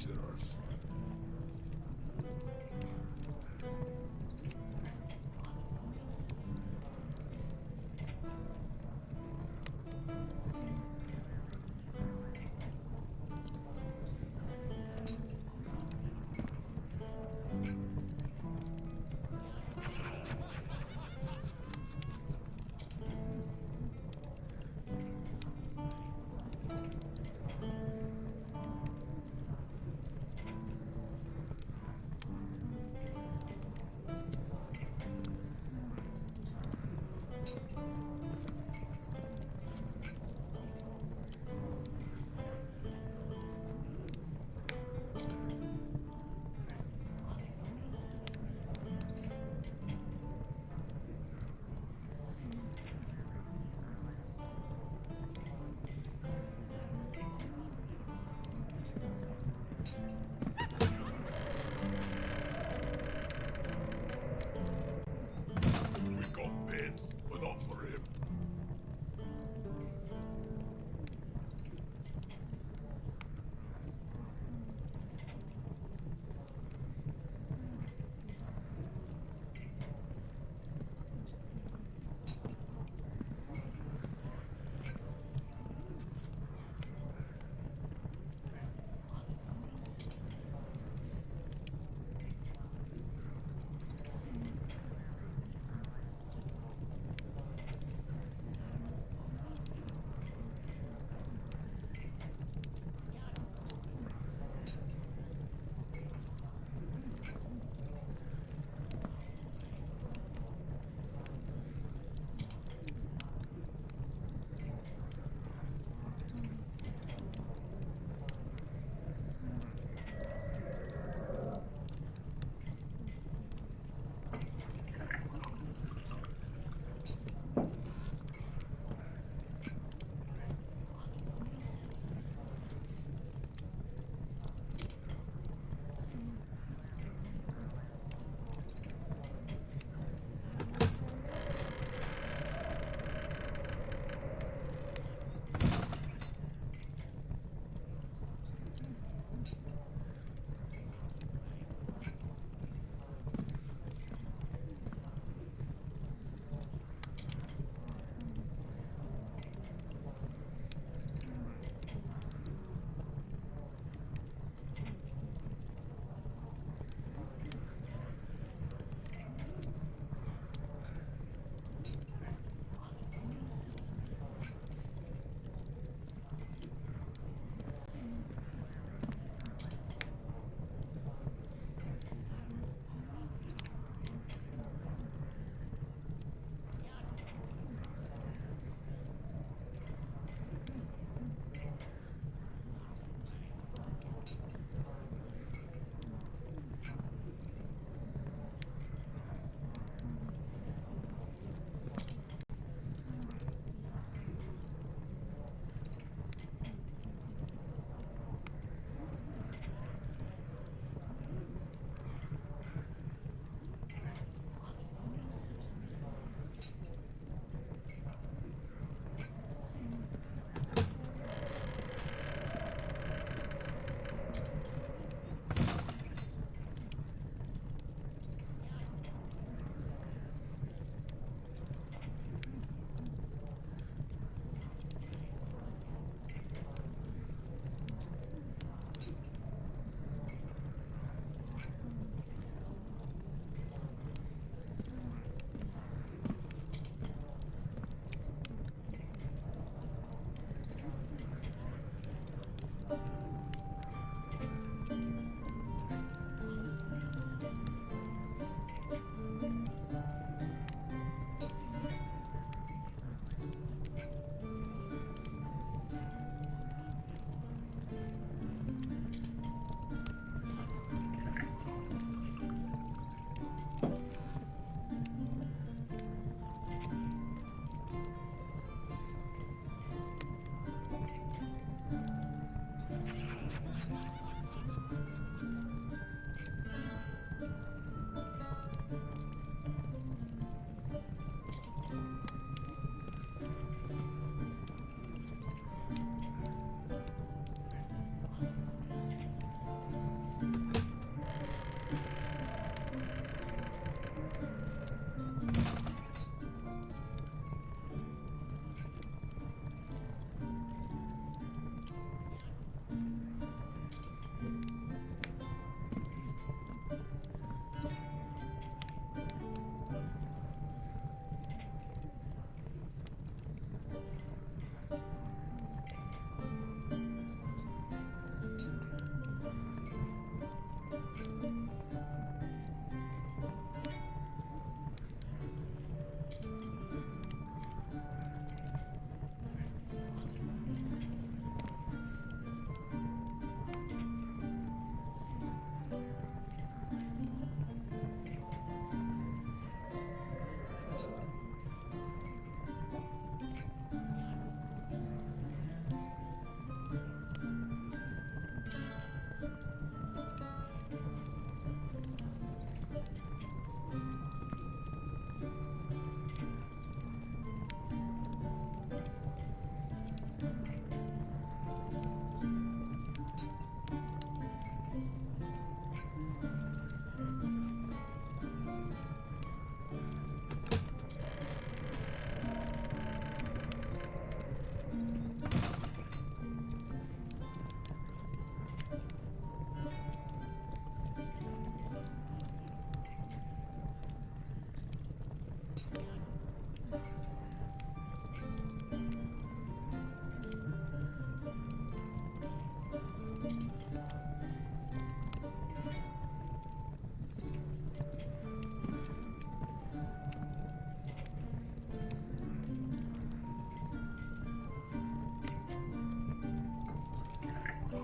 adventurers.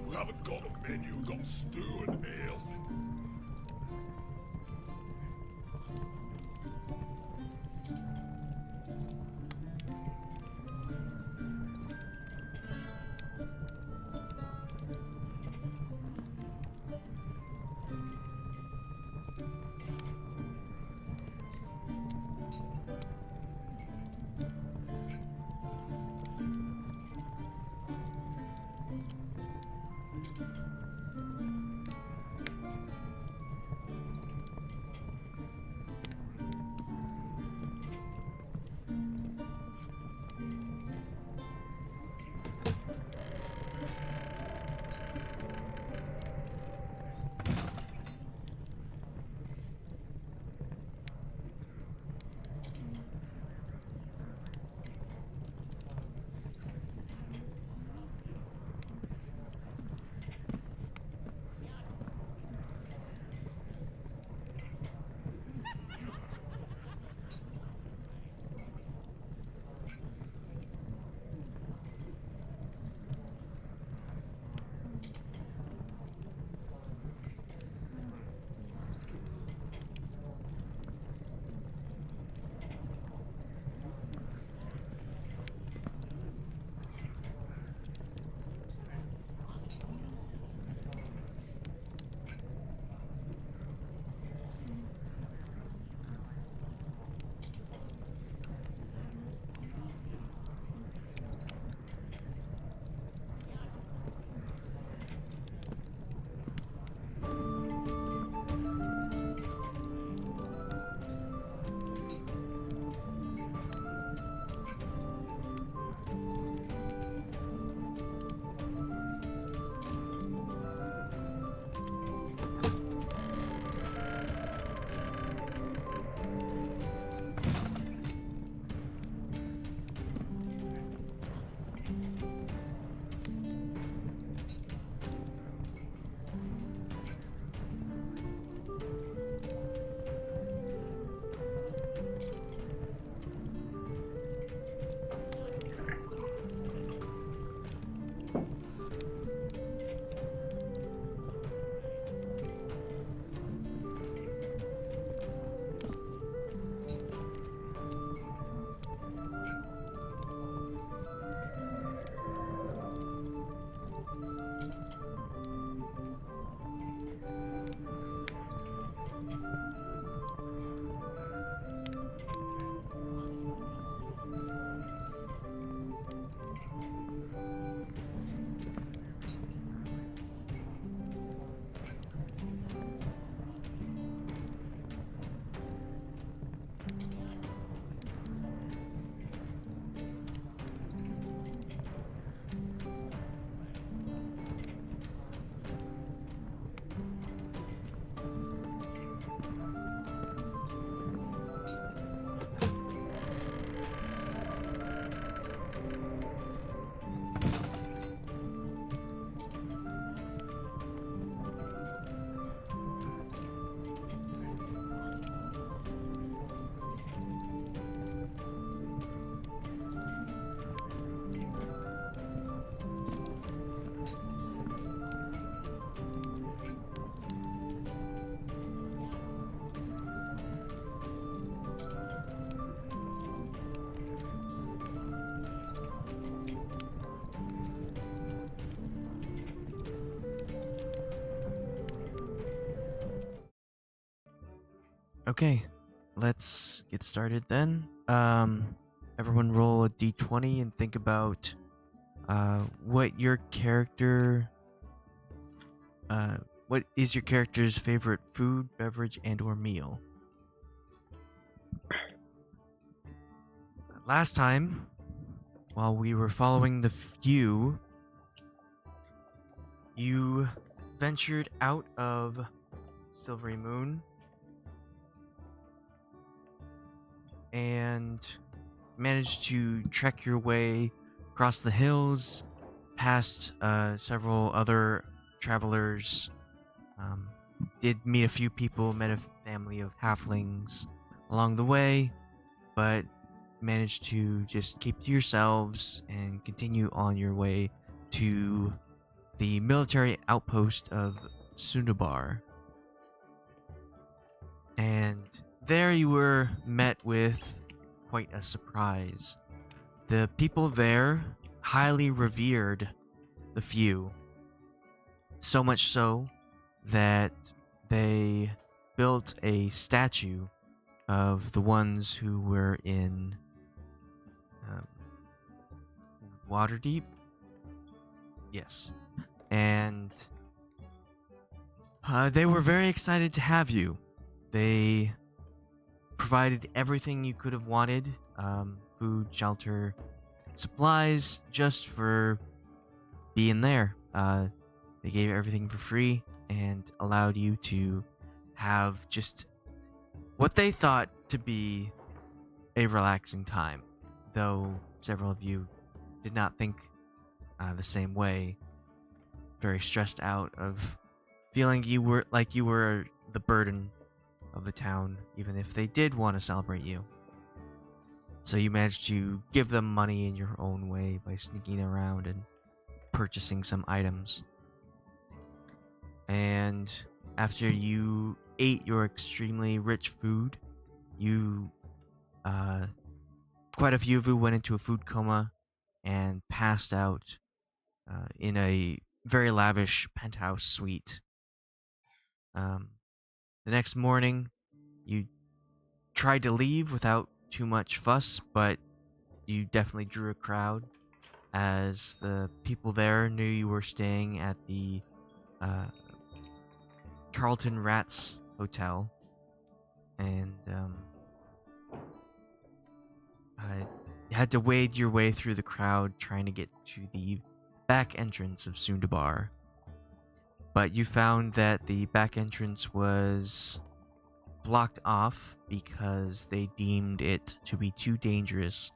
We haven't got a menu, we've got stew and ale. Okay, let's get started then. Everyone roll a d20 and think about what your character what is your character's favorite food, beverage, and or meal. Last time, while we were following the few, you ventured out of Silvery Moon and managed to trek your way across the hills, past several other travelers. Did meet a few people, met a family of halflings along the way, but managed to just keep to yourselves and continue on your way to the military outpost of Sundabar. And there you were met with quite a surprise. The people there highly revered the few, so much so that they built a statue of the ones who were in um, Waterdeep. Yes. And they were very excited to have you. They provided everything you could have wanted, food, shelter, supplies, just for being there. They gave everything for free and allowed you to have just what they thought to be a relaxing time, though several of you did not think the same way. Very stressed out of feeling you were the burden of the town, even if they did want to celebrate you. So you managed to give them money in your own way by sneaking around and purchasing some items. And after you ate your extremely rich food, you, quite a few of you went into a food coma and passed out in a very lavish penthouse suite. The next morning, you tried to leave without too much fuss, but you definitely drew a crowd as the people there knew you were staying at the Carlton Rats Hotel, and you had to wade your way through the crowd trying to get to the back entrance of Sundabar. But you found that the back entrance was blocked off because they deemed it to be too dangerous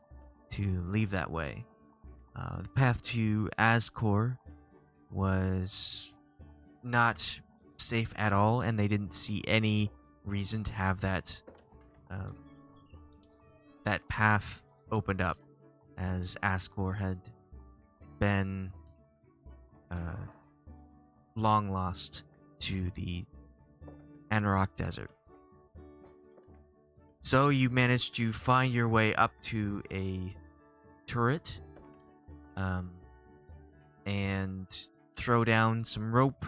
to leave that way. The path to Azkor was not safe at all, and they didn't see any reason to have that path opened up, as Azkor had been long lost to the Anauroch Desert. So you managed to find your way up to a turret, and throw down some rope,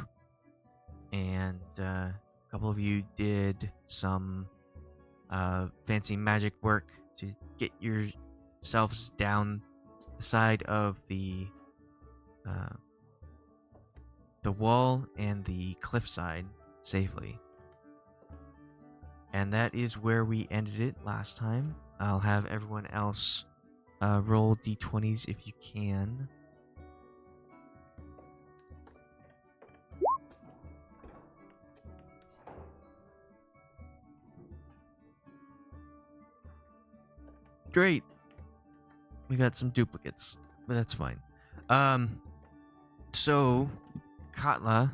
and a couple of you did some fancy magic work to get yourselves down the side of the wall and the cliffside safely. And that is where we ended it last time. I'll have everyone else roll d20s if you can. Great. We got some duplicates, but that's fine. So, Katla,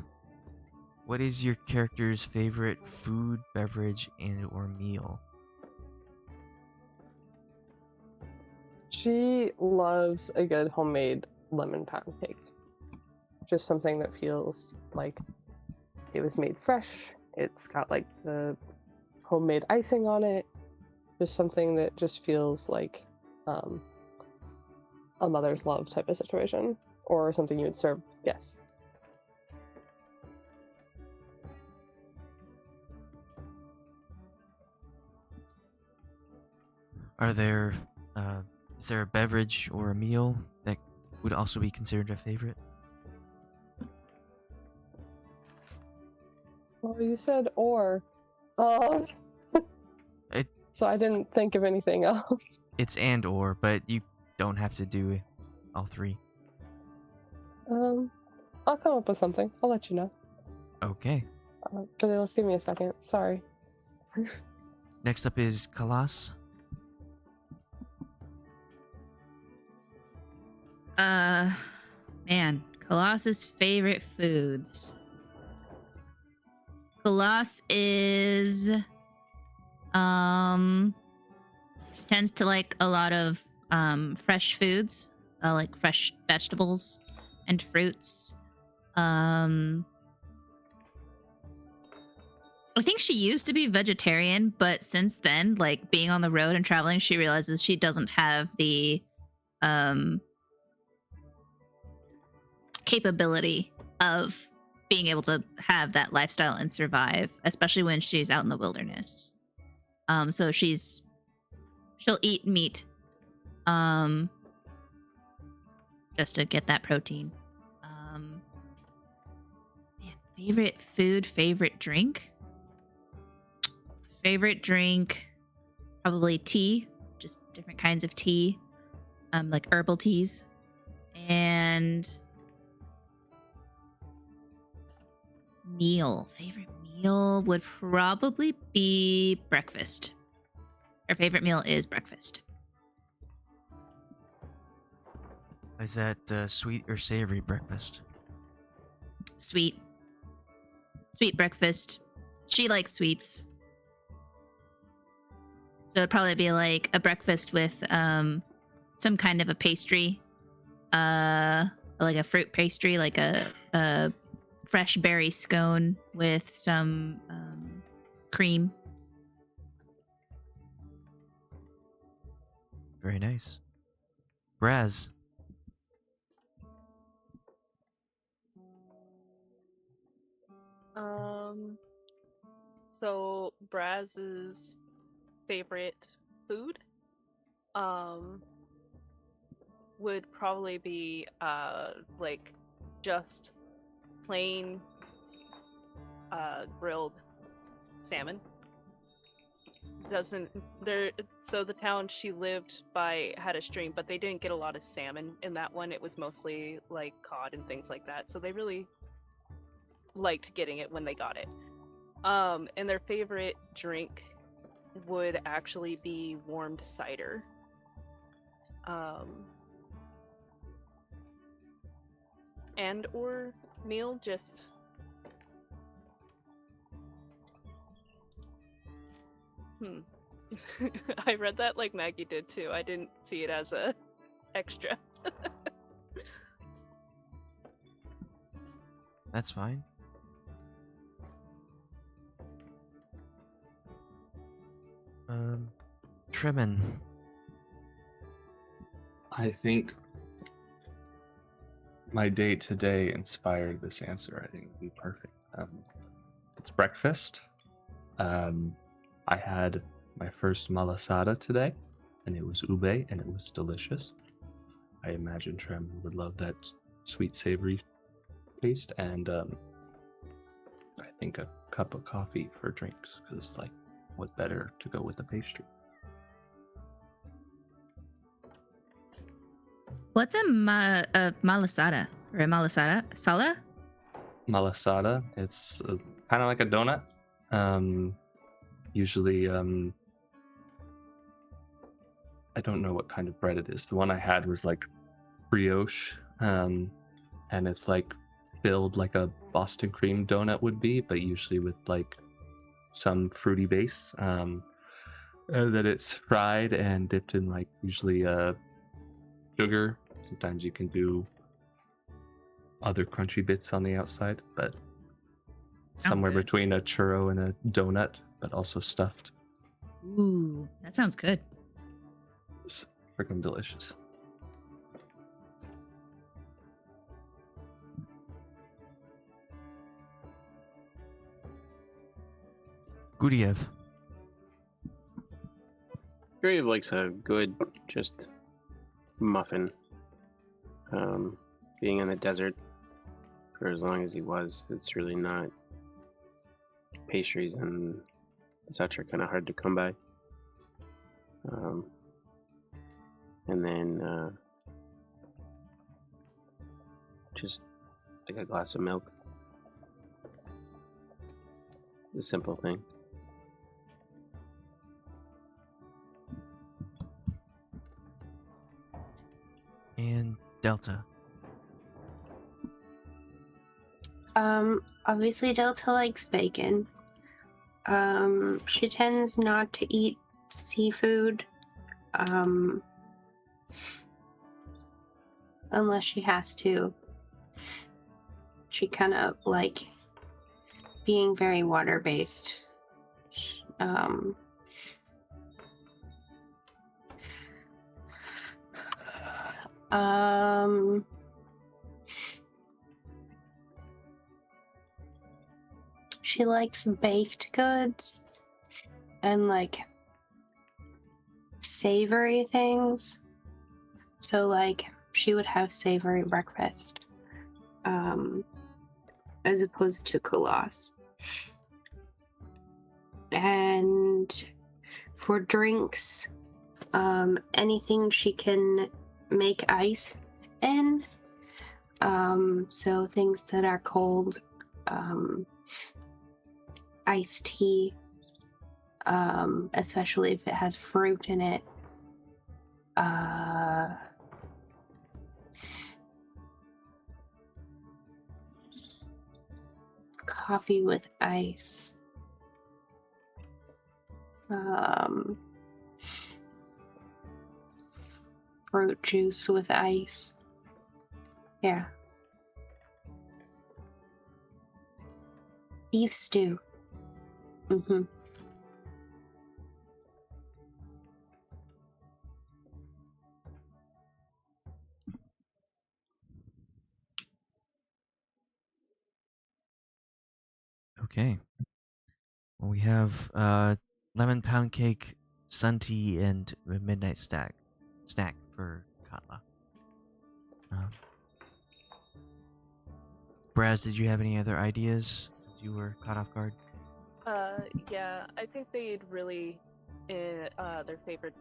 what is your character's favorite food, beverage, and or meal? She loves a good homemade lemon pound cake. Just something that feels like it was made fresh. It's got like the homemade icing on it. Just something that just feels like a mother's love type of situation, or something you would serve. Yes. Is there a beverage or a meal that would also be considered a favorite? Well, you said or. Oh. So I didn't think of anything else. It's and or, but you don't have to do all three. I'll come up with something. I'll let you know. Okay. But give me a second. Sorry. Next up is Khalas. Man, Khalas's favorite foods. Khalas is she tends to like a lot of fresh foods, like fresh vegetables and fruits. I think she used to be vegetarian, but since then, like being on the road and traveling, she realizes she doesn't have the capability of being able to have that lifestyle and survive, especially when she's out in the wilderness. So she'll eat meat just to get that protein. Man, favorite food, favorite drink? Favorite drink, probably tea, just different kinds of tea, like herbal teas. And favorite meal would probably be breakfast. Her favorite meal is breakfast. Is that sweet or savory breakfast? Sweet breakfast. She likes sweets. So it'd probably be like a breakfast with some kind of a pastry, like a fruit pastry, like a fresh berry scone with some cream. Very nice. Brasz. So Braz's favorite food would probably be like just plain grilled salmon. So the town she lived by had a stream, but they didn't get a lot of salmon in that one. It was mostly like cod and things like that, so they really liked getting it when they got it. And their favorite drink would actually be warmed cider. And or meal, just I read that like Maggie did too. I didn't see it as a extra. That's fine. Tremen. I think my day today inspired this answer. I think it would be perfect. It's breakfast. I had my first malasada today, and it was ube, and it was delicious. I imagine Tremen would love that sweet, savory taste, and I think a cup of coffee for drinks, because it's like, what better to go with the pastry? What's a malasada or a malasada? Sala? Malasada. It's kind of like a donut. Usually, I don't know what kind of bread it is. The one I had was like brioche, and it's like filled like a Boston cream donut would be, but usually with like some fruity base. That it's fried and dipped in like usually sugar. Sometimes you can do other crunchy bits on the outside, but somewhere good. between a churro and a donut, but also stuffed. Ooh, that sounds good. It's freaking delicious. Guryev. Guryev likes a good, just muffin. Being in the desert for as long as he was, it's really not. Pastries and such are kind of hard to come by. And then just like a glass of milk. A simple thing. And Delta. Obviously Delta likes bacon. She tends not to eat seafood, unless she has to. She kind of like being very water-based. She likes baked goods and like savory things. So like she would have savory breakfast, as opposed to Khalas. And for drinks, anything she can make ice in. So things that are cold, iced tea, especially if it has fruit in it. Coffee with ice. Fruit juice with ice. Yeah. Beef stew. Mm-hmm. Okay. Well, we have lemon pound cake, sun tea, and a midnight snack for Katla. Brasz, did you have any other ideas since you were caught off guard? Yeah, I think they'd really, their favorite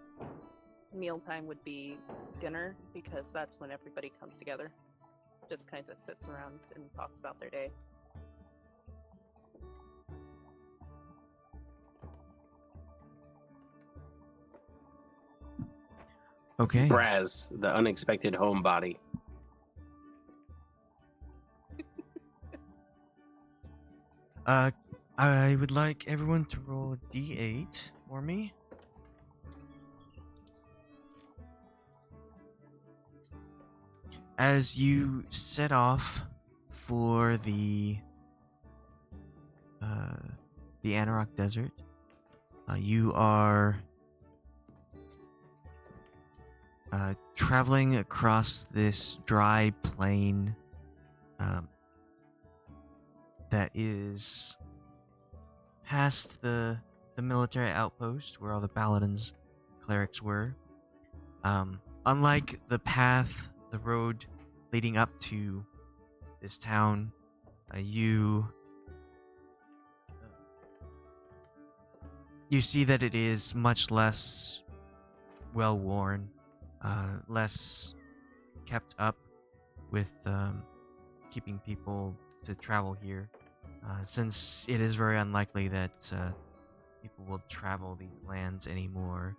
mealtime would be dinner, because that's when everybody comes together. Just kind of sits around and talks about their day. Okay. Brasz, the unexpected homebody. I would like everyone to roll a d8 for me. As you set off for the Anauroch Desert, you are traveling across this dry plain that is past the military outpost where all the paladins, clerics were. Unlike the path, the road leading up to this town, you see that it is much less well worn, less kept up with keeping people to travel here, since it is very unlikely that people will travel these lands anymore.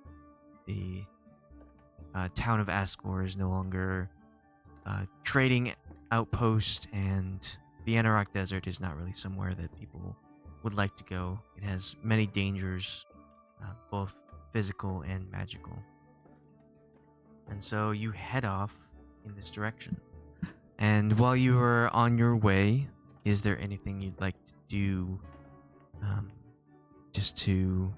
The town of Asgore is no longer trading outpost, and the Anauroch Desert is not really somewhere that people would like to go. It has many dangers, both physical and magical. And so you head off in this direction. And while you are on your way, is there anything you'd like to do, just to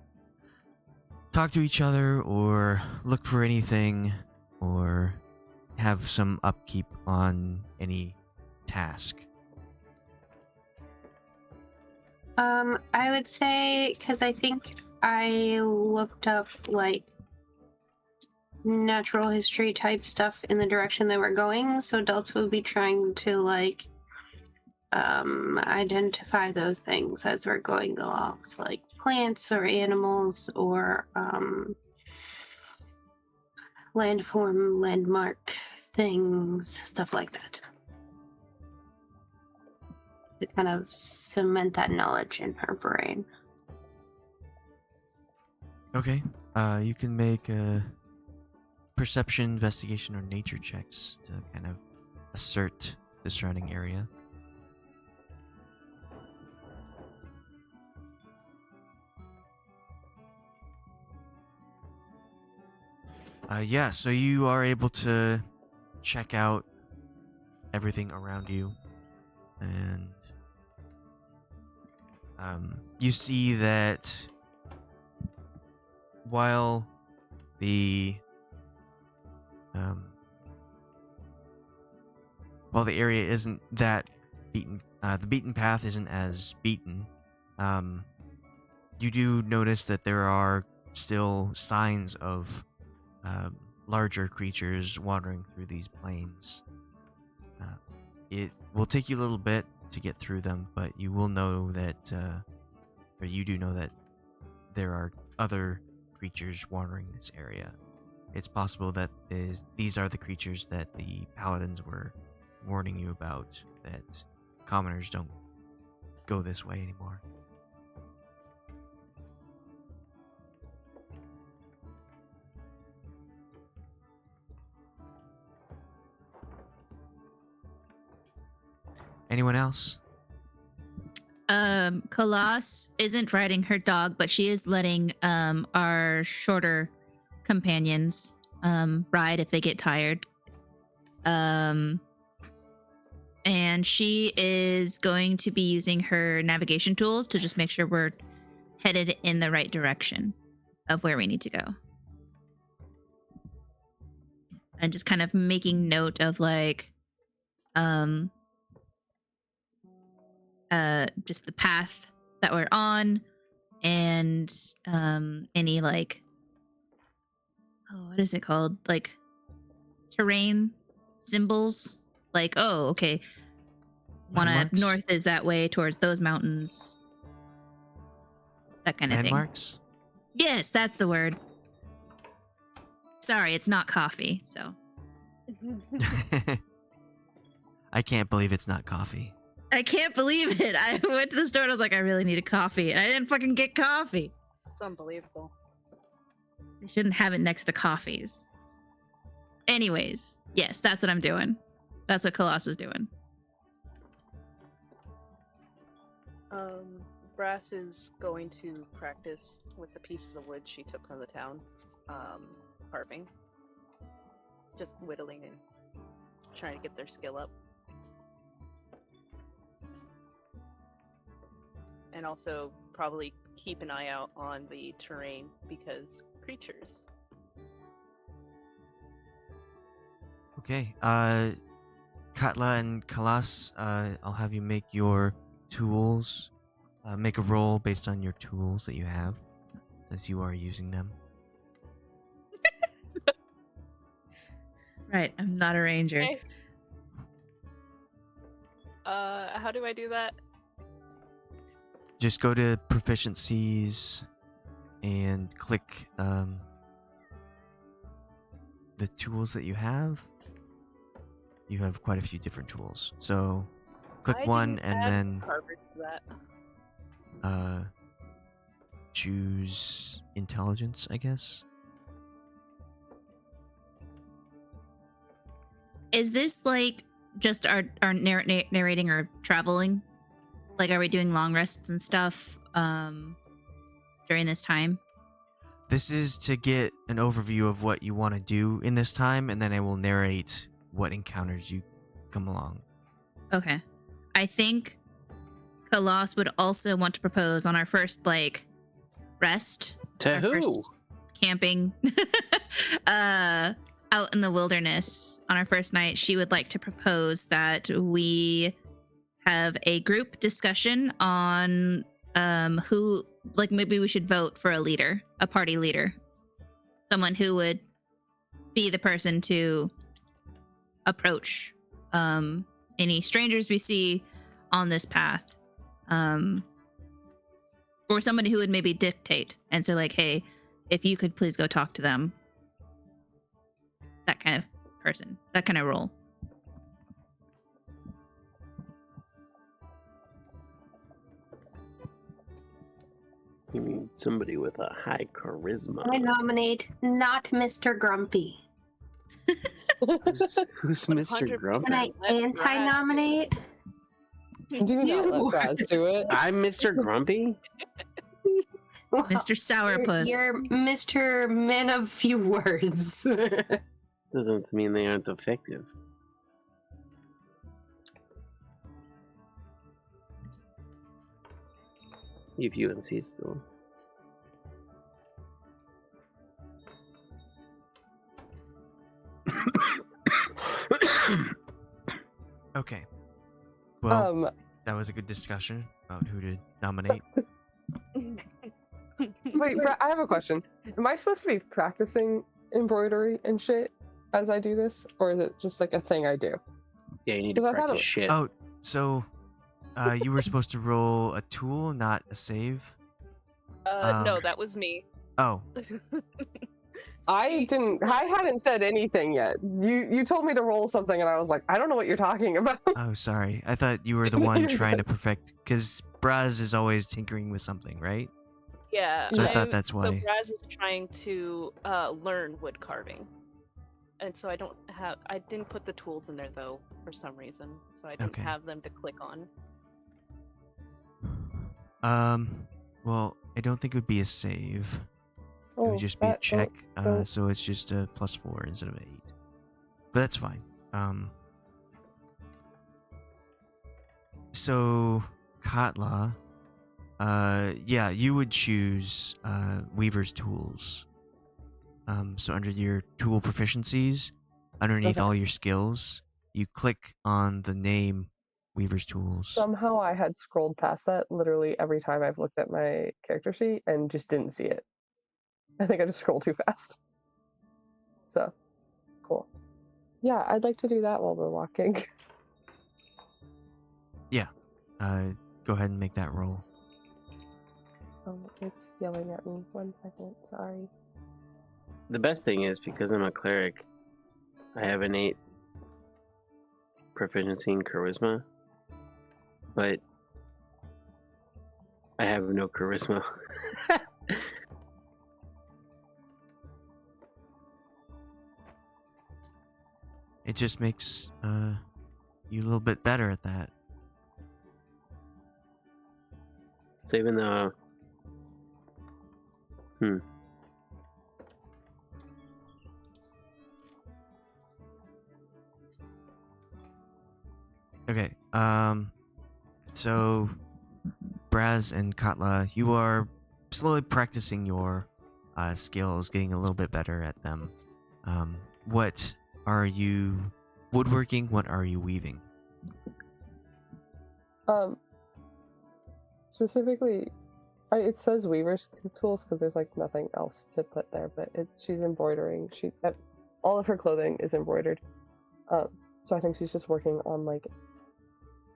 talk to each other, or look for anything, or have some upkeep on any task? I would say, because I think I looked up like natural history type stuff in the direction that we're going, so Delta would be trying to like identify those things as we're going along, so like plants or animals or landform, landmark things, stuff like that, to kind of cement that knowledge in her brain. Okay. You can make a perception, investigation, or nature checks to kind of assert the surrounding area. Yeah, so you are able to check out everything around you, and you see that while the area isn't that beaten, the beaten path isn't as beaten. You do notice that there are still signs of larger creatures wandering through these plains. It will take you a little bit to get through them, but you will know that, or you do know that there are other creatures wandering this area. It's possible that these are the creatures that the paladins were warning you about, that commoners don't go this way anymore. Anyone else? Khalas isn't riding her dog, but she is letting our shorter companions ride if they get tired. And she is going to be using her navigation tools to just make sure we're headed in the right direction of where we need to go. And just kind of making note of like just the path that we're on, and any like, what is it called, like terrain symbols, like, oh, okay, wanna north is that way towards those mountains, that kind of thing. Landmarks? Yes, that's the word. Sorry, it's not coffee, so I can't believe it's not coffee. I can't believe it. I went to the store and I was like, I really need a coffee. And I didn't fucking get coffee. It's unbelievable. I shouldn't have it next to coffees. Anyways, yes, that's what I'm doing. That's what Khalas is doing. Brasz is going to practice with the pieces of wood she took from the town, carving. Just whittling and trying to get their skill up. And also probably keep an eye out on the terrain because creatures. Okay, Katla and Khalas, I'll have you make your tools. Make a roll based on your tools that you have, since you are using them. Right, I'm not a ranger. Okay. How do I do that? Just go to proficiencies and click the tools that you have. You have quite a few different tools. So click one and then choose intelligence, I guess. Is this like just our narrating or traveling? Like, are we doing long rests and stuff during this time? This is to get an overview of what you want to do in this time, and then I will narrate what encounters you come along. Okay. I think Khalas would also want to propose on our first, like, rest. To our who? first camping out in the wilderness on our first night. She would like to propose that we have a group discussion on who, like, maybe we should vote for a leader, a party leader, someone who would be the person to approach any strangers we see on this path, or somebody who would maybe dictate and say, like, hey, if you could please go talk to them. That kind of person, that kind of role. You mean somebody with a high charisma? I nominate not Mr. Grumpy. Who's Mr. Grumpy? Can I anti-nominate? Do not let Brasz do it. I'm Mr. Grumpy? Mr. Sourpuss. You're Mr. Man of Few Words. Doesn't mean they aren't effective. If you insist, though. Okay. Well, that was a good discussion about who to nominate. Wait, I have a question. Am I supposed to be practicing embroidery and shit as I do this, or is it just like a thing I do? Yeah, you need to Because I thought practice it- shit. Oh, so you were supposed to roll a tool, not a save? No, that was me. Oh, I hadn't said anything yet. You told me to roll something, and I was like, I don't know what you're talking about. oh, sorry. I thought you were the one trying to perfect, because Brasz is always tinkering with something, right? Yeah. So I thought that's So why. Brasz is trying to learn wood carving, and so I didn't put the tools in there though for some reason, so I didn't Okay. have them to click on. Well, I don't think it would be a save. It Oh, would just be a that- check, oh. so it's just a +4 instead of 8. But that's fine. So Katla, yeah, you would choose Weaver's tools. So under your tool proficiencies, underneath Okay. all your skills, you click on the name Weaver's tools. Somehow I had scrolled past that literally every time I've looked at my character sheet and just didn't see it. I think I just scrolled too fast. So, cool. Yeah, I'd like to do that while we're walking. Go ahead and make that roll. It's yelling at me. 1 second, sorry. The best thing is, because I'm a cleric, I have an 8 proficiency in charisma, but I have no charisma. It just makes you a little bit better at that. So even though... Okay. So Brasz and Katla, you are slowly practicing your skills, getting a little bit better at them. What are you woodworking? What are you weaving? Specifically, it says weaver's tools because there's like nothing else to put there, but she's embroidering. All of her clothing is embroidered. So I think she's just working on like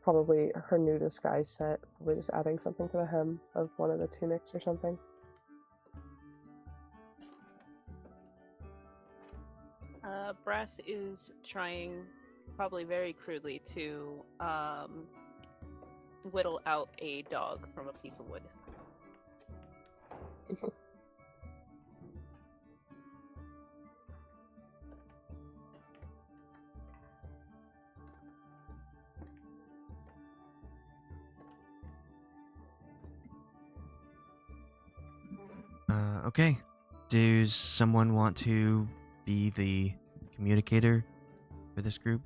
probably her new disguise set, probably just adding something to the hem of one of the tunics or something. Brasz is trying, probably very crudely, to whittle out a dog from a piece of wood. Okay. Does someone want to be the communicator for this group?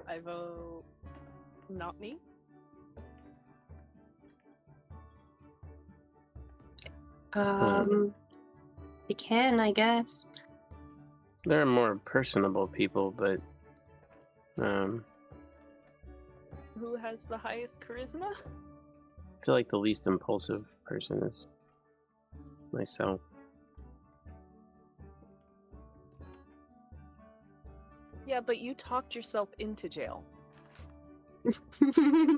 I vote not me. We can, I guess. There are more personable people, but Who has the highest charisma? I feel like the least impulsive person is myself. Yeah, but you talked yourself into jail.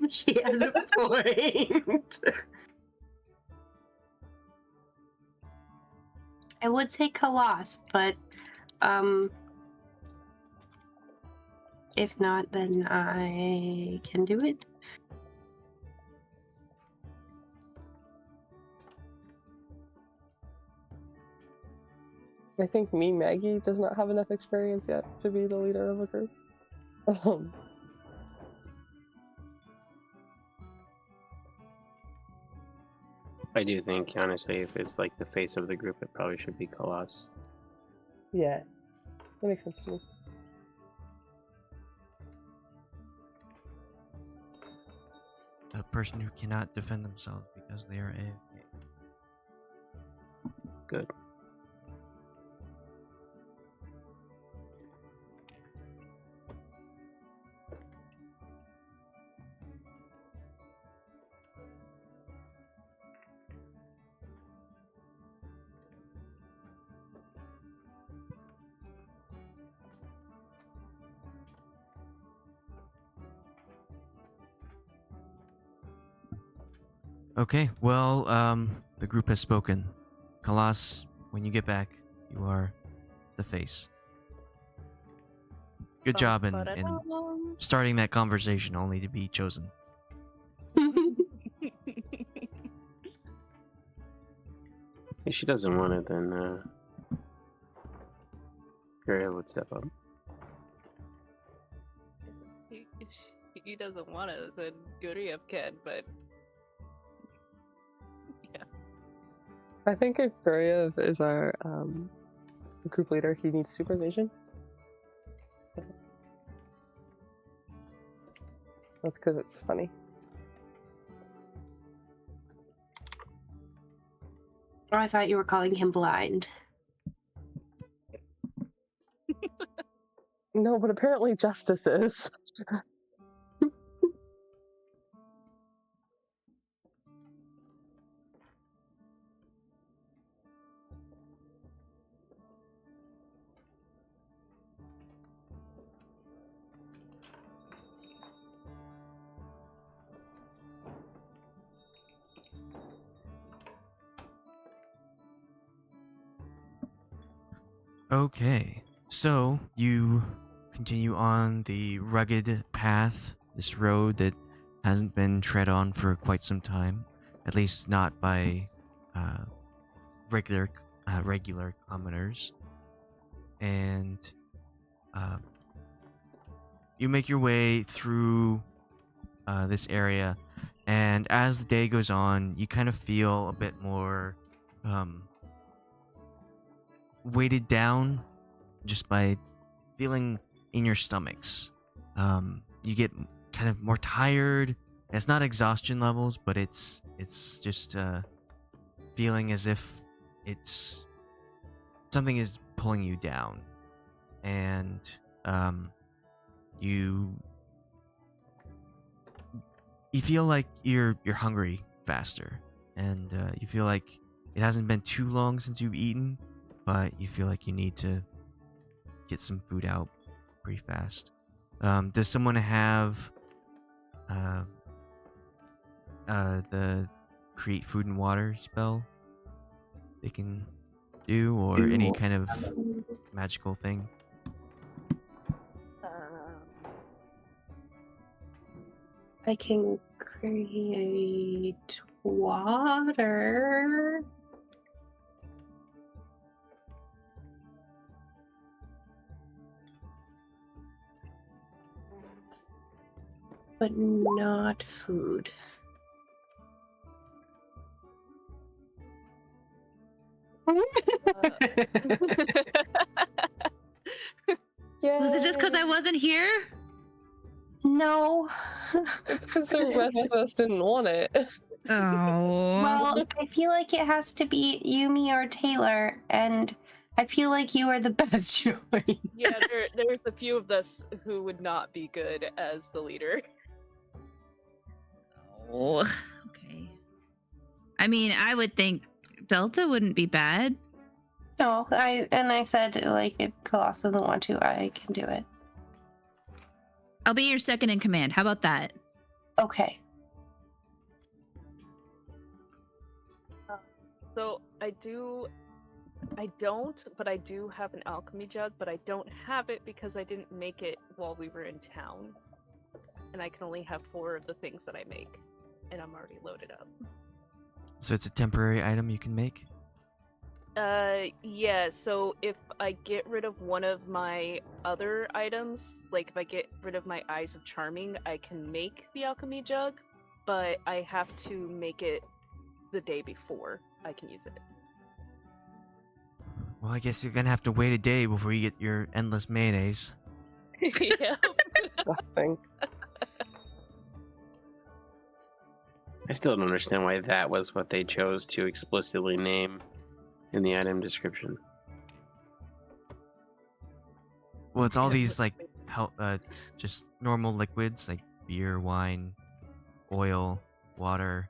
She has a point. I would say Khalas, but if not, then I can do it. I think Maggie, does not have enough experience yet to be the leader of a group. I do think, honestly, if it's like the face of the group, it probably should be Khalas. Yeah, that makes sense to me. A person who cannot defend themselves because they are AFK. Good. Okay, well, the group has spoken. Khalas, when you get back, you are the face. Good job in Ba-ba-da-dum. starting that conversation only to be chosen. If she doesn't want it, then Guryev would step up. If he doesn't want it, then Guryev can, but yeah. I think if Guryev is our group leader, he needs supervision. That's because it's funny. Oh, I thought you were calling him blind. No, but apparently Justice is. Okay, so you continue on the rugged path, this road that hasn't been tread on for quite some time, at least not by regular commoners, and you make your way through this area, and as the day goes on, you kind of feel a bit more weighted down just by feeling in your stomachs. You get kind of more tired. It's not exhaustion levels, but it's just feeling as if it's something is pulling you down, and you feel like you're hungry faster, and you feel like it hasn't been too long since you've eaten, but you feel like you need to get some food out pretty fast. Does someone have the create food and water spell they can do, or any kind of magical thing? I can create water. But not food. Yeah. Was it just because I wasn't here? No. It's because the rest of us didn't want it. Oh. Well, I feel like it has to be Yumi or Taylor, and I feel like you are the best choice. Yeah, there's a few of us who would not be good as the leader. Oh, okay. I mean, I would think Delta wouldn't be bad. No, I said, like, if Khalas doesn't want to, I can do it. I'll be your second in command. How about that? Okay. So I don't, but I do have an alchemy jug, but I don't have it because I didn't make it while we were in town. And I can only have 4 of the things that I make, and I'm already loaded up. So it's a temporary item you can make? Yeah, so if I get rid of one of my other items, like if I get rid of my Eyes of Charming, I can make the alchemy jug, but I have to make it the day before, I can use it. Well, I guess you're gonna have to wait a day before you get your endless mayonnaise. Yeah. Disgusting. I still don't understand why that was what they chose to explicitly name in the item description. Well, it's all these like just normal liquids like beer, wine, oil, water,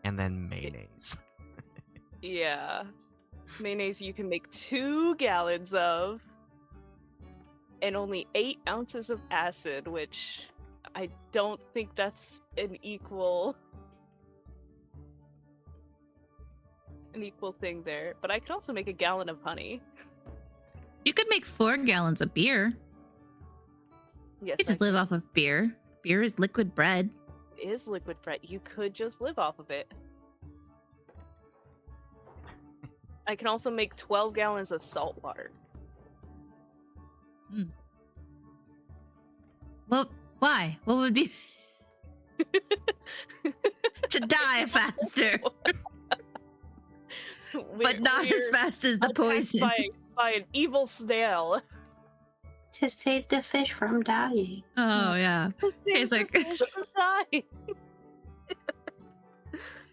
and then mayonnaise. Yeah. Mayonnaise you can make 2 gallons of, and only 8 ounces of acid, which I don't think that's an equal thing there. But I can also make a gallon of honey. You could make 4 gallons of beer. Yes, You could just live off of beer. Beer is liquid bread. it is liquid bread. You could just live off of it. I can also make 12 gallons of salt water. Well, why? What would be to die faster, but not as We're fast as the attacked poison? by an evil snail. To save the fish from dying. Oh yeah. It's like- Die.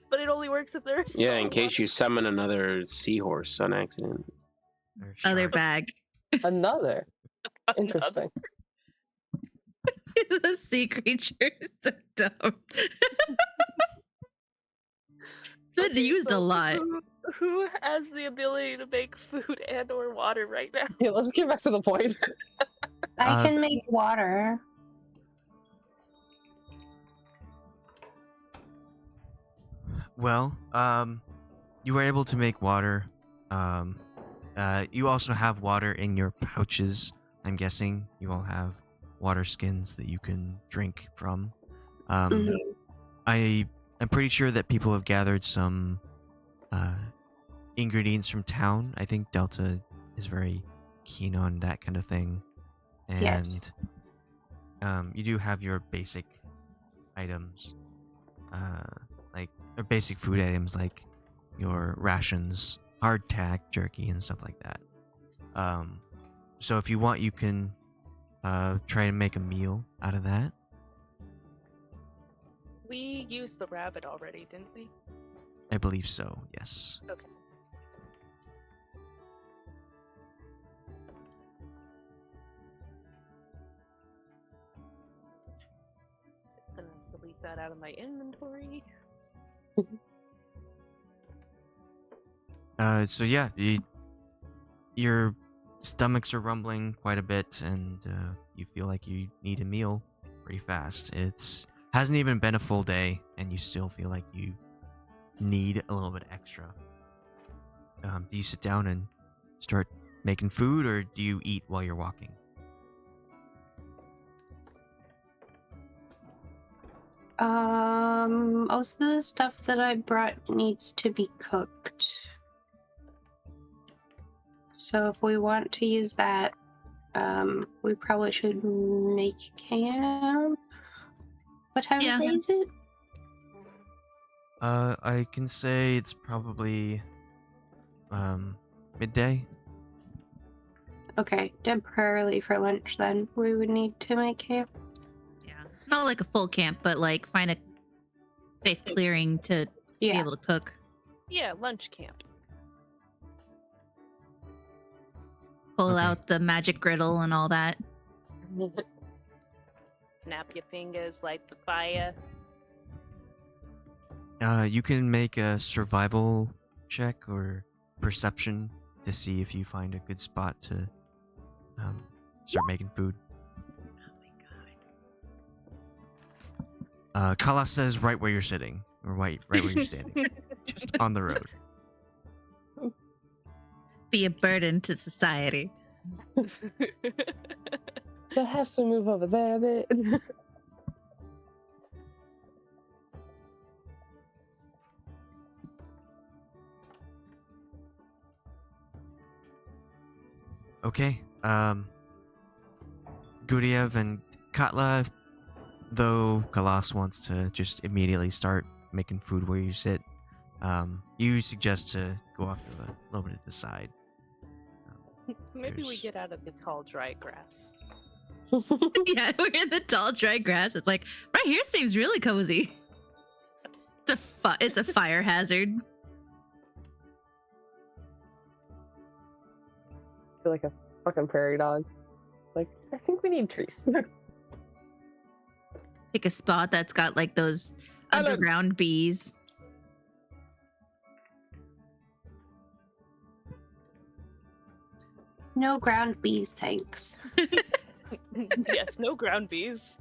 But it only works if there's Yeah, in case you summon another seahorse on accident. Or Other shark. bag. Another. Interesting. The sea creature is so dumb. It's been used a lot. Who has the ability to make food and or water right now? Okay, let's get back to the point. I can make water. Well, you were able to make water. You also have water in your pouches. I'm guessing you all have water skins that you can drink from. Mhm. I'm pretty sure that people have gathered some ingredients from town. I think Delta is very keen on that kind of thing. And Yes. you do have your basic items, or basic food items like your rations, hardtack, jerky, and stuff like that. So if you want, you can try and make a meal out of that. We used the rabbit already, didn't we? I believe so. Yes. Okay. Just gonna delete that out of my inventory. So yeah, your stomachs are rumbling quite a bit, and you feel like you need a meal pretty fast. It's hasn't even been a full day, and you still feel like you need a little bit extra. Do you sit down and start making food, or do you eat while you're walking? Most of the stuff that I brought needs to be cooked. So if we want to use that, we probably should make camp. What time Yeah. of day is it? I can say it's probably midday. Okay, temporarily for lunch then. We would need to make camp. Yeah. Not like a full camp, but like find a safe clearing to be Yeah. able to cook. Yeah, lunch camp. Pull Okay. out the magic griddle and all that. Snap your fingers, light the fire. You can make a survival check or perception to see if you find a good spot to start making food. Khalas says right where you're sitting, or right where you're standing, just on the road. Be a burden to society. They'll have to move over there a bit. Okay. Guryev and Katla, though Khalas wants to just immediately start making food where you sit, You suggest to go off to a little bit to the side. Maybe we There's- get out of the tall, dry grass. Yeah, we're in the tall, dry grass. It's like right here seems really cozy. It's a fire hazard. Feel like a fucking prairie dog. Like, I think we need trees. Pick a spot that's got like those Alan! underground bees. No ground bees, thanks. Yes, no ground bees.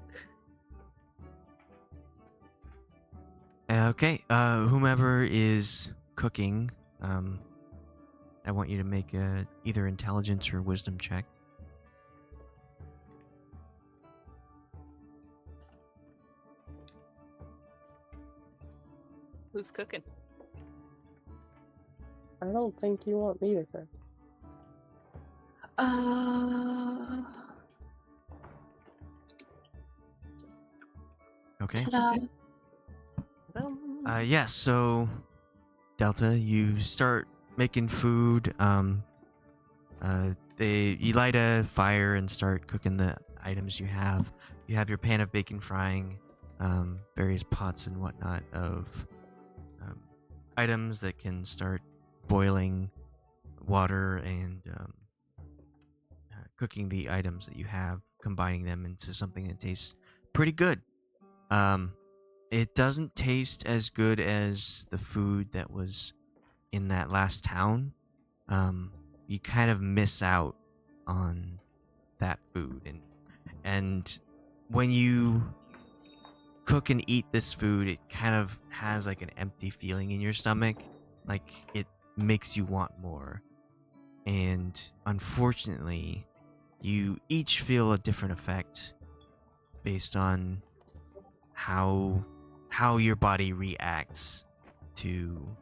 Okay, whomever is cooking, I want you to make a either intelligence or wisdom check. Who's cooking? I don't think you want me to cook. Okay. Ta-da. Yeah, so Delta, you start making food. You light a fire and start cooking the items you have. You have your pan of bacon frying, various pots and whatnot of items that can start boiling water and cooking the items that you have, combining them into something that tastes pretty good. It doesn't taste as good as the food that was in that last town. You kind of miss out on that food, and when you cook and eat this food, it kind of has like an empty feeling in your stomach, like it makes you want more. And unfortunately, you each feel a different effect based on how your body reacts to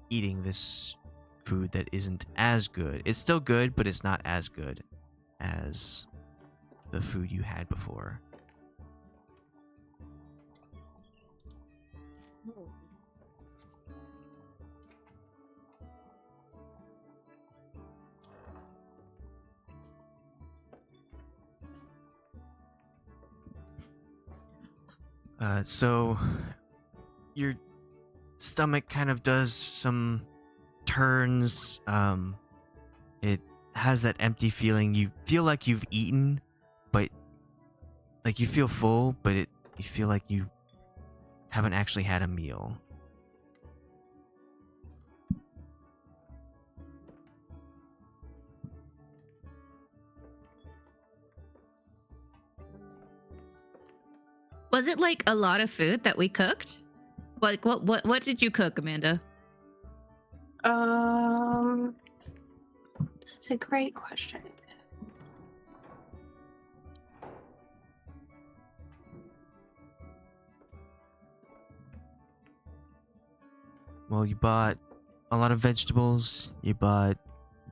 eating this food that isn't as good. It's still good, but it's not as good as the food you had before. So your stomach kind of does some turns. It has that empty feeling. You feel like you've eaten, but like you feel full, but you feel like you haven't actually had a meal. Was it like a lot of food that we cooked? Like what did you cook, Amanda? That's a great question. Well, you bought a lot of vegetables. You bought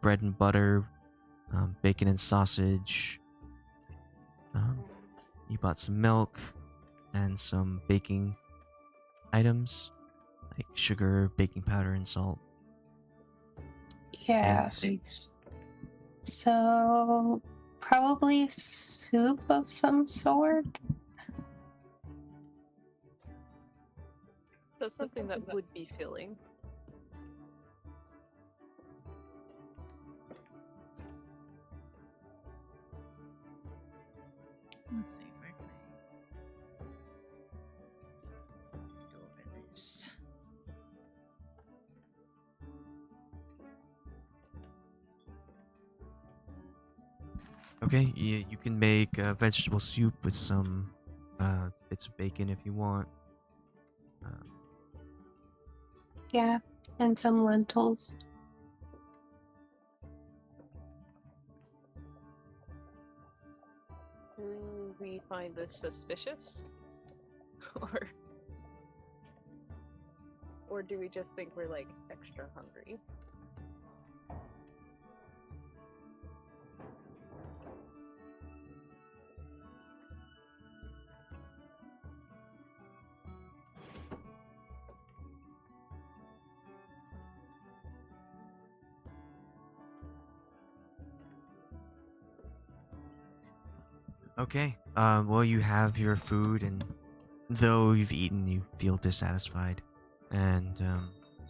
bread and butter, bacon and sausage. You bought some milk and some baking items like sugar, baking powder, and salt. Yeah. Eggs. So probably soup of some sort. So something that would be filling. Let's see, where can I store this? Okay, you can make vegetable soup with some bits of bacon if you want. Yeah, and some lentils. Do we find this suspicious? Or do we just think we're like extra hungry? Okay. Well, you have your food, and though you've eaten, you feel dissatisfied, and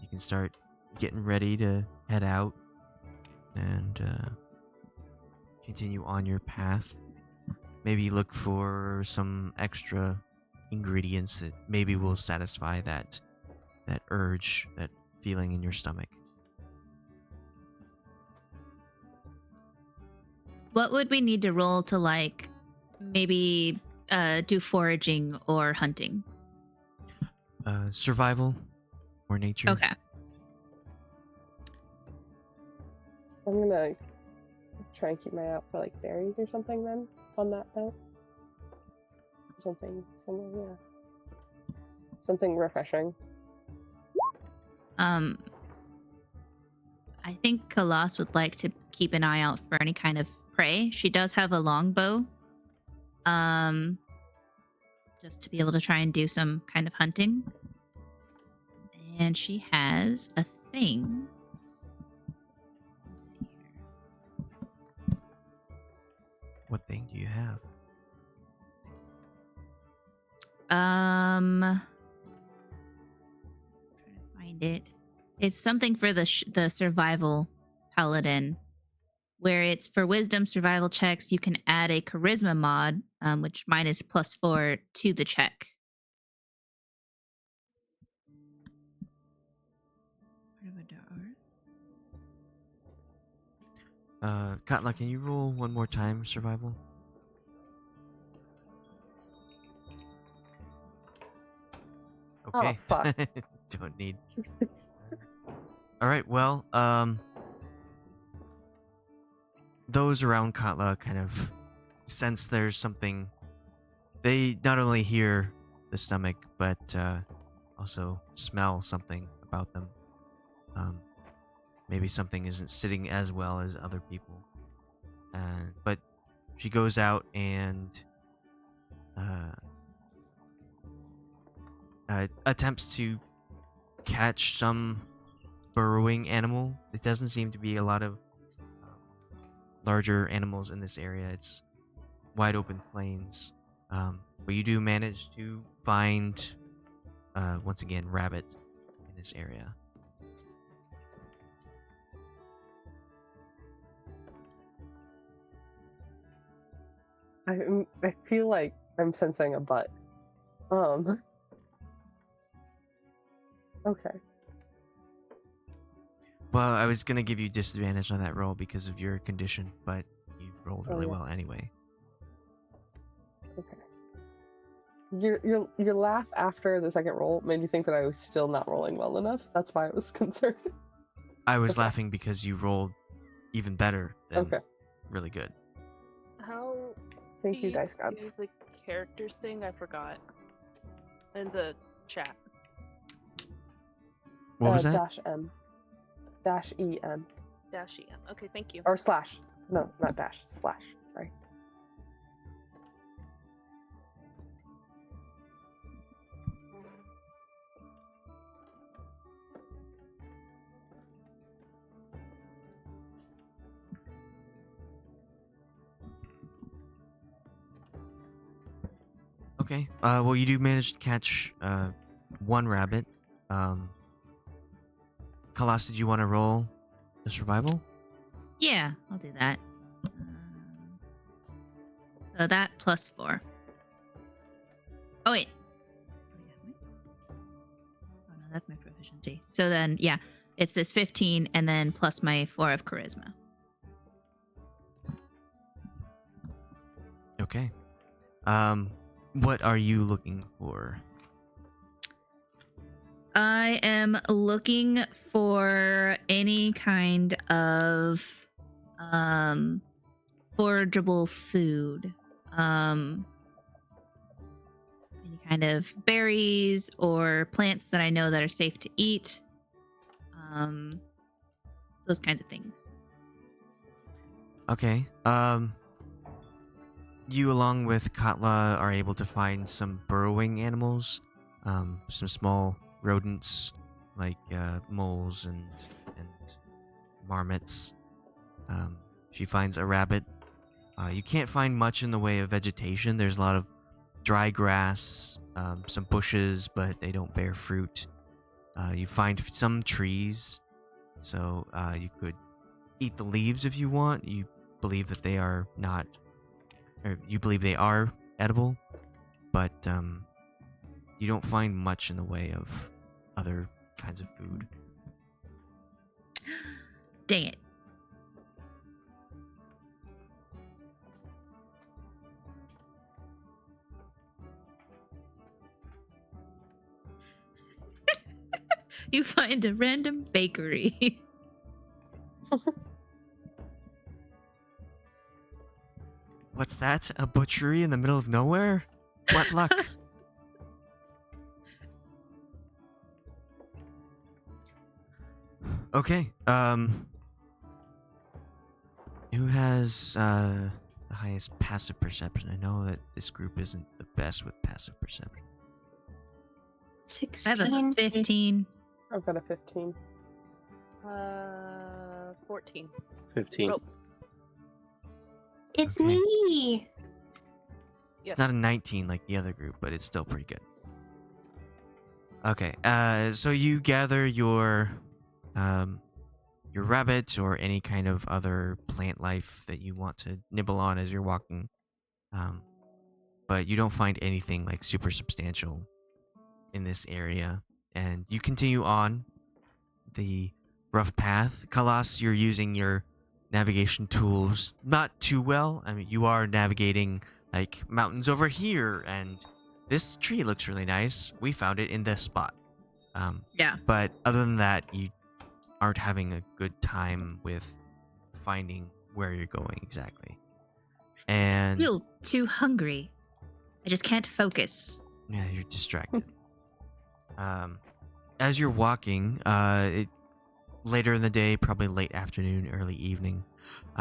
you can start getting ready to head out and continue on your path. Maybe look for some extra ingredients that maybe will satisfy that urge, that feeling in your stomach. What would we need to roll to like maybe do foraging or hunting? Survival or nature. Okay. I'm gonna try and keep my eye out for like berries or something then on that note. Something similar, yeah. Something refreshing. I think Khalas would like to keep an eye out for any kind of prey. She does have a longbow. Just to be able to try and do some kind of hunting. And she has a thing. Let's see here. What thing do you have? Trying to find it. It's something for the survival paladin, where it's for wisdom survival checks. You can add a charisma mod, which mine is +4 to the check. Katla, can you roll one more time, survival? Okay. Oh, fuck. Don't need. All right. Well, those around Katla kind of sense there's something. They not only hear the stomach, but also smell something about them. Maybe something isn't sitting as well as other people. But she goes out and attempts to catch some burrowing animal. It doesn't seem to be a lot of larger animals in this area. It's wide open plains. But you do manage to find, once again, rabbit in this area. I feel like I'm sensing a butt. Okay. Well, I was gonna give you disadvantage on that roll because of your condition, but you rolled really well anyway. Okay. Your laugh after the second roll made me think that I was still not rolling well enough. That's why I was concerned. I was laughing because you rolled even better than really good. How Thank do you, dice gods. do the characters thing? I forgot. In the chat. What was that? -M. -EM. -EM. Okay, thank you. Or slash. No, not dash. Slash. Sorry. Okay. Well, you do manage to catch one rabbit. Khalas, did you want to roll a survival? Yeah, I'll do that. So that +4. Oh, wait. Oh, no, that's my proficiency. So then, yeah, it's this 15 and then plus my 4 of charisma. Okay. What are you looking for? I am looking for any kind of forageable food. Any kind of berries or plants that I know that are safe to eat. Those kinds of things. Okay. You, along with Katla, are able to find some burrowing animals, some small rodents like moles and marmots. She finds a rabbit You can't find much in the way of vegetation. There's a lot of dry grass, some bushes, but they don't bear fruit. You find some trees, so you could eat the leaves if you want. You believe that they are not, or you believe they are edible, but you don't find much in the way of other kinds of food. Dang it. You find a random bakery. What's that? A butchery in the middle of nowhere? What luck? Okay. Who has the highest passive perception? I know that this group isn't the best with passive perception. 16. I have a 15. I've got a 15. 14. 15. Oh, It's Okay. me. yes. It's not a 19 like the other group, but it's still pretty good. Okay, so you gather your rabbit or any kind of other plant life that you want to nibble on as you're walking, but you don't find anything like super substantial in this area, and you continue on the rough path. Khalas, you're using your navigation tools not too well. I mean, you are navigating like mountains over here, and this tree looks really nice. We found it in this spot. Yeah. But other than that, you aren't having a good time with finding where you're going exactly. I And feel too hungry. I just can't focus. yeah, you're distracted. As you're walking, later in the day, probably late afternoon, early evening,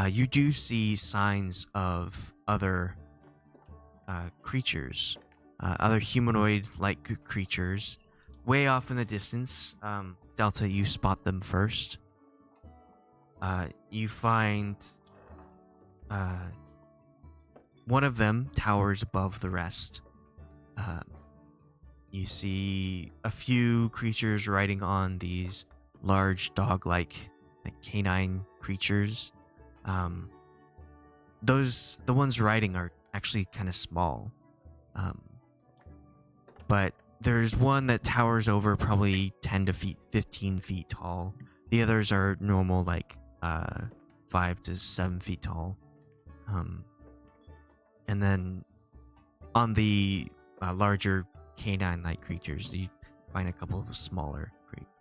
you do see signs of other creatures, other humanoid-like creatures, way off in the distance. Delta, you spot them first. You find one of them towers above the rest. You see a few creatures riding on these large dog-like, like canine creatures. The ones riding are actually kind of small. But there's one that towers over probably 10 to 15 feet tall. The others are normal, like 5 to 7 feet tall. And then on the larger canine-like creatures, you find a couple of smaller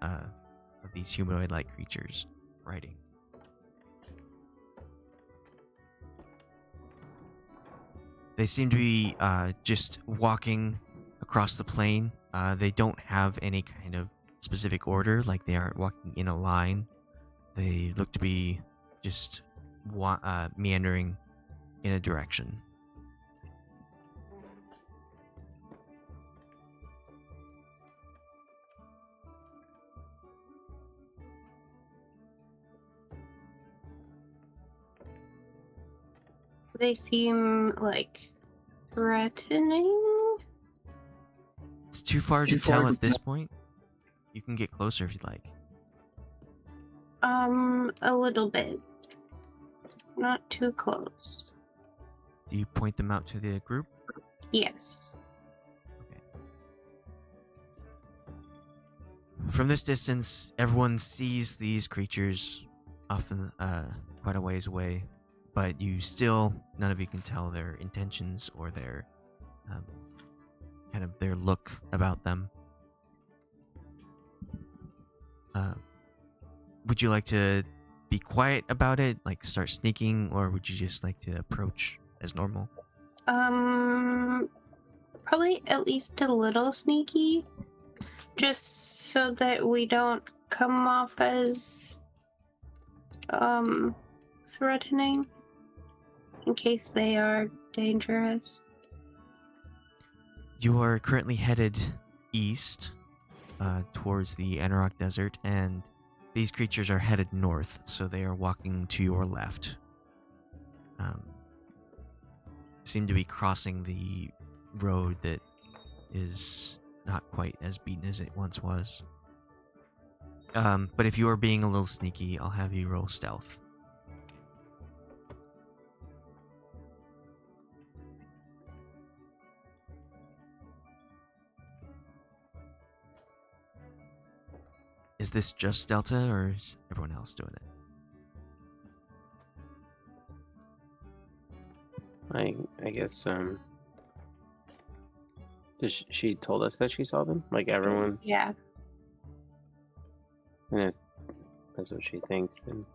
of these humanoid-like creatures riding. They seem to be just walking across the plain. They don't have any kind of specific order, like they aren't walking in a line. They look to be just meandering in a direction. They seem like threatening. It's too far to tell at this point. You can get closer if you'd like. A little bit. Not too close. Do you point them out to the group? Yes. Okay. From this distance, everyone sees these creatures often quite a ways away, but none of you can tell their intentions or their kind of their look about them. Would you like to be quiet about it, like start sneaking, or would you just like to approach as normal? Probably at least a little sneaky, just so that we don't come off as threatening in case they are dangerous. You are currently headed east towards the Anauroch Desert, and these creatures are headed north, so they are walking to your left. seem to be crossing the road that is not quite as beaten as it once was. But if you are being a little sneaky, I'll have you roll stealth. Is this just Delta, or is everyone else doing it? I guess she told us that she saw them, like everyone. Yeah. And if that's what she thinks, then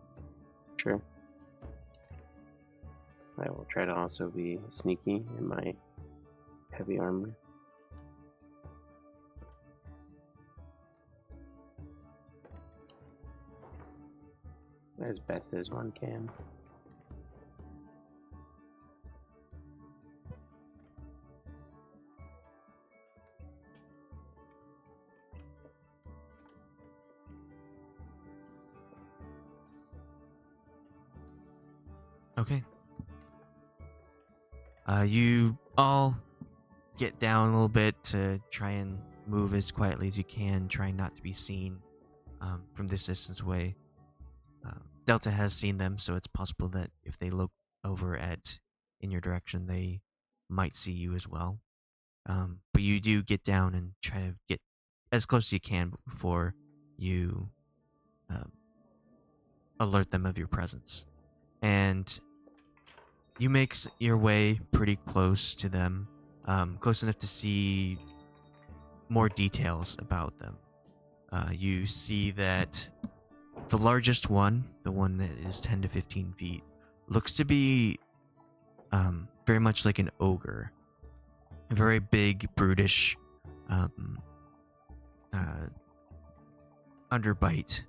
sure. I will try to also be sneaky in my heavy armor. As best as one can. Okay. You all get down a little bit to try and move as quietly as you can, trying not to be seen from this distance away. Delta has seen them, so it's possible that if they look over in your direction, they might see you as well. But you do get down and try to get as close as you can before you alert them of your presence. And you make your way pretty close to them, close enough to see more details about them. You see that the largest one, the one that is 10 to 15 feet, looks to be very much like an ogre. A very big, brutish, underbite,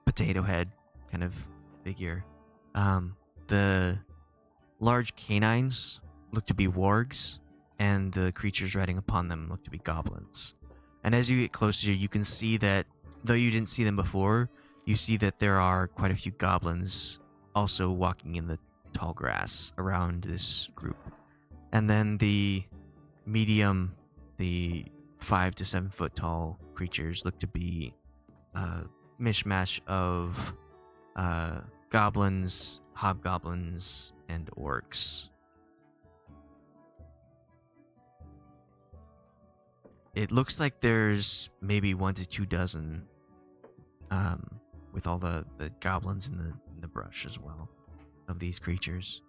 potato head kind of figure. The large canines look to be wargs, and the creatures riding upon them look to be goblins. And as you get closer, you can see that, though you didn't see them before, you see that there are quite a few goblins also walking in the tall grass around this group. And then the medium, the 5 to 7 foot tall creatures look to be a mishmash of goblins, hobgoblins, and orcs. It looks like there's maybe 1 to 2 dozen, with all the goblins in the brush as well, of these creatures.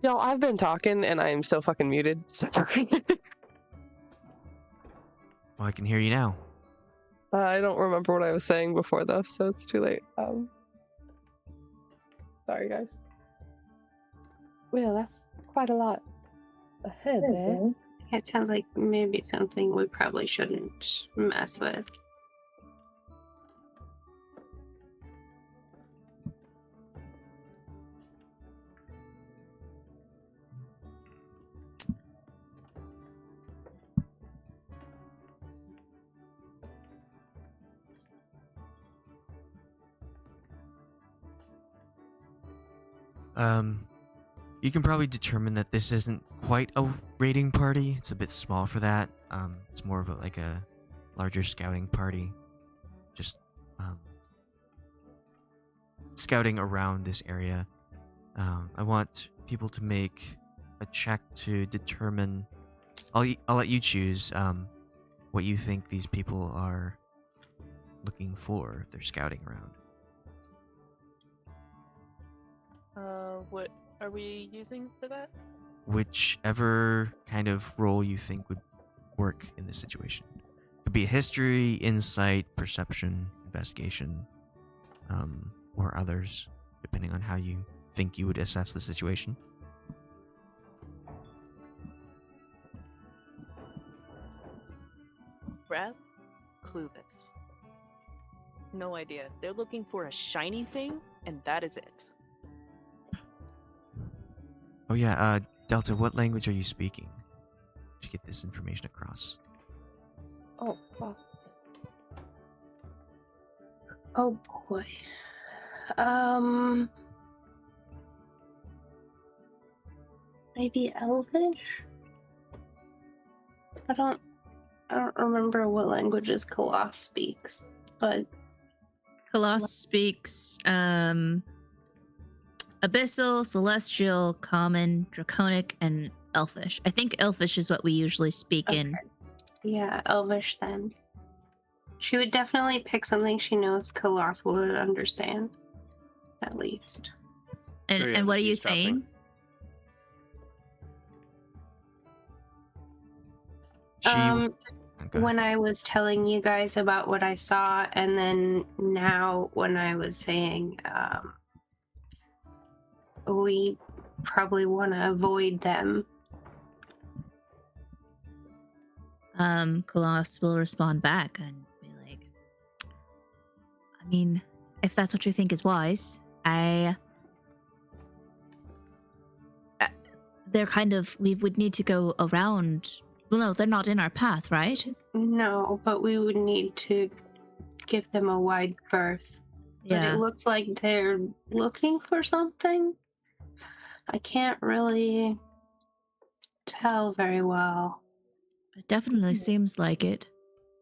Y'all, I've been talking and I am so fucking muted. Sorry. Well, I can hear you now. I don't remember what I was saying before though, so it's too late. Sorry guys. Well, that's quite a lot ahead there. It sounds like maybe something we probably shouldn't mess with. You can probably determine that this isn't quite a raiding party. It's a bit small for that. It's more of like a larger scouting party. Just scouting around this area. I want people to make a check to determine. I'll let you choose what you think these people are looking for if they're scouting around. What are we using for that? Whichever kind of role you think would work in this situation. Could be history, insight, perception, investigation, or others, depending on how you think you would assess the situation. Brasz? Clueless. No idea. They're looking for a shiny thing, and that is it. Oh yeah, Delta, what language are you speaking to get this information across? Oh, wow. Oh boy. Maybe Elvish? I don't remember what languages Khalas speaks, but Khalas speaks Abyssal, Celestial, Common, Draconic, and Elfish. I think Elfish is what we usually speak in. yeah, Elvish then. She would definitely pick something she knows Khalas would understand, at least. And what are you Stopping. saying? She. Um, Go ahead. When I was telling you guys about what I saw, and then now when I was saying we probably want to avoid them. Khalas will respond back and be like, I mean, if that's what you think is wise, they're kind of, we would need to go around. Well, no, they're not in our path, right? No, but we would need to give them a wide berth. But Yeah. it looks like they're looking for something. I can't really tell very well. It definitely seems like it.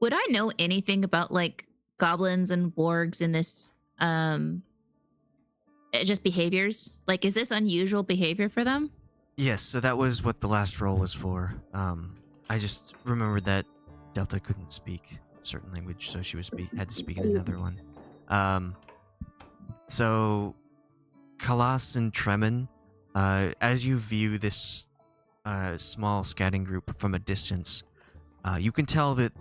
Would I know anything about like goblins and wargs in this just behaviors? Like, is this unusual behavior for them? Yes, so that was what the last roll was for. I just remembered that Delta couldn't speak a certain language, so she had to speak in another one. So Khalas and Tremen, as you view this small scouting group from a distance, you can tell that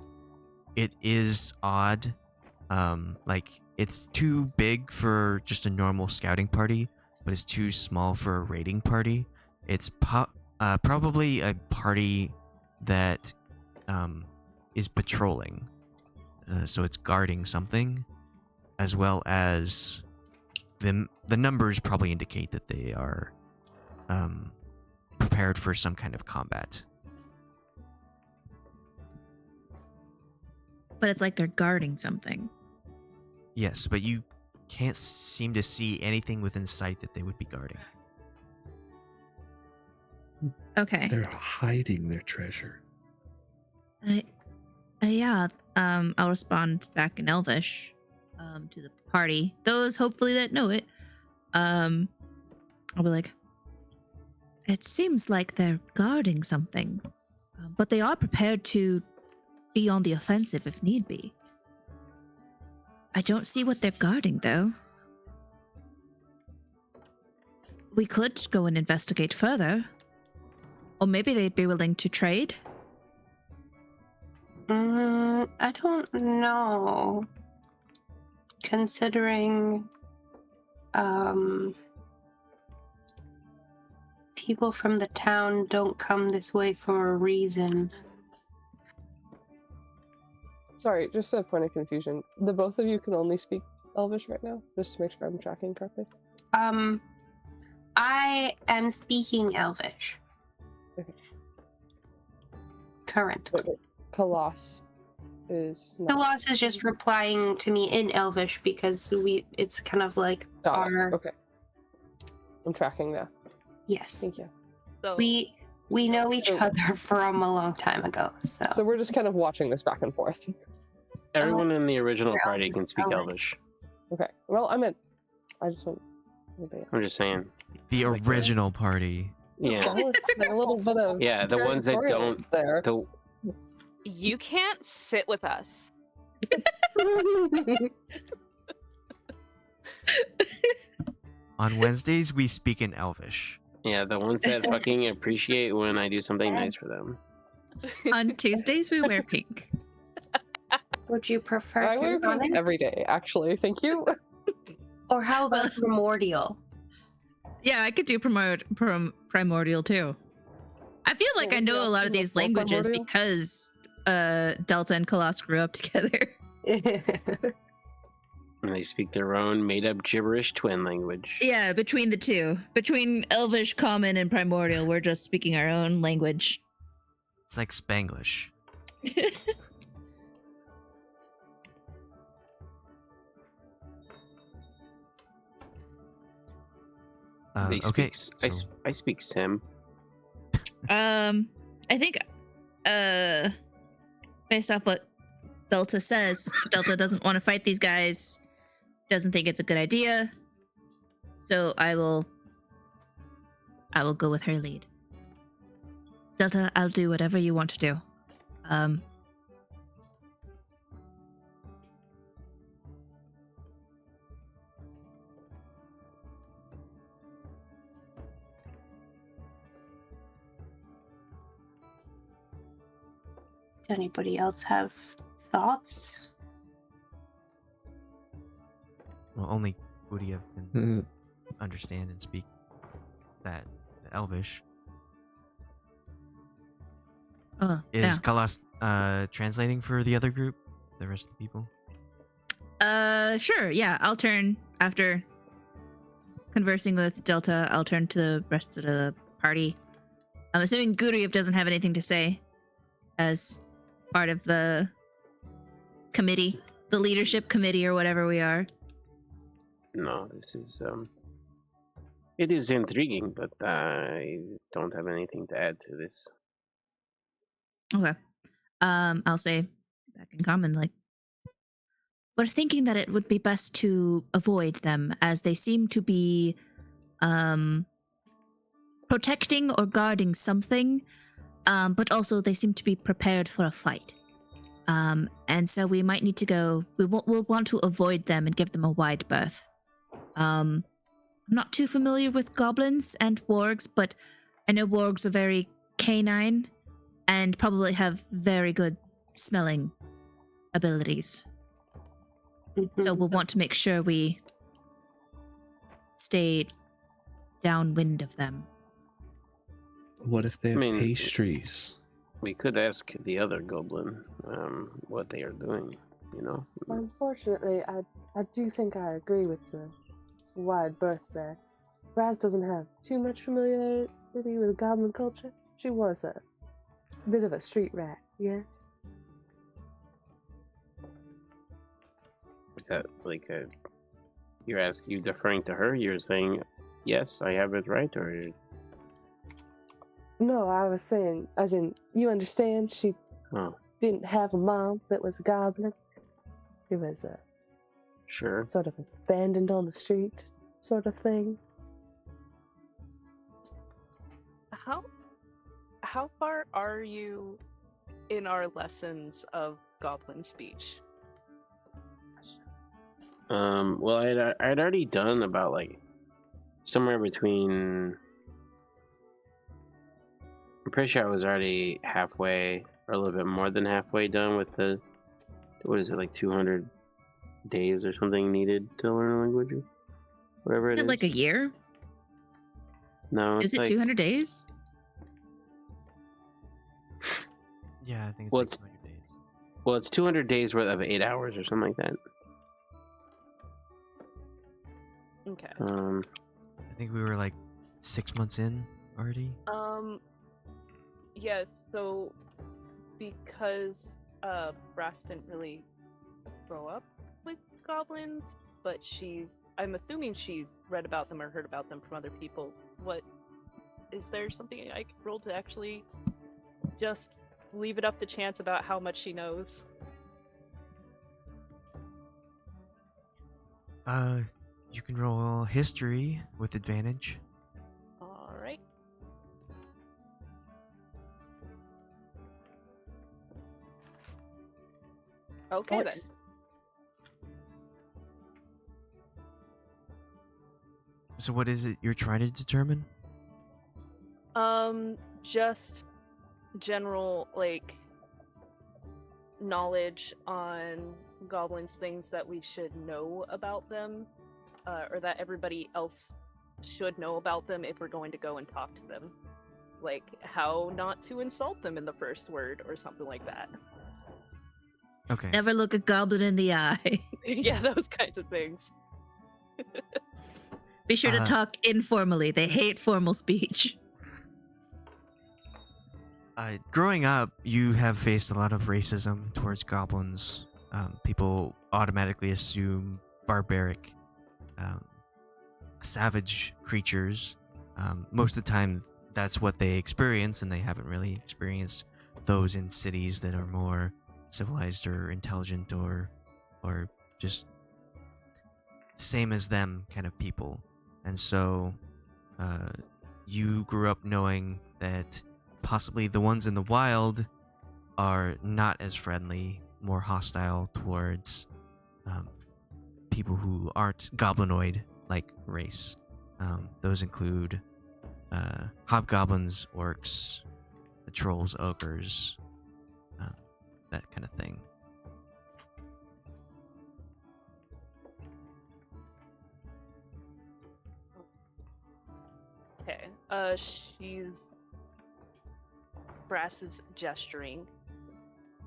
it is odd. Like, it's too big for just a normal scouting party, but it's too small for a raiding party. It's probably a party that is patrolling. So it's guarding something, as well as the numbers probably indicate that they are prepared for some kind of combat. But it's like they're guarding something. Yes, but you can't seem to see anything within sight that they would be guarding. Okay. They're hiding their treasure. Yeah. I'll respond back in Elvish to the party. Those hopefully that know it. I'll be like, it seems like they're guarding something, but they are prepared to be on the offensive if need be. I don't see what they're guarding, though. We could go and investigate further. Or maybe they'd be willing to trade. I don't know. Considering people from the town don't come this way for a reason. Sorry, just a point of confusion. The both of you can only speak Elvish right now, just to make sure I'm tracking correctly. I am speaking Elvish. Okay. Currently. Wait. Khalas is not. Khalas is just replying to me in Elvish because it's kind of like Got it. our Okay. I'm tracking now. yes. Thank you. So We know each So- other from a long time ago, so So we're just kind of watching this back and forth. Everyone in the original Yeah, party can speak Elvish. Elvish. Okay. Well, I just went. I'm just saying. The Like that. original party. Yeah. A little bit of Yeah, the ones that territorial don't. there. The, you can't sit with us. On Wednesdays, we speak in Elvish. yeah, the ones that fucking appreciate when I do something nice for them. On Tuesdays, we wear pink. would you prefer I wear pink Draconic? every day, actually. Thank you. Or how about Primordial? Yeah, I could do primordial too. I feel like What I was the know a lot of option these before languages primordial? because Delta and Khalas grew up together. And they speak their own made-up gibberish twin language. Yeah, between the two. Between Elvish, Common, and Primordial, we're just speaking our own language. It's like Spanglish. Okay. So, I speak Sim. I think, based off what Delta says, Delta doesn't want to fight these guys, doesn't think it's a good idea. So I will go with her lead. Delta, I'll do whatever you want to do. Does anybody else have thoughts? well, only Guryev can understand and speak the Elvish. Is Khalas translating for the other group? The rest of the people? Sure, yeah. I'll turn after conversing with Delta. I'll turn to the rest of the party. I'm assuming Guryev doesn't have anything to say as part of the committee, the leadership committee, or whatever we are. No, this is it is intriguing, but I don't have anything to add to this. Okay. I'll say back in common, like, we're thinking that it would be best to avoid them as they seem to be protecting or guarding something, but also they seem to be prepared for a fight. And so we might need to go, we'll want to avoid them and give them a wide berth. I'm not too familiar with goblins and wargs, but I know wargs are very canine and probably have very good smelling abilities. So we'll want to make sure we stay downwind of them. What if they have I mean, pastries? We could ask the other goblin what they are doing, you know? Unfortunately, I do think I agree with the wide berth there. Brasz doesn't have too much familiarity with goblin culture. She was a bit of a street rat, yes? Is that like a... You deferring to her? You're saying, yes, I have it right, or... No, I was saying, as in, you understand, she didn't have a mom that was a goblin. It was a Sure. sort of abandoned on the street sort of thing. How far are you in our lessons of goblin speech? Well, I'd already done about, like, somewhere between... I'm pretty sure I was already halfway, or a little bit more than halfway done with the... What is it, like 200 days or something needed to learn a language? Whatever Isn't it it is. like a year? No, it's Is it like... 200 days? Yeah, I think it's Well, like it's- 200 days. Well, it's 200 days worth of 8 hours or something like that. Okay. I think we were like 6 months in already. Yes, so because Brasz didn't really grow up with goblins, but I'm assuming she's read about them or heard about them from other people. Is there something I could roll to actually just leave it up to chance about how much she knows? You can roll history with advantage. Alright. Okay then. Nice. So what is it you're trying to determine? Just general, like, knowledge on goblins, things that we should know about them, or that everybody else should know about them if we're going to go and talk to them. Like, how not to insult them in the first word, or something like that. Okay. Never look a goblin in the eye. Yeah, those kinds of things. Be sure to Uh, talk informally. They hate formal speech. Growing up, you have faced a lot of racism towards goblins. People automatically assume barbaric, savage creatures. Most of the time, that's what they experience, and they haven't really experienced those in cities that are more civilized or intelligent or just same as them kind of people. And so, you grew up knowing that possibly the ones in the wild are not as friendly, more hostile towards people who aren't goblinoid like race. Those include hobgoblins, orcs, the trolls, ogres, that kind of thing. Okay. She's Brass is gesturing,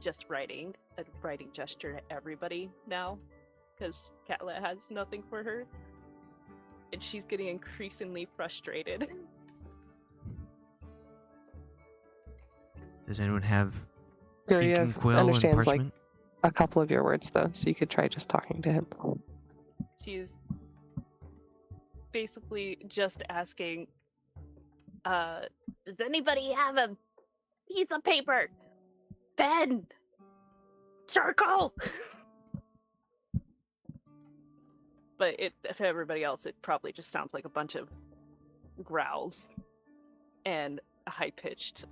just writing a writing gesture to everybody now, because Katla has nothing for her, and she's getting increasingly frustrated. Does anyone have ink and Guryev quill and understands like parchment? a couple of your words though, so you could try just talking to him. She's basically just asking, does anybody have a piece of paper? Pen? Circle? But to everybody else, it probably just sounds like a bunch of growls and high-pitched,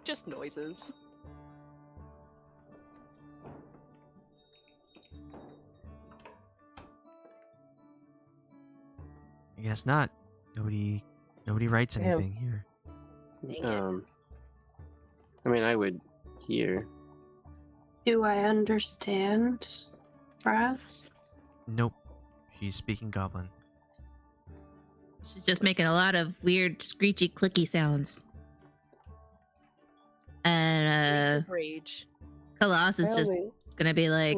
just noises. I guess not. Nobody writes Damn. anything here. Dang it. I mean, I would hear. Do I understand, Brass? Nope. She's speaking goblin. She's just making a lot of weird, screechy, clicky sounds. And Rage. Khalas is just Apparently- gonna be like,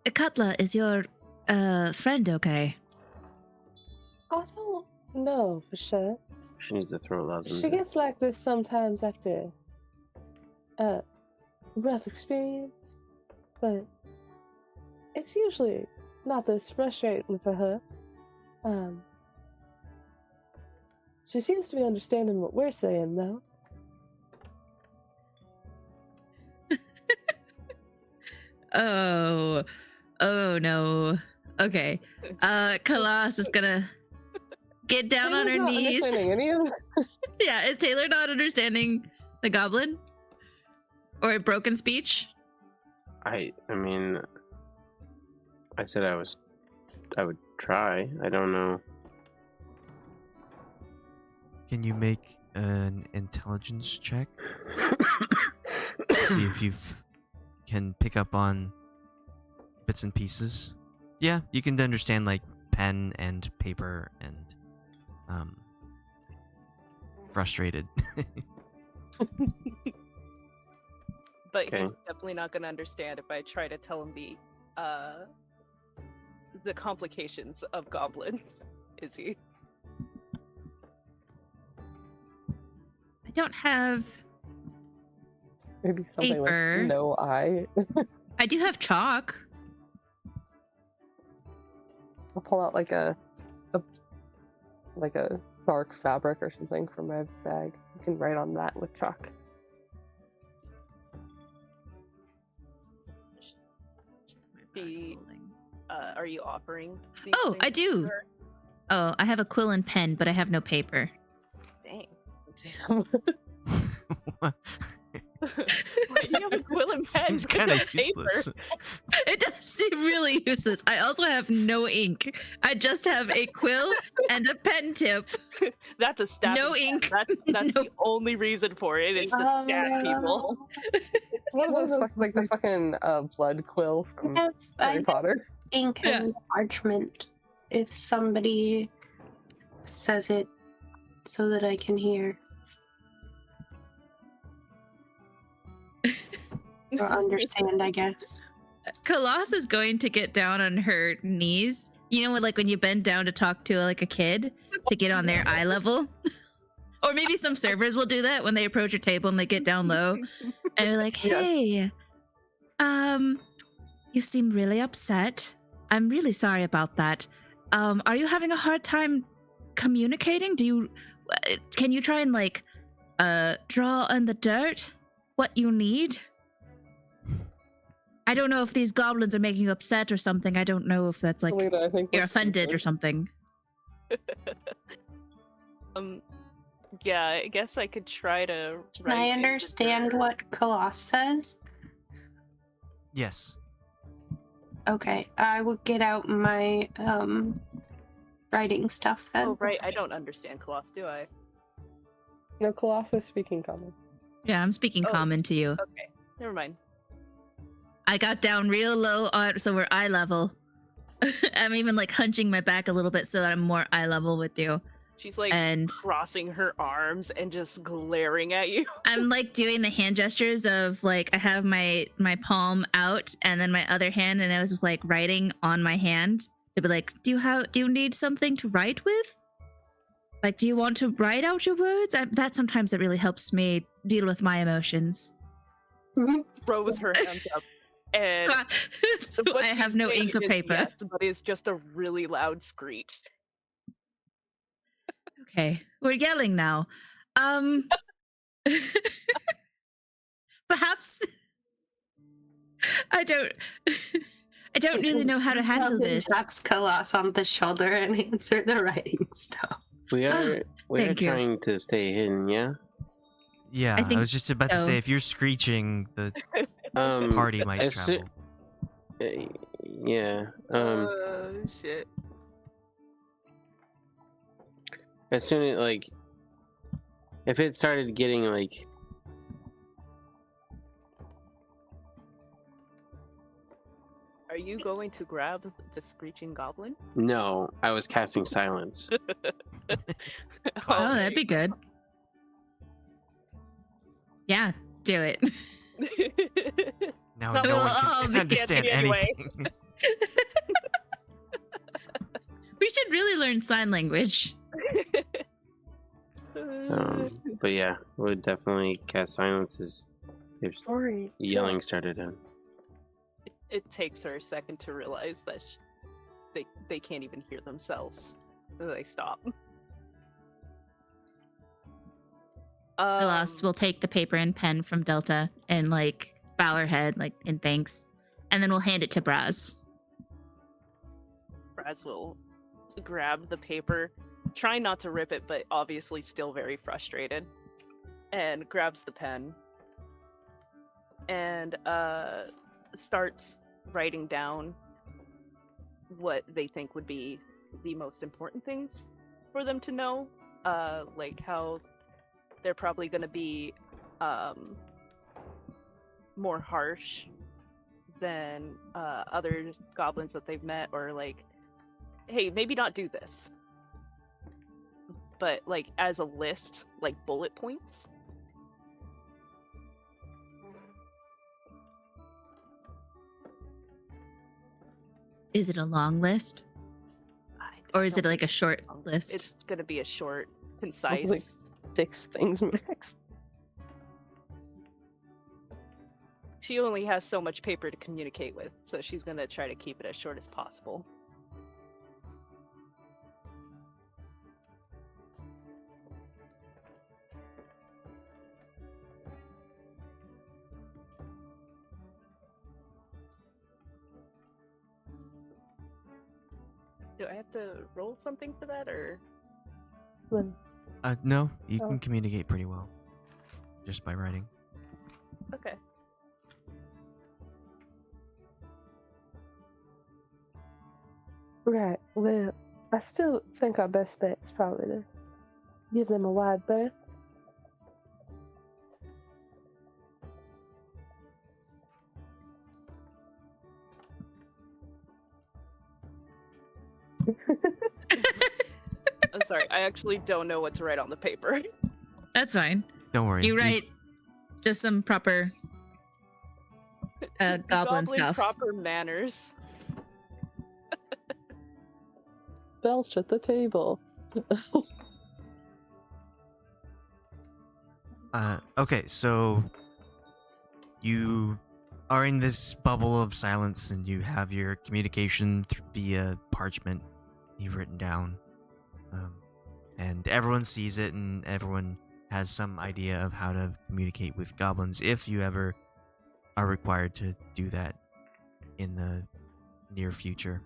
Katla, is your friend okay? I don't know for sure. She needs to throw lozenge. She gets like this sometimes after a rough experience, but it's usually not this frustrating for her. She seems to be understanding what we're saying, though. Oh no. Okay. Khalas is gonna get down on her Taylor's not knees. understanding any of it. Yeah, is Taylor not understanding the goblin? Or broken speech? I mean, I said I would try. I don't know. Can you make an intelligence check? See if you can pick up on bits and pieces. Yeah, you can understand like pen and paper and frustrated. But Okay. he's definitely not going to understand if I try to tell him the complications of goblins. Is he? I don't have. Maybe something Paper. like no eye. I do have chalk. I'll pull out like a dark fabric or something from my bag. You can write on that with chalk. Are you offering these Oh, I things do. to her? Oh, I have a quill and pen, but I have no paper. Dang. Damn. Why do you have a quill and pen? Seems but kind no of useless. paper? It does seem really useless. I also have no ink. I just have a quill and a pen tip. That's a stab. No ink. That's No- the only reason for it. Is to stab people. It's one of those like the fucking blood quill from Yes, I Harry have Potter. ink Yeah. and parchment. If somebody says it so that I can hear. Or understand, I guess. Khalas is going to get down on her knees. You know, like when you bend down to talk to like a kid to get on their eye level. Or maybe some servers will do that when they approach a table and they get down low. And they're like, hey, you seem really upset. I'm really sorry about that. Are you having a hard time communicating? Can you try and like draw on the dirt what you need? I don't know if these goblins are making you upset or something. I don't know if that's like Alita, I think you're that's offended stupid. or something. Yeah, I guess I could try to. Can I understand what Khalas says? Yes. Okay, I will get out my writing stuff then. Oh right, I don't understand Khalas, do I? No, Colossus speaking common. Yeah, I'm speaking Oh. common to you. Okay, never mind. I got down real low so we're eye level. I'm even like hunching my back a little bit so that I'm more eye level with you. She's like And crossing her arms and just glaring at you. I'm like doing the hand gestures of like I have my palm out and then my other hand, and I was just like writing on my hand to be like, do you need something to write with? Like, do you want to write out your words? That sometimes it really helps me deal with my emotions. Throws her hands up, and So what I she's have no saying ink or is paper. yes, but it's just a really loud screech. Okay, we're yelling now. Perhaps I don't really know how to handle this. Taps Khalas on the shoulder and answer the writing stuff. We are thank you. trying to stay hidden, yeah. Yeah, I think was just about to so. say, if you're screeching, the Um, party might as soo- travel. yeah. Shit. As soon as like, if it started getting like, Are you going to grab the screeching goblin? no, I was casting silence. Oh, that'd be good. Yeah, do it. Now Not no really. one Oh, can they understand can't anyway. anything. We should really learn sign language. But yeah, would definitely cast silence if Sorry. yelling started in. It takes her a second to realize that they can't even hear themselves. So they stop. Khalas will take the paper and pen from Delta and like bow her head like in thanks, and then we'll hand it to Brasz. Brasz will grab the paper, try not to rip it, but obviously still very frustrated, and grabs the pen and starts writing down what they think would be the most important things for them to know, like how they're probably going to be more harsh than other goblins that they've met, or like, hey, maybe not do this, but like as a list, like bullet points. Is it a long list, or is it like a short list? It's gonna be a short, concise. Like 6 things max. She only has so much paper to communicate with, so she's gonna try to keep it as short as possible. Do I have to roll something for that, or? No, you Oh. can communicate pretty well. Just by writing. Okay. Right. Well, I still think our best bet is probably to give them a wide berth. I'm sorry, I actually don't know what to write on the paper. That's fine. Don't worry. You write just some proper goblin stuff. proper manners. Belch at the table. Okay, so you are in this bubble of silence and you have your communication via parchment you've written down. And everyone sees it and everyone has some idea of how to communicate with goblins if you ever are required to do that in the near future.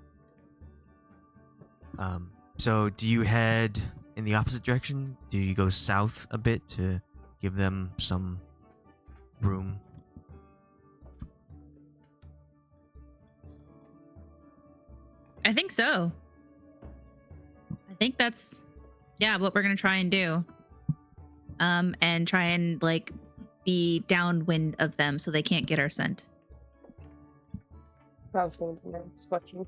So do you head in the opposite direction? Do you go south a bit to give them some room? I think so. I think that's what we're gonna try and do. And try and like be downwind of them so they can't get our scent. I was thinking the next question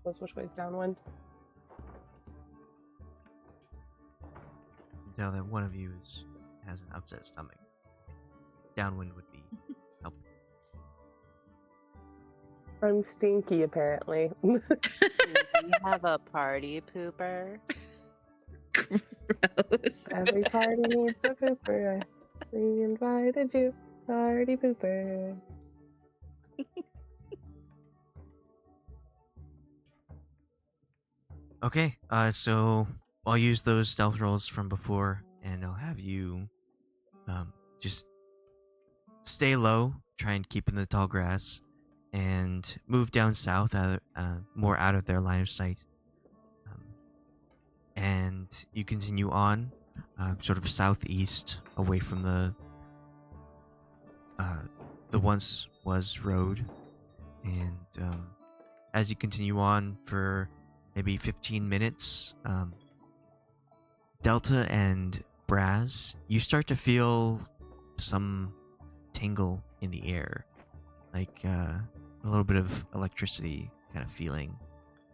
was which way's downwind. You can tell that one of you has an upset stomach. Downwind would be helpful. I'm stinky, apparently. We have a party pooper. Gross. Every party needs a pooper. We invited you, party pooper. Okay, so I'll use those stealth rolls from before, and I'll have you just stay low, try and keep in the tall grass, and move down south, more out of their line of sight. And you continue on, sort of southeast, away from the once was road, and as you continue on for maybe 15 minutes, Delta and Brasz, you start to feel some tingle in the air, like a little bit of electricity kind of feeling.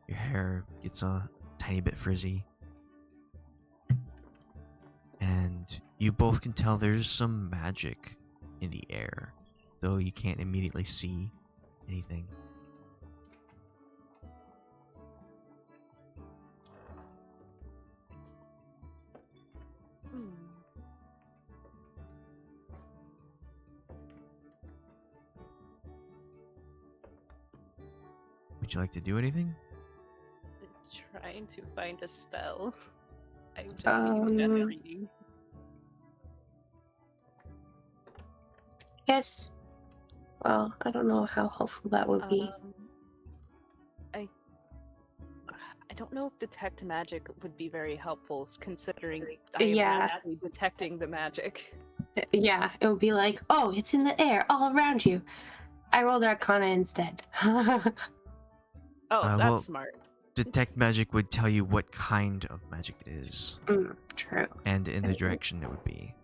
Your hair gets a tiny bit frizzy. And you both can tell there's some magic in the air, though you can't immediately see anything. Would you like to do anything? Trying to find a spell. I'm just being reading. Yes. Well, I don't know how helpful that would be. I don't know if detect magic would be very helpful, considering I am automatically detecting the magic. Yeah, it would be like, oh, it's in the air, all around you. I rolled Arcana instead. Oh, that's well, smart. Detect magic would tell you what kind of magic it is. True. And in the direction it would be.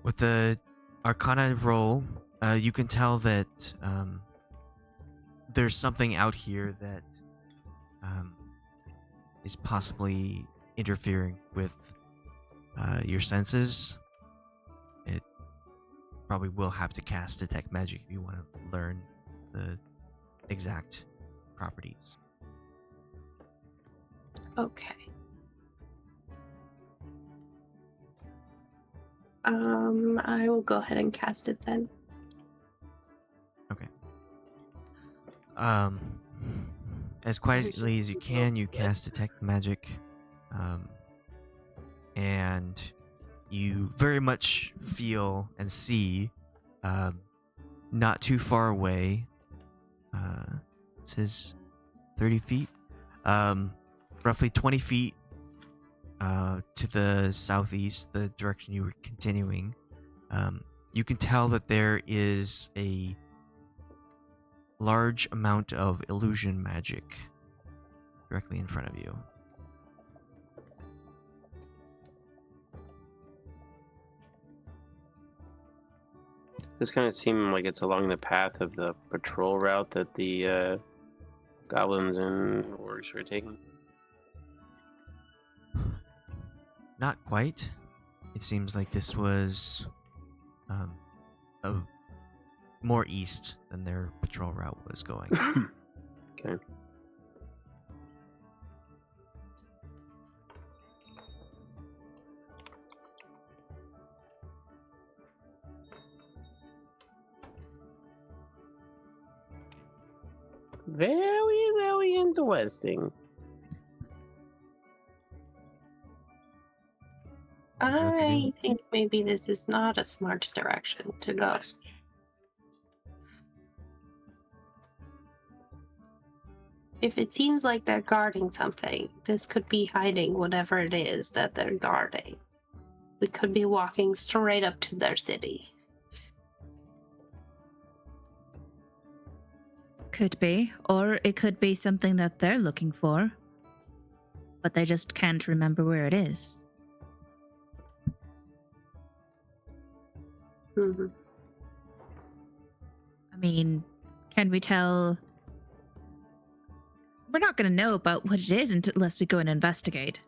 With the Arcana roll, you can tell that there's something out here that is possibly interfering with your senses. It probably will have to cast Detect Magic if you want to learn the exact properties. Okay. I will go ahead and cast it then. Okay. As quietly as you can, you cast Detect Magic. And you very much feel and see, not too far away, it says 30 feet, roughly 20 feet to the southeast, the direction you were continuing. You can tell that there is a large amount of illusion magic directly in front of you. This kind of seems like it's along the path of the patrol route that the goblins and orcs were taking. Not quite. it seems like this was more east than their patrol route was going. Okay. Very, very interesting. Would you like to do? I think maybe this is not a smart direction to go. If it seems like they're guarding something, this could be hiding whatever it is that they're guarding. We could be walking straight up to their city. Could be. Or it could be something that they're looking for, but they just can't remember where it is. Mm-hmm. I mean, can we tell? We're not going to know about what it is unless we go and investigate.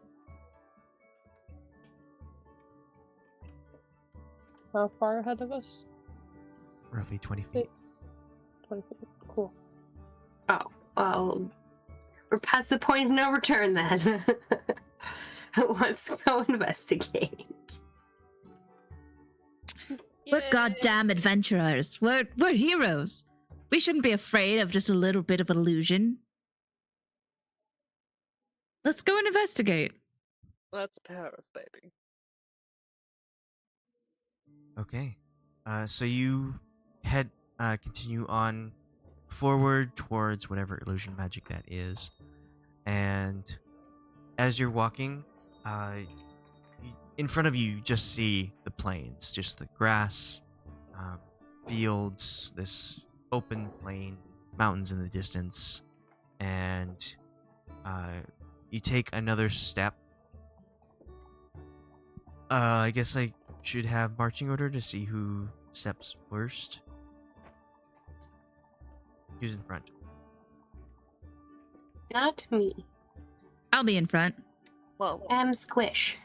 How far ahead of us? Roughly 20 feet. 20 feet. Cool. Oh, well, we're past the point of no return then. Let's go investigate. We're Yay. goddamn adventurers. We're heroes. We shouldn't be afraid of just a little bit of illusion. Let's go and investigate. That's Paris, baby. Okay. So you continue on forward towards whatever illusion magic that is. And as you're walking, in front of you, you just see the plains, just the grass, fields, this open plain, mountains in the distance. And you take another step. I guess I should have marching order to see who steps first. Who's in front? Not me. I'll be in front. Well, I'm Squish.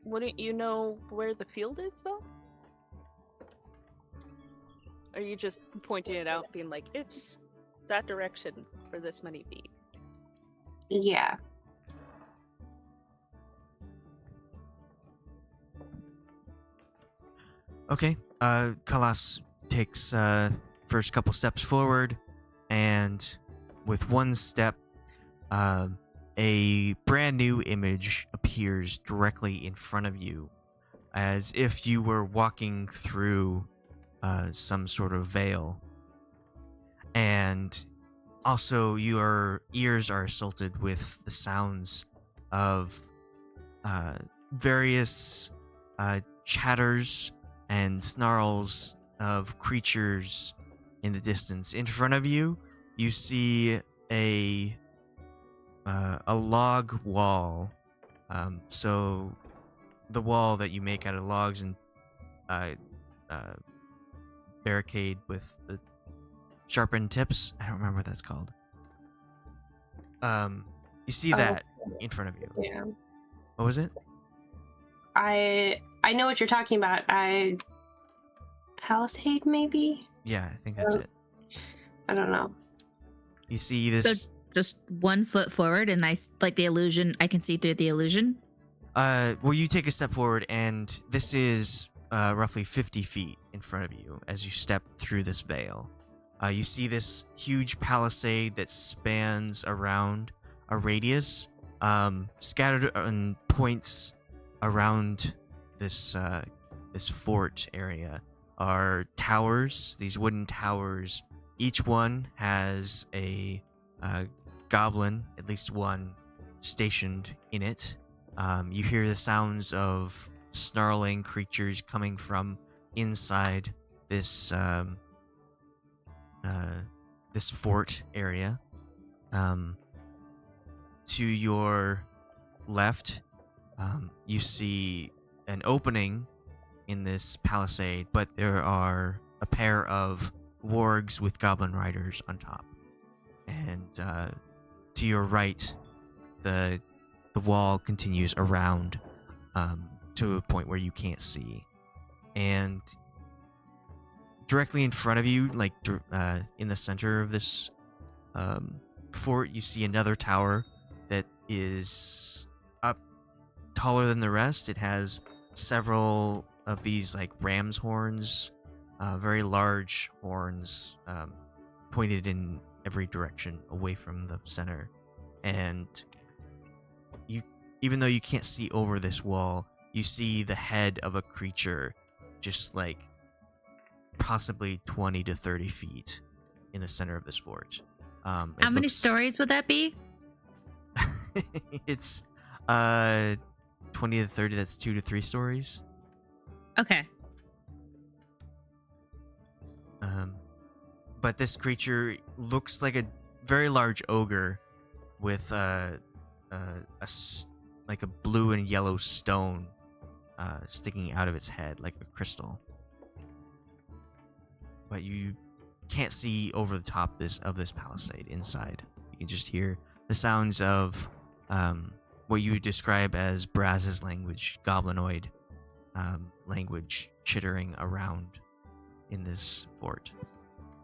wouldn't you know where the field is, though? Are you just pointing it out, being like, it's that direction for this many feet? Yeah. Okay. Khalas takes first couple steps forward, and with one step, a brand new image appears directly in front of you, as if you were walking through some sort of veil. And also, your ears are assaulted with the sounds of various chatters and snarls of creatures in the distance. In front of you, you see a log wall. So the wall that you make out of logs and barricade with the sharpened tips. I don't remember what that's called. You see that in front of you. Yeah. What was it? I know what you're talking about. Palisade, maybe? Yeah, I think that's it. I don't know. You see this. So just 1 foot forward, and like the illusion. I can see through the illusion. Well, you take a step forward, and this is roughly 50 feet in front of you as you step through this veil. You see this huge palisade that spans around a radius, scattered on points around this fort area are towers. These wooden towers, each one has a goblin, at least one, stationed in it. You hear the sounds of snarling creatures coming from inside this this fort area. To your left, you see an opening in this palisade, but there are a pair of wargs with goblin riders on top. And to your right, the wall continues around to a point where you can't see. And directly in front of you, like in the center of this fort, you see another tower that is up taller than the rest. It has several of these like ram's horns, very large horns, pointed in every direction away from the center. And you, even though you can't see over this wall, you see the head of a creature just like possibly 20 to 30 feet in the center of this fort. How many stories would that be? It's 20 to 30, that's 2 to 3 stories. Okay. But this creature looks like a very large ogre with like a blue and yellow stone sticking out of its head like a crystal. But you can't see over the top of this palisade inside. You can just hear the sounds of what you would describe as Braz's language, goblinoid language, chittering around in this fort.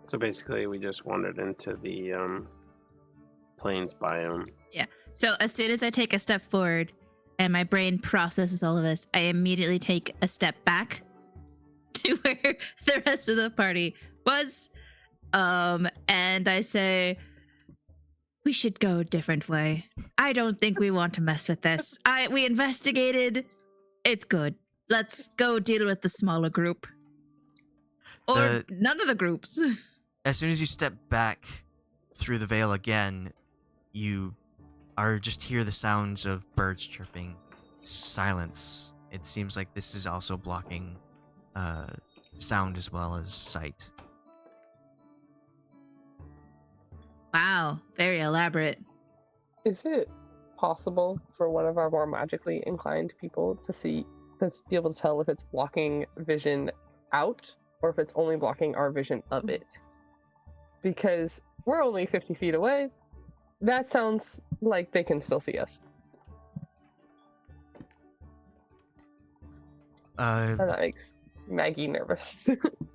So basically, we just wandered into the plains biome. Yeah. So as soon as I take a step forward and my brain processes all of this, I immediately take a step back to where the rest of the party was. And I say, we should go a different way. I don't think we want to mess with this. We investigated. It's good. Let's go deal with the smaller group. Or none of the groups. As soon as you step back through the veil again, you are just hear the sounds of birds chirping. Silence. It seems like this is also blocking sound as well as sight. Wow, very elaborate. Is it possible for one of our more magically inclined people to be able to tell if it's blocking vision out or if it's only blocking our vision of it? Because we're only 50 feet away. That sounds like they can still see us. And that makes Maggie nervous.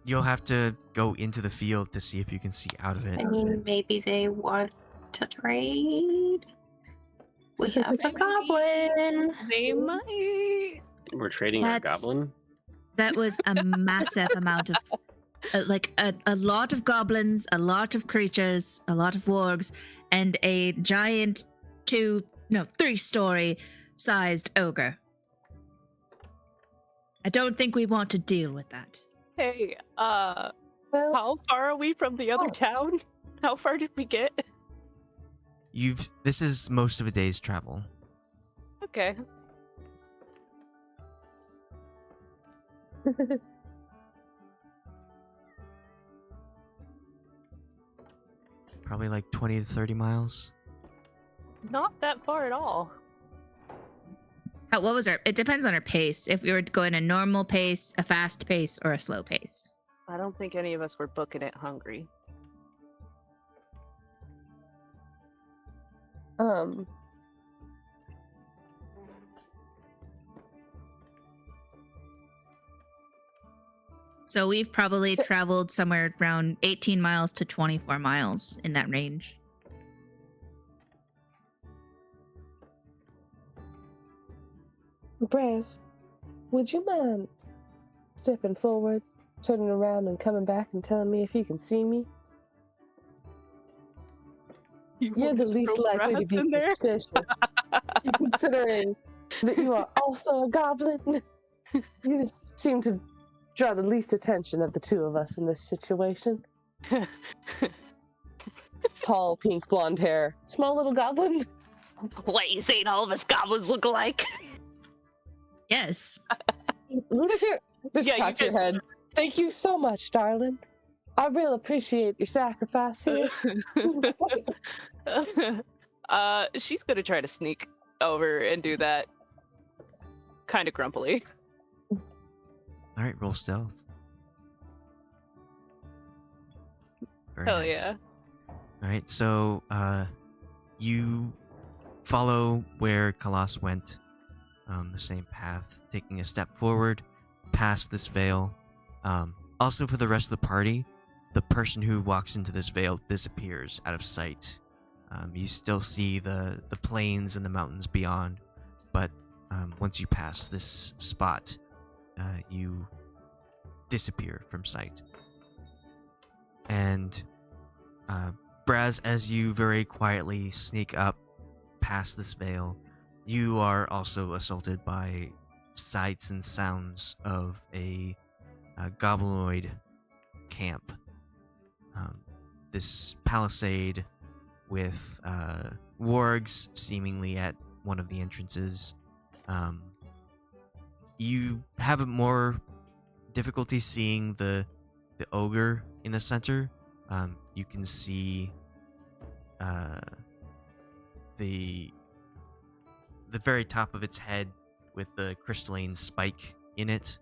You'll have to go into the field to see if you can see out of it. I mean, maybe they want to trade. We have a goblin. They might. We're trading our That's- goblin. That was a massive amount of, a lot of goblins, a lot of creatures, a lot of wargs, and a giant 3-story sized ogre. I don't think we want to deal with that. Hey, Well, how far are we from the other Oh. town? How far did we get? This is most of a day's travel. Okay. Probably like 20 to 30 miles. Not that far at all. What was it depends on our pace. If we were going a normal pace, a fast pace, or a slow pace. I don't think any of us were booking it hungry. So we've probably So- traveled somewhere around 18 miles to 24 miles in that range. Brasz, would you mind stepping forward, turning around, and coming back and telling me if you can see me? You're the least throw likely to Brasz be in there? suspicious, considering that you are also a goblin. You just seem to draw the least attention of the two of us in this situation. Tall, pink, blonde hair, small little goblin. What, you saying all of us goblins look alike? Yes. Look here. Just Yeah, you pats your guys- head. Thank you so much, darling. I really appreciate your sacrifice here. She's gonna try to sneak over and do that kind of grumpily. All right, roll stealth. Very Hell nice. yeah. All right, so you follow where Khalas went. the same path, taking a step forward, past this veil. Also, for the rest of the party, the person who walks into this veil disappears out of sight. You still see the plains and the mountains beyond, but once you pass this spot, you disappear from sight. And Brasz, as you very quietly sneak up past this veil, you are also assaulted by sights and sounds of a goblinoid camp. This palisade with wargs seemingly at one of the entrances. You have more difficulty seeing the ogre in the center. You can see the very top of its head with the crystalline spike in it.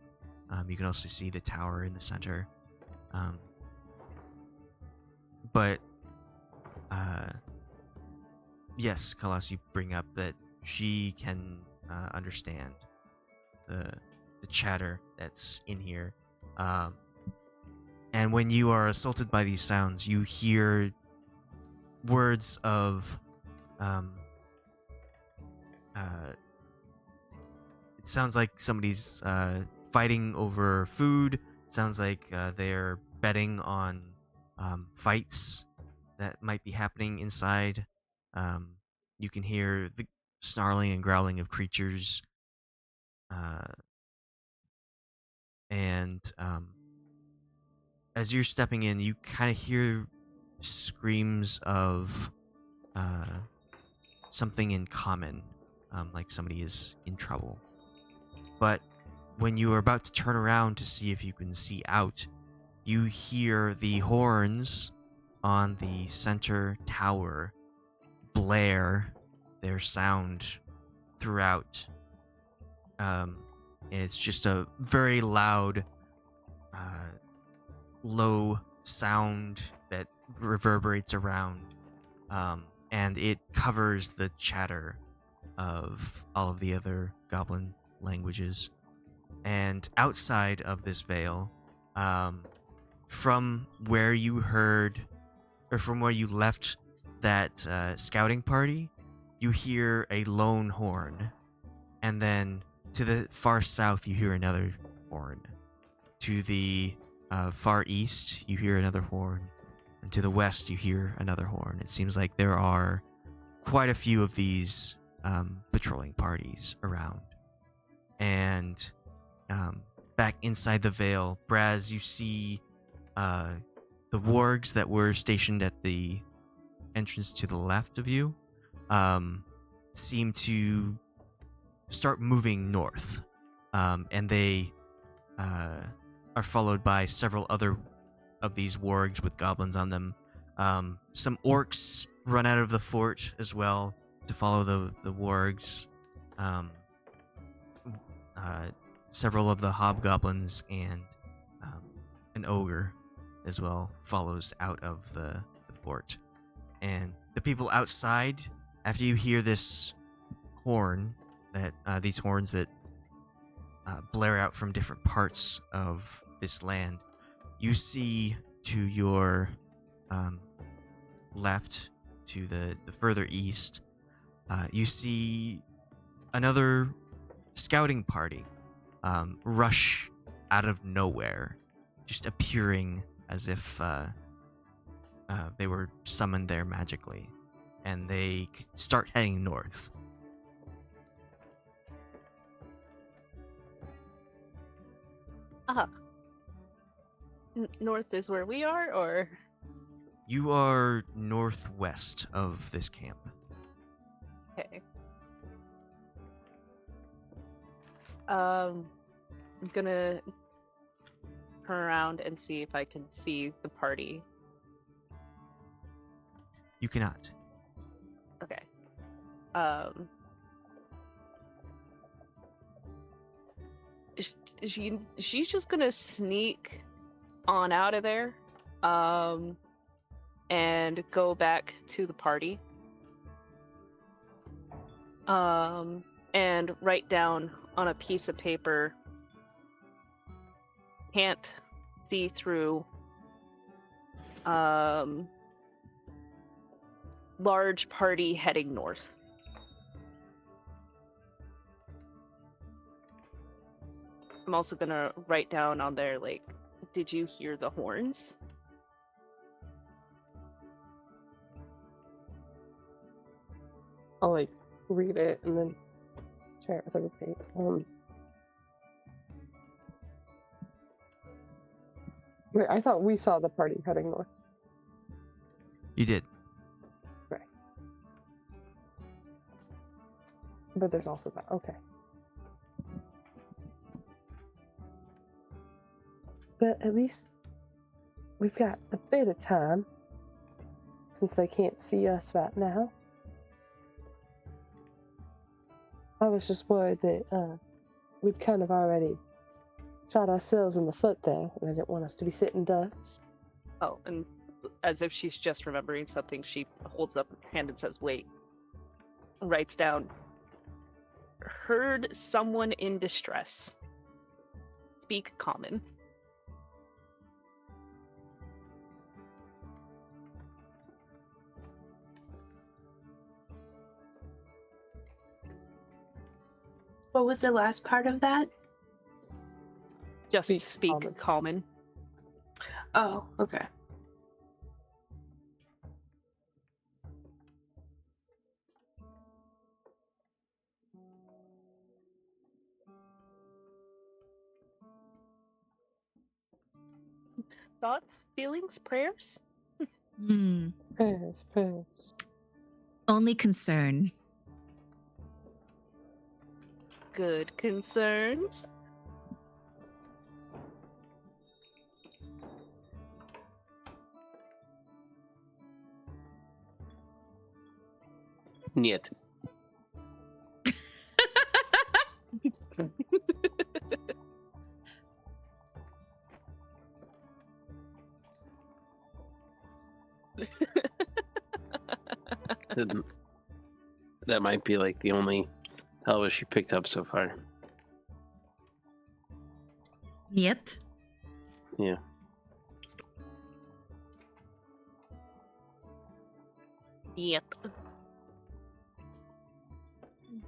You can also see the tower in the center. But yes, Khalas, you bring up that she can understand the chatter that's in here. And when you are assaulted by these sounds, you hear words of it sounds like somebody's fighting over food. It sounds like they're betting on fights that might be happening inside. You can hear the snarling and growling of creatures. And as you're stepping in, you kind of hear screams of something in common, like somebody is in trouble. But when you are about to turn around to see if you can see out, you hear the horns on the center tower blare their sound throughout. It's just a very loud, low sound that reverberates around, and it covers the chatter of all of the other goblin languages. And outside of this veil, from where you heard, or from where you left that scouting party, you hear a lone horn, and then to the far south you hear another horn. To the far east you hear another horn, and to the west you hear another horn. It seems like there are quite a few of these patrolling parties around. And back inside the veil, Brasz, you see the wargs that were stationed at the entrance to the left of you seem to start moving north, and they are followed by several other of these wargs with goblins on them. Some orcs run out of the fort as well to follow the wargs. Several of the hobgoblins and an ogre as well follows out of the fort. And the people outside, after you hear this horn, that these horns that blare out from different parts of this land, you see to your left, to the further east, you see another scouting party rush out of nowhere, just appearing as if they were summoned there magically, and they start heading north. North is where we are, or? You are northwest of this camp. Okay. I'm gonna turn around and see if I can see the party. You cannot. Okay. She's just gonna sneak on out of there, and go back to the party. and write down on a piece of paper, can't see through large party heading north. I'm also gonna write down on there, like, did you hear the horns? I'll like read it and then share it with everybody. Wait, I thought we saw the party heading north. You did. Right. But there's also that. Okay. But at least we've got a bit of time since they can't see us right now. I was just worried that we'd kind of already shot ourselves in the foot there, and I didn't want us to be sitting ducks. Oh, and as if she's just remembering something, she holds up her hand and says, wait. Writes down, heard someone in distress. Speak common. What was the last part of that? Just Speak speak common. common. Oh, okay. Thoughts, feelings, prayers? Prayers, prayers. Only concern. Good concerns. Niet. That might be like the only Elvish she picked up so far. Yet. Yeah. Yep.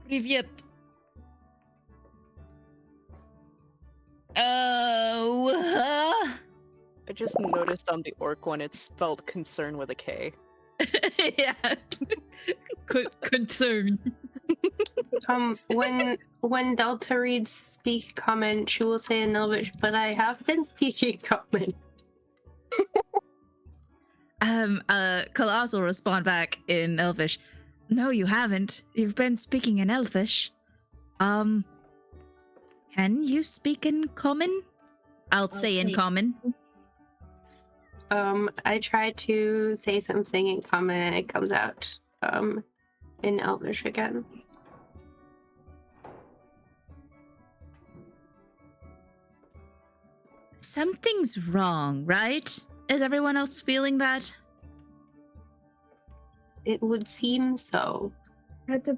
Привет. Oh. I just noticed on the orc one it's spelled concern with a K. Yeah. Concern. When Delta reads speak common, she will say in Elvish, but I have been speaking common. Khalas will respond back in Elvish. No, you haven't. You've been speaking in Elvish. Can you speak in common? I'll say in common. I try to say something in common and it comes out in Elvish again. Something's wrong, right? Is everyone else feeling that? It would seem so. I do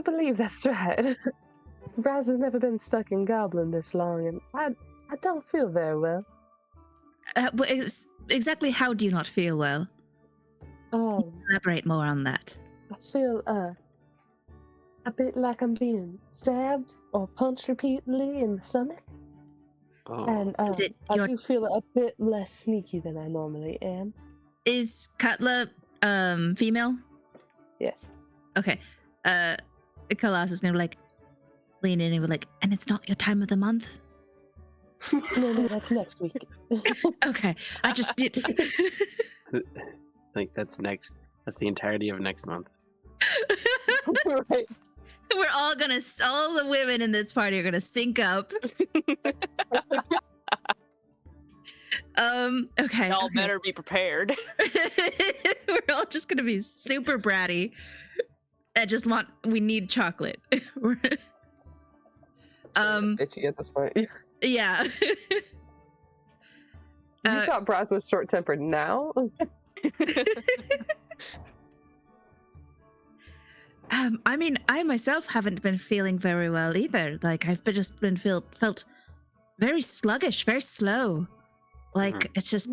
believe that's right. Brasz has never been stuck in Goblin this long, and I don't feel very well. Exactly how do you not feel well? Elaborate more on that. I feel a bit like I'm being stabbed or punched repeatedly in the stomach. Oh. And Is it I your- do feel a bit less sneaky than I normally am. Is Katla female? Yes. Okay. Khalas is gonna like lean in and be like, and it's not your time of the month? No, that's next week. Okay. I just Like that's the entirety of next month. Right. We're all the women in this party are gonna sync up. Okay. Y'all okay. better be prepared. We're all just gonna be super bratty. We need chocolate. Bitchy at this point. Yeah. You thought Brasz was short-tempered now? I mean, I myself haven't been feeling very well either. Like, just been felt very sluggish, very slow. Like, it's just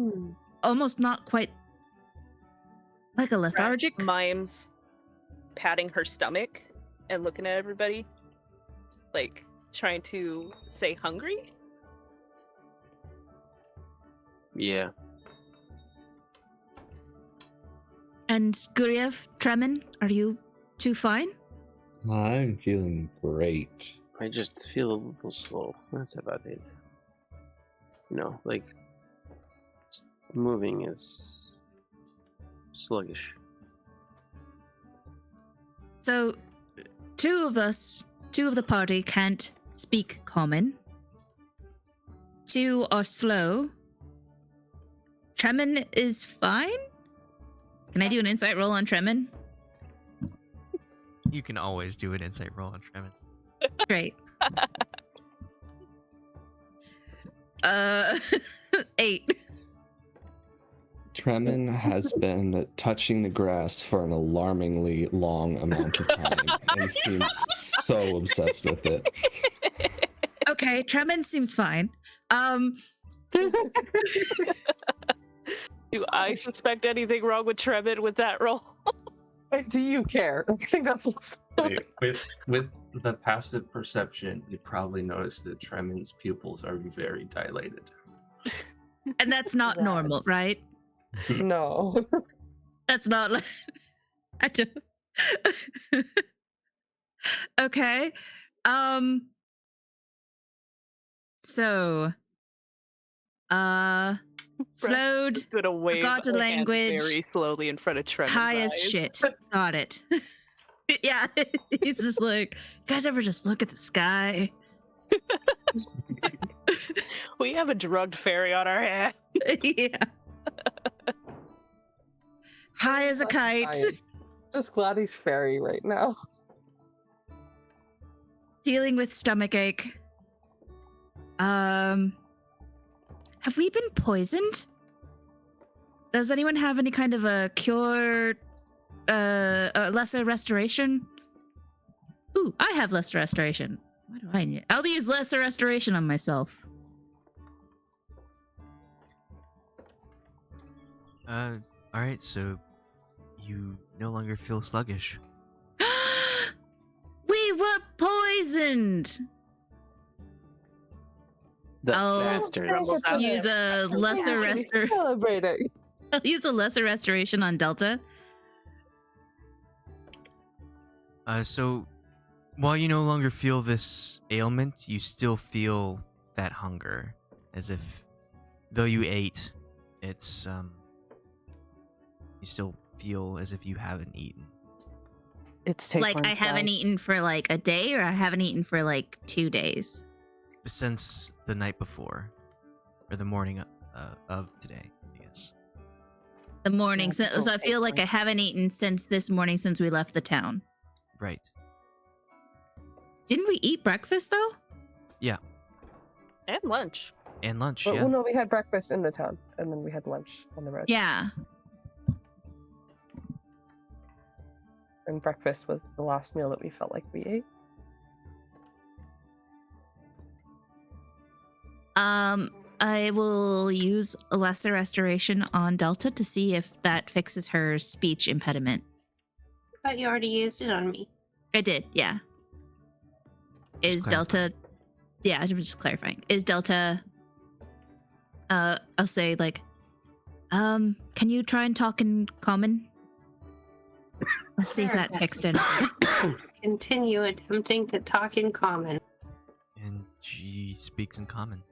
almost not quite like a lethargic. Mimes patting her stomach and looking at everybody, like trying to say hungry. Yeah. And Guryev, Tremen, are you two fine? I'm feeling great. I just feel a little slow. That's about it. Like just moving is sluggish. So, two of the party can't speak common. 2 are slow. Tremen is fine? Can I do an insight roll on Tremen? You can always do an insight roll on Tremen. Great. 8. Tremen has been touching the grass for an alarmingly long amount of time and seems so obsessed with it. Okay, Tremen seems fine. Do I suspect anything wrong with Tremen with that roll? Do you care? I think that's With the passive perception, you probably notice that Tremen's pupils are very dilated. And that's not normal, right? no. That's not like I don't. Okay. So slowed, Just gonna wave forgot a a hand language, very slowly in front of Tremen's high as eyes. shit. Got it. Yeah, he's just like, you guys ever just look at the sky? We have a drugged fairy on our hand. Yeah. High as a kite. Just glad he's fairy right now. Dealing with stomachache. Have we been poisoned? Does anyone have any kind of a cure, a lesser restoration? Ooh, I have lesser restoration. Why do I need it? I'll use lesser restoration on myself. All right, so you no longer feel sluggish. We were poisoned. The I'll bastards. use a lesser restoration. Celebrating. I'll use a lesser restoration on Delta. So while you no longer feel this ailment, you still feel that hunger, as if though you ate, it's you still feel as if you haven't eaten. It's Like I haven't eaten for like a day, or I haven't eaten for like 2 days. Since the night before, or the morning of today, I guess. The morning, Yeah, so I feel like I haven't eaten since this morning, since we left the town. Right. Didn't we eat breakfast though? Yeah. And lunch. And lunch, But, yeah. well, no, we had breakfast in the town, and then we had lunch on the road. Yeah. And breakfast was the last meal that we felt like we ate. I will use a lesser restoration on Delta to see if that fixes her speech impediment. I thought you already used it on me. I did, yeah. Is Delta... Yeah, I'm just clarifying. Is Delta... I'll say, like... can you try and talk in common? Let's see if that fixed it. Continue attempting to talk in common. And she speaks in common.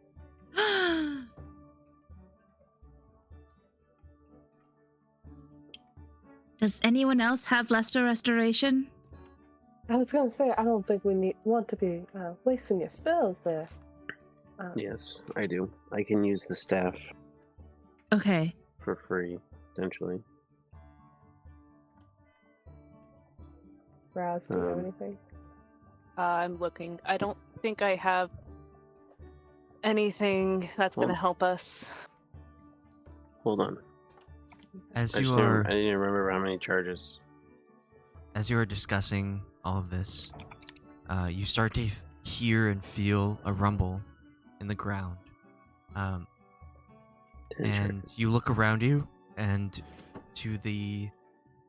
Does anyone else have lesser restoration? I was gonna say, I don't think we want to be wasting your spells there. Yes, I do. I can use the staff Okay. for free, essentially. Brasz, do you have anything? I'm looking. I don't think I have anything that's going to help us. Hold on. As I you just didn't- are... I didn't remember how many charges. as you are discussing all of this, you start to hear and feel a rumble in the ground. And you look around you, and to the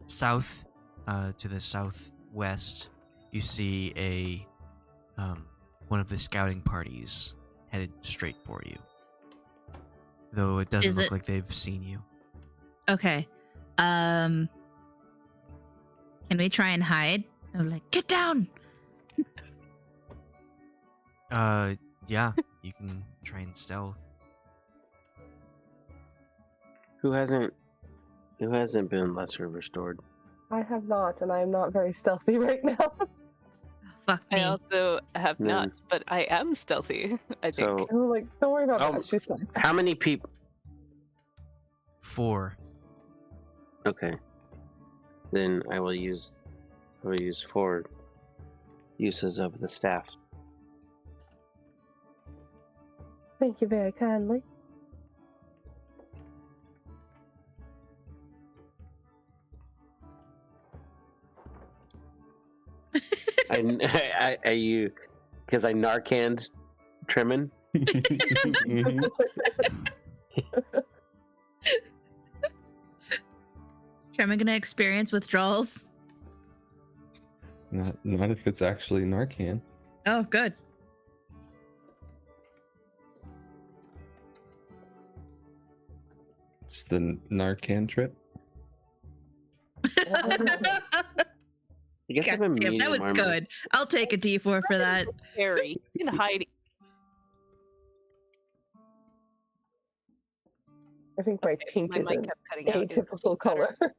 south, to the southwest, you see a one of the scouting parties headed straight for you. Though it doesn't look like they've seen you. Okay. Can we try and hide? I'm like, get down. Yeah, you can try and stealth. Who hasn't been lesser restored? I have not, and I am not very stealthy right now. Fuck me. I also have Mm. not, but I am stealthy, I think. So I'm like, don't worry about Oh. that. She's fine. how many people? 4. Okay. Then I will use 4 uses of the staff. Thank you very kindly. Are you? Because I Narcaned Tremen. Is Tremen gonna experience withdrawals? Not if it's actually Narcan. Oh, good. It's the Narcan trip. I guess I'm a God damn, medium that was armor. good. I'll take a D4 for that. Harry, you can hide. I think my pink My is mic an kept cutting out. Is this atypical better? color.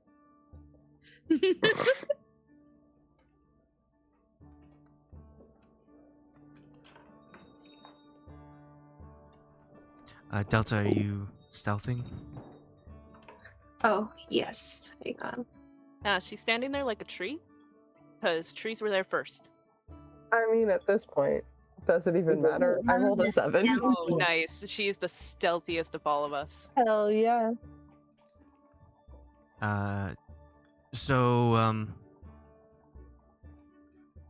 Delta, are you stealthing? Oh, yes. Hang on. She's standing there like a tree, because trees were there first. I mean, at this point, does it even matter? I rolled a 7. Oh, nice. She's the stealthiest of all of us. Hell yeah. So,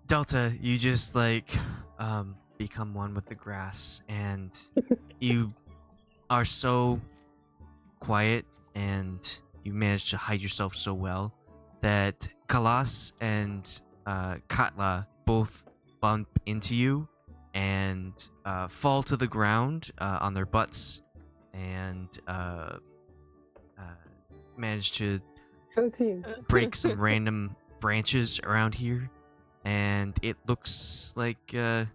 Delta, you just become one with the grass, and you are so quiet, and you manage to hide yourself so well that Khalas and Katla both bump into you and fall to the ground on their butts, and manage to Go team. break some random branches around here, and it looks like you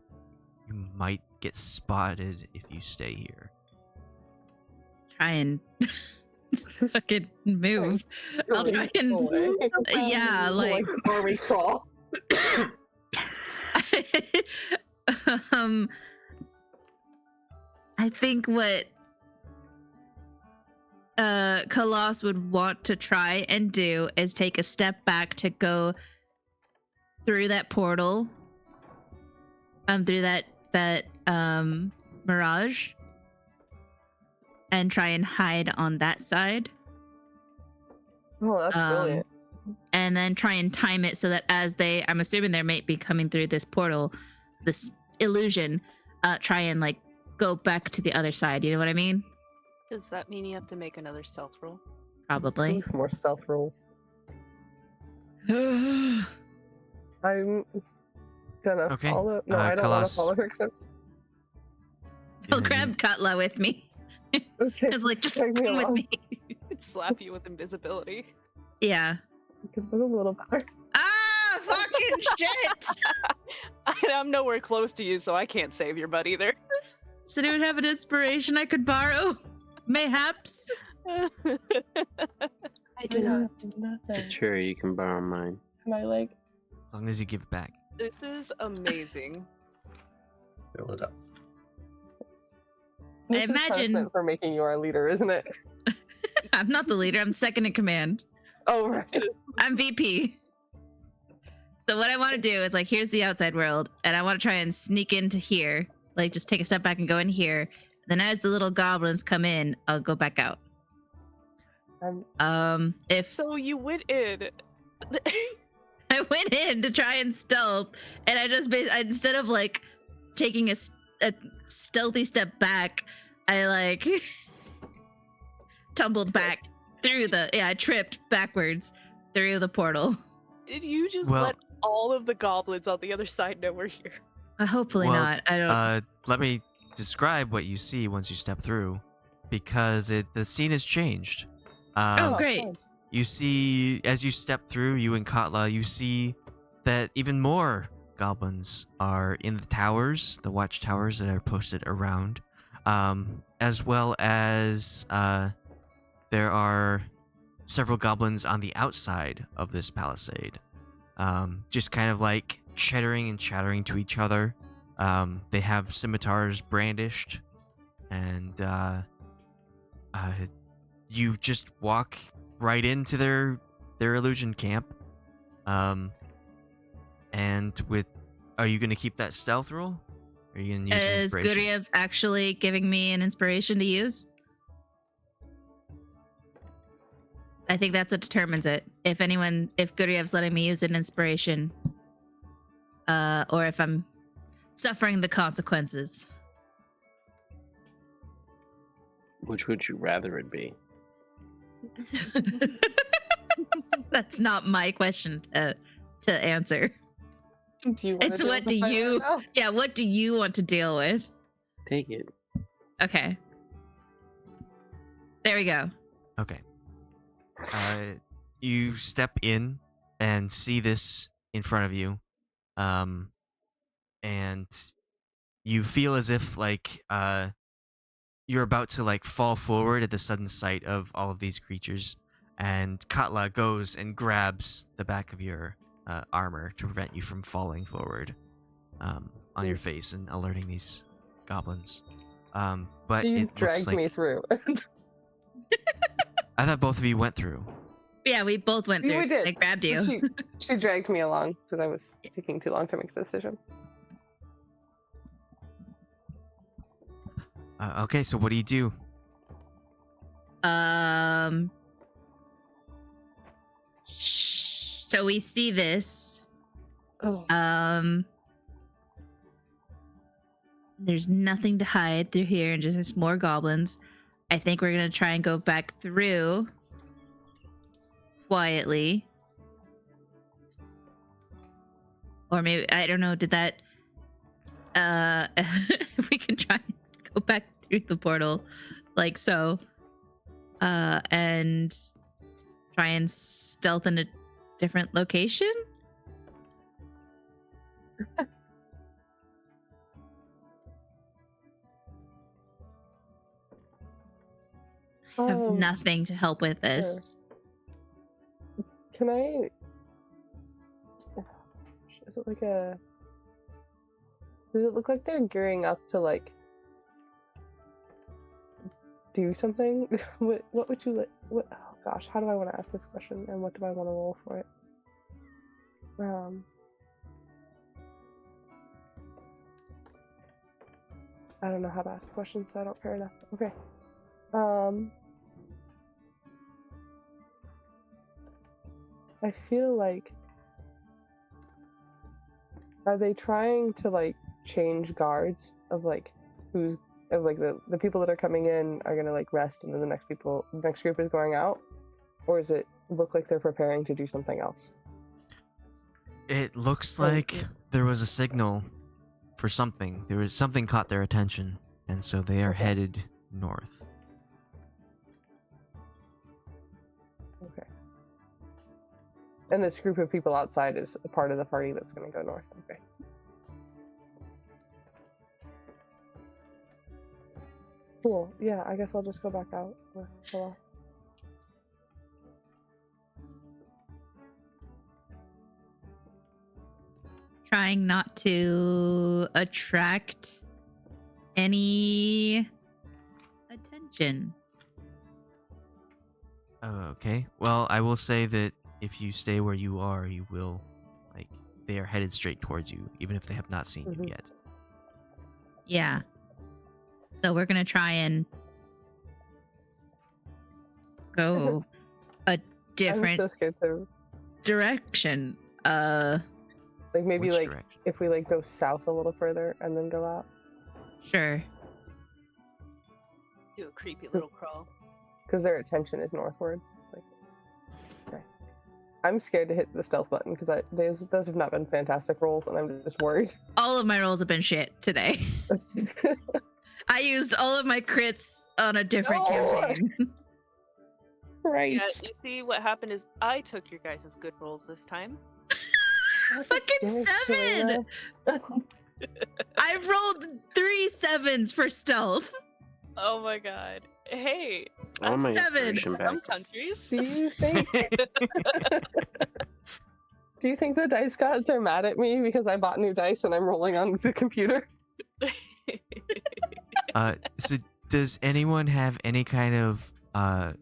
might get spotted if you stay here. Try and fucking move. I'll try and yeah, like before we crawl. I think what Khalas would want to try and do is take a step back to go through that portal, through that mirage, and try and hide on that side. Oh, that's brilliant. And then try and time it so that as I'm assuming they might be coming through this portal, this illusion, try and like go back to the other side. You know what I mean? Does that mean you have to make another stealth roll? Probably. Some more stealth rolls. I'm gonna Okay, follow. No, I don't want Khalas. to follow her except. I'll And then grab Katla with me. Okay, It's like, just drag me come with along. me. It'd slap you with invisibility. Yeah. It was a little better. Ah, fucking shit! I'm nowhere close to you, so I can't save your butt either. Does anyone have an inspiration I could borrow? Mayhaps. I do not. Nothing. Sure, you can borrow mine. Can I like? as long as you give it back. This is amazing. Fill it up. This is imagine- punishment for making you our leader, isn't it? I'm not the leader. I'm second in command. Oh right. I'm VP. So what I want to do is like, here's the outside world, and I want to try and sneak into here. Like, just take a step back and go in here. Then as the little goblins come in, I'll go back out. I'm If So you went in. I went in to try and stealth, and instead of like taking a stealthy step back, I like tumbled back through I tripped backwards through the portal. Did you just Well- let all of the goblins on the other side know we're here? Hopefully Well, not. I don't. Let me describe what you see once you step through, because the scene has changed. Oh, great. You see, as you step through, you and Katla, you see that even more goblins are in the towers, the watchtowers that are posted around, as well as there are several goblins on the outside of this palisade, just kind of like chittering and chattering to each other. They have scimitars brandished, and you just walk right into their illusion camp. And are you gonna keep that stealth roll? Or are you gonna use Is inspiration? Guryev actually giving me an inspiration to use? I think that's what determines it. If Guryev's letting me use an inspiration, or if I'm suffering the consequences. Which would you rather it be? That's not my question to answer. Do you wanna It's deal what with the do fight you- right now? Yeah, what do you want to deal with? Take it. Okay. There we go. Okay. You step in and see this in front of you, and you feel as if like you're about to like fall forward at the sudden sight of all of these creatures, and Katla goes and grabs the back of your armor to prevent you from falling forward on your face and alerting these goblins. But So you it looks dragged like me through. I thought both of you went through. Yeah, we both went Yeah, through. we did. I grabbed you. She dragged me along because I was taking too long to make the decision. Okay, so what do you do? So we see this. Oh. There's nothing to hide through here, and just more goblins. I think we're gonna try and go back through quietly, or maybe I don't know. Did that? If we can try and go back through the portal, like so, and try and stealth in a different location. I have nothing to help with this. Can I? Is it like a? Does it look like they're gearing up to like do something? What would you like? What? Oh gosh, how do I want to ask this question, and what do I want to roll for it? I don't know how to ask questions, so I don't care enough. Okay. I feel like, are they trying to like change guards of like who's of like the people that are coming in are gonna like rest and then the next group is going out, or does it look like they're preparing to do something else? It looks like there was a signal for something. There was something caught their attention, and so they are headed north. Okay. And this group of people outside is a part of the party that's going to go north. Okay. Cool. Yeah, I guess I'll just go back out. Hello. Trying not to attract any attention. Okay. Well, I will say that if you stay where you are, you will, like, they are headed straight towards you, even if they have not seen you yet. Yeah. So we're gonna try and go a I'm different so scared to. direction. Like maybe Which like direction? if we like go south a little further and then go out, Sure. Do a creepy little crawl. because their attention is northwards. Like, okay. I'm scared to hit the stealth button because those have not been fantastic rolls, and I'm just worried. All of my rolls have been shit today. I used all of my crits on a different No! campaign. Yeah, Christ. you see, what happened is I took your guys' good rolls this time. Fucking 7! I've rolled 3 7s for stealth. Oh my god. Hey, All my 7. inspiration some back. countries. Do you think? Do you think the dice gods are mad at me because I bought new dice and I'm rolling on the computer? So does anyone have any kind of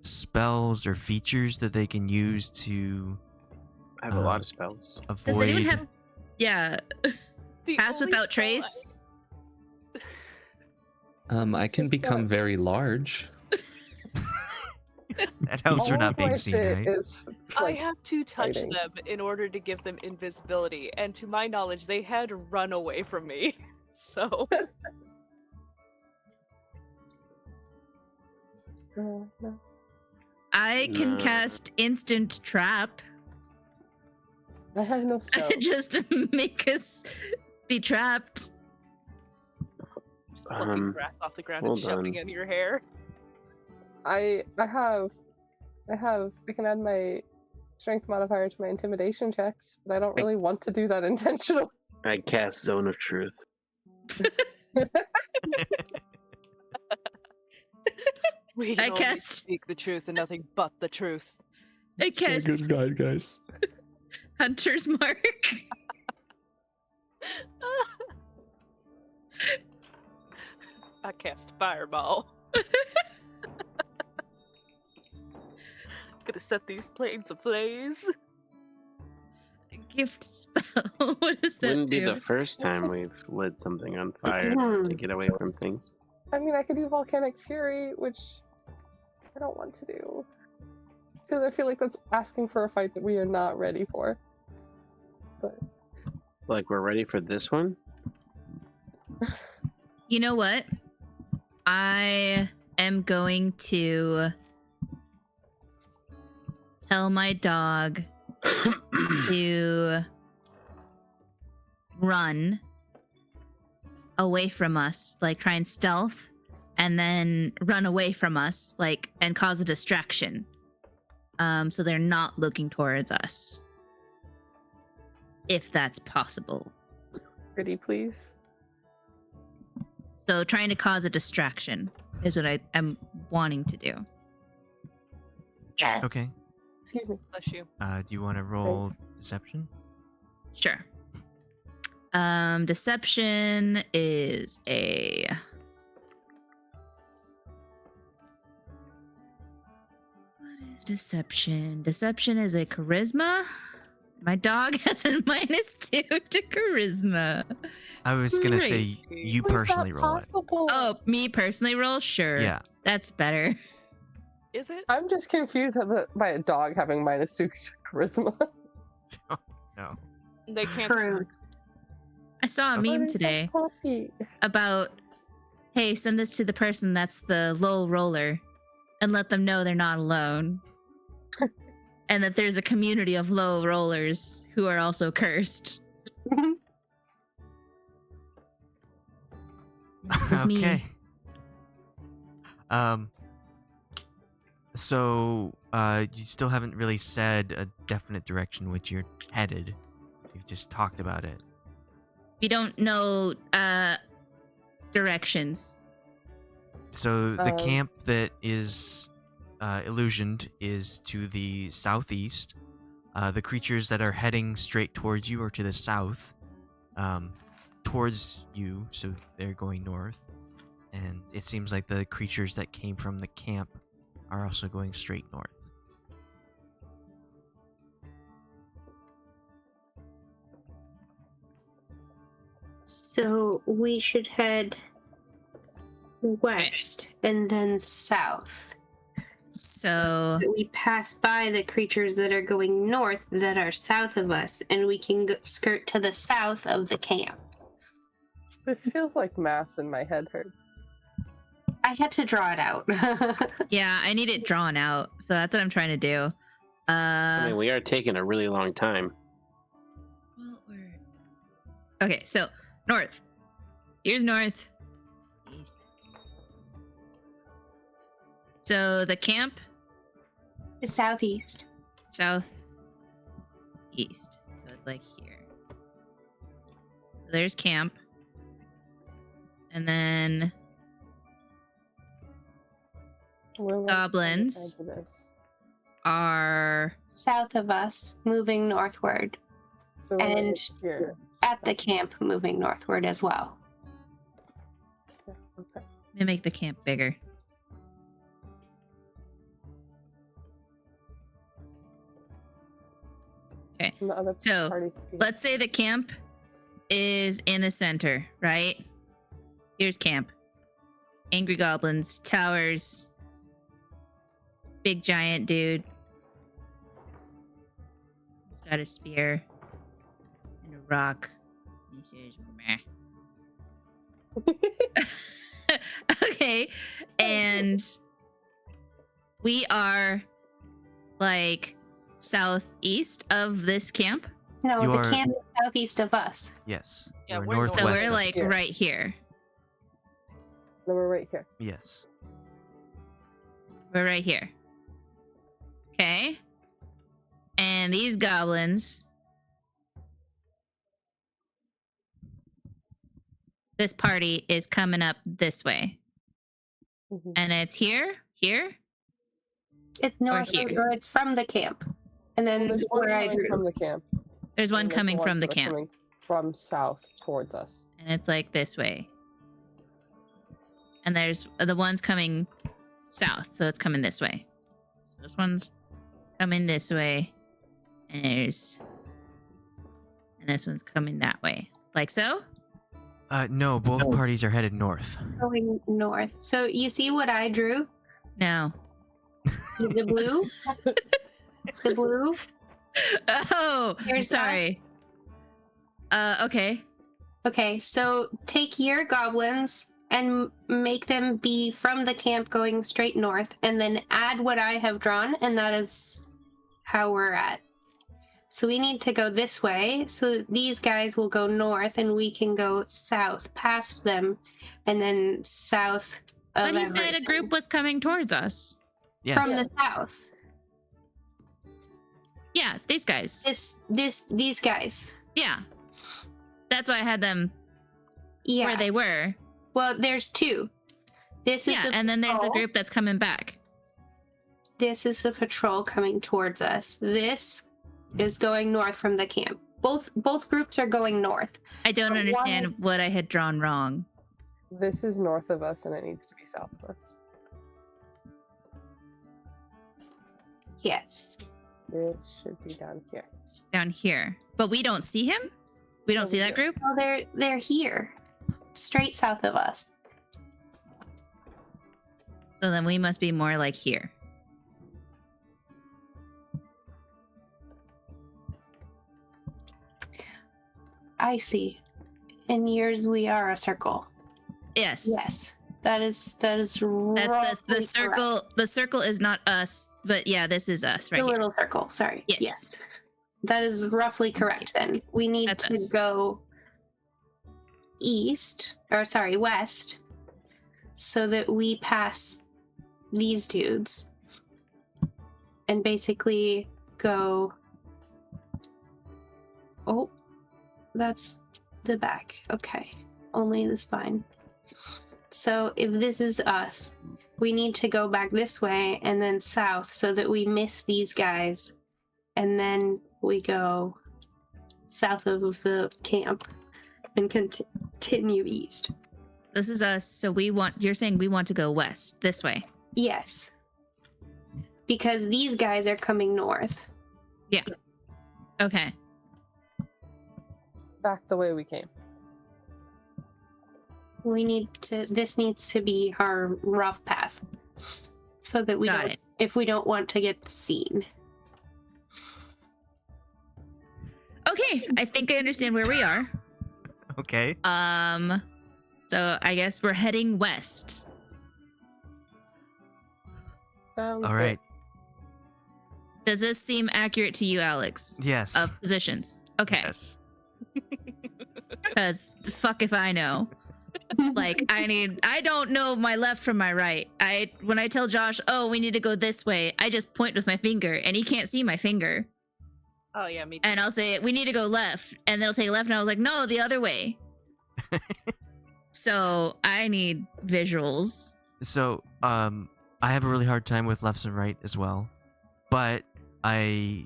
spells or features that they can use to I have a lot of spells. Does avoid? anyone have... Yeah. The Pass only without spell trace? I can Just become what? very large. That helps for All not of being my seen, shit right? is, I like, have to touch fighting. them in order to give them invisibility, and to my knowledge, they had run away from me. So no. I can No. cast instant trap. I have no spell. Just make us be trapped. just plucking grass off the ground and hold shoving on. in your hair. I can add my strength modifier to my intimidation checks, but I don't really want to do that intentionally. I cast Zone of Truth. We I can only cast- speak the truth and nothing but the truth. I cast good guide, guys. Hunter's Mark. I cast Fireball. Gonna set these planes ablaze. Gift spell. What does that Wouldn't be do? the first time we've lit something on fire to get away from things. I mean, I could do Volcanic Fury, which I don't want to do. Because I feel like that's asking for a fight that we are not ready for. But Like, we're ready for this one? You know what? I am going to tell my dog to run away from us, like try and stealth, and then run away from us, like, and cause a distraction. So they're not looking towards us. If that's possible. pretty please. So trying to cause a distraction is what I am wanting to do. Okay. Excuse me. Bless you. Do you want to roll Thanks. deception? Sure. Deception is a... What is deception? Deception is a charisma. My dog has a -2 to charisma. I was gonna say Great. you How is that personally roll it. possible? Oh, me personally roll? Sure. Yeah. That's better. Is it? I'm just confused by a dog having -2 charisma. No. They can't. True. I saw a What meme is that today puppy? about, hey, send this to the person that's the low roller and let them know they're not alone. And that there's a community of low rollers who are also cursed. It's me. Okay. So you still haven't really said a definite direction which you're headed. You've just talked about it. We don't know directions. So the Um, camp that is illusioned is to the southeast. The creatures that are heading straight towards you are to the south, towards you, so they're going north. And it seems like the creatures that came from the camp are also going straight north. So we should head west and then south. So that we pass by the creatures that are going north that are south of us, and we can skirt to the south of the camp. This feels like maths and my head hurts. I had to draw it out. yeah, I need it drawn out. So that's what I'm trying to do. I mean, we are taking a really long time. Okay, so north. Here's north. East. So the camp. It's southeast. South. East. So it's like here. So there's camp. And then We're like goblins on the edge of this. are South of us, moving northward. So we're And like here. at the camp, moving northward as well. Okay. Let me make the camp bigger. Okay. And the other So, parties. Let's say the camp is in the center, right? Here's camp. Angry goblins, towers, big giant dude. He's got a spear and a rock. He says, meh. Okay. And we are like southeast of this camp. No, You the are- camp is southeast of us. Yes. Yeah, You're we're northwest. So West we're of- like here. right here. No, we're right here. Yes. We're right here. Okay. And these goblins. This party is coming up this way. Mhm. And it's here, It's north, here. or it's from the camp. And then There's one where I coming from drew. the camp. There's one and there's coming the from ones the that are camp. coming from south towards us. And it's like this way. And there's the ones coming south, so it's coming this way. So this one's coming this way. And this one's coming that way. Like so? No, both parties are headed north. Going north. So you see what I drew? No. The blue? The blue? Oh, Here's sorry. Okay. Okay, so take your goblins and make them be from the camp going straight north, and then add what I have drawn, and that is how we're at. So we need to go this way, so these guys will go north, and we can go south past them, and then south of But he said a everything. group was coming towards us. Yes. From the south. Yeah, these guys. These guys. Yeah. That's why I had them Yeah. where they were. Well, there's two. This is Yeah, a and then there's the patrol. group that's coming back. This is the patrol coming towards us. This is going north from the camp. Both groups are going north. I don't But understand one- what I had drawn wrong. This is north of us, and it needs to be south of us. Yes. This should be down here. Down here. But we don't see him? We don't Over see that here. group? Well, they're here, straight south of us. So then we must be more like here. I see. In yours, we are a circle. Yes. Yes, that is That's roughly the circle. correct. The circle is not us, but yeah, this is us right The here. little circle. Sorry. Yes. That is roughly correct. Then we need That's to us. go west, so that we pass these dudes and basically go. Oh, that's the back. Okay, only the spine. So if this is us, we need to go back this way and then south so that we miss these guys, and then we go south of the camp and continue east. This is us. So you're saying we want to go west, this way. Yes. Because these guys are coming north. Okay. Back the way we came. This needs to be our rough path. So that we Got don't it. if we don't want to get seen. Okay, I think I understand where we are. Okay. So I guess we're heading west. Sounds All right. Does this seem accurate to you, Alex? Yes. Of positions. Okay. Yes. Because fuck if I know. Like, I don't know my left from my right. When I tell Josh, oh, we need to go this way, I just point with my finger and he can't see my finger. Oh yeah, me too. And I'll say, we need to go left. And then he'll take left and I was like, no, the other way. So I need visuals. So, I have a really hard time with left and right as well, but I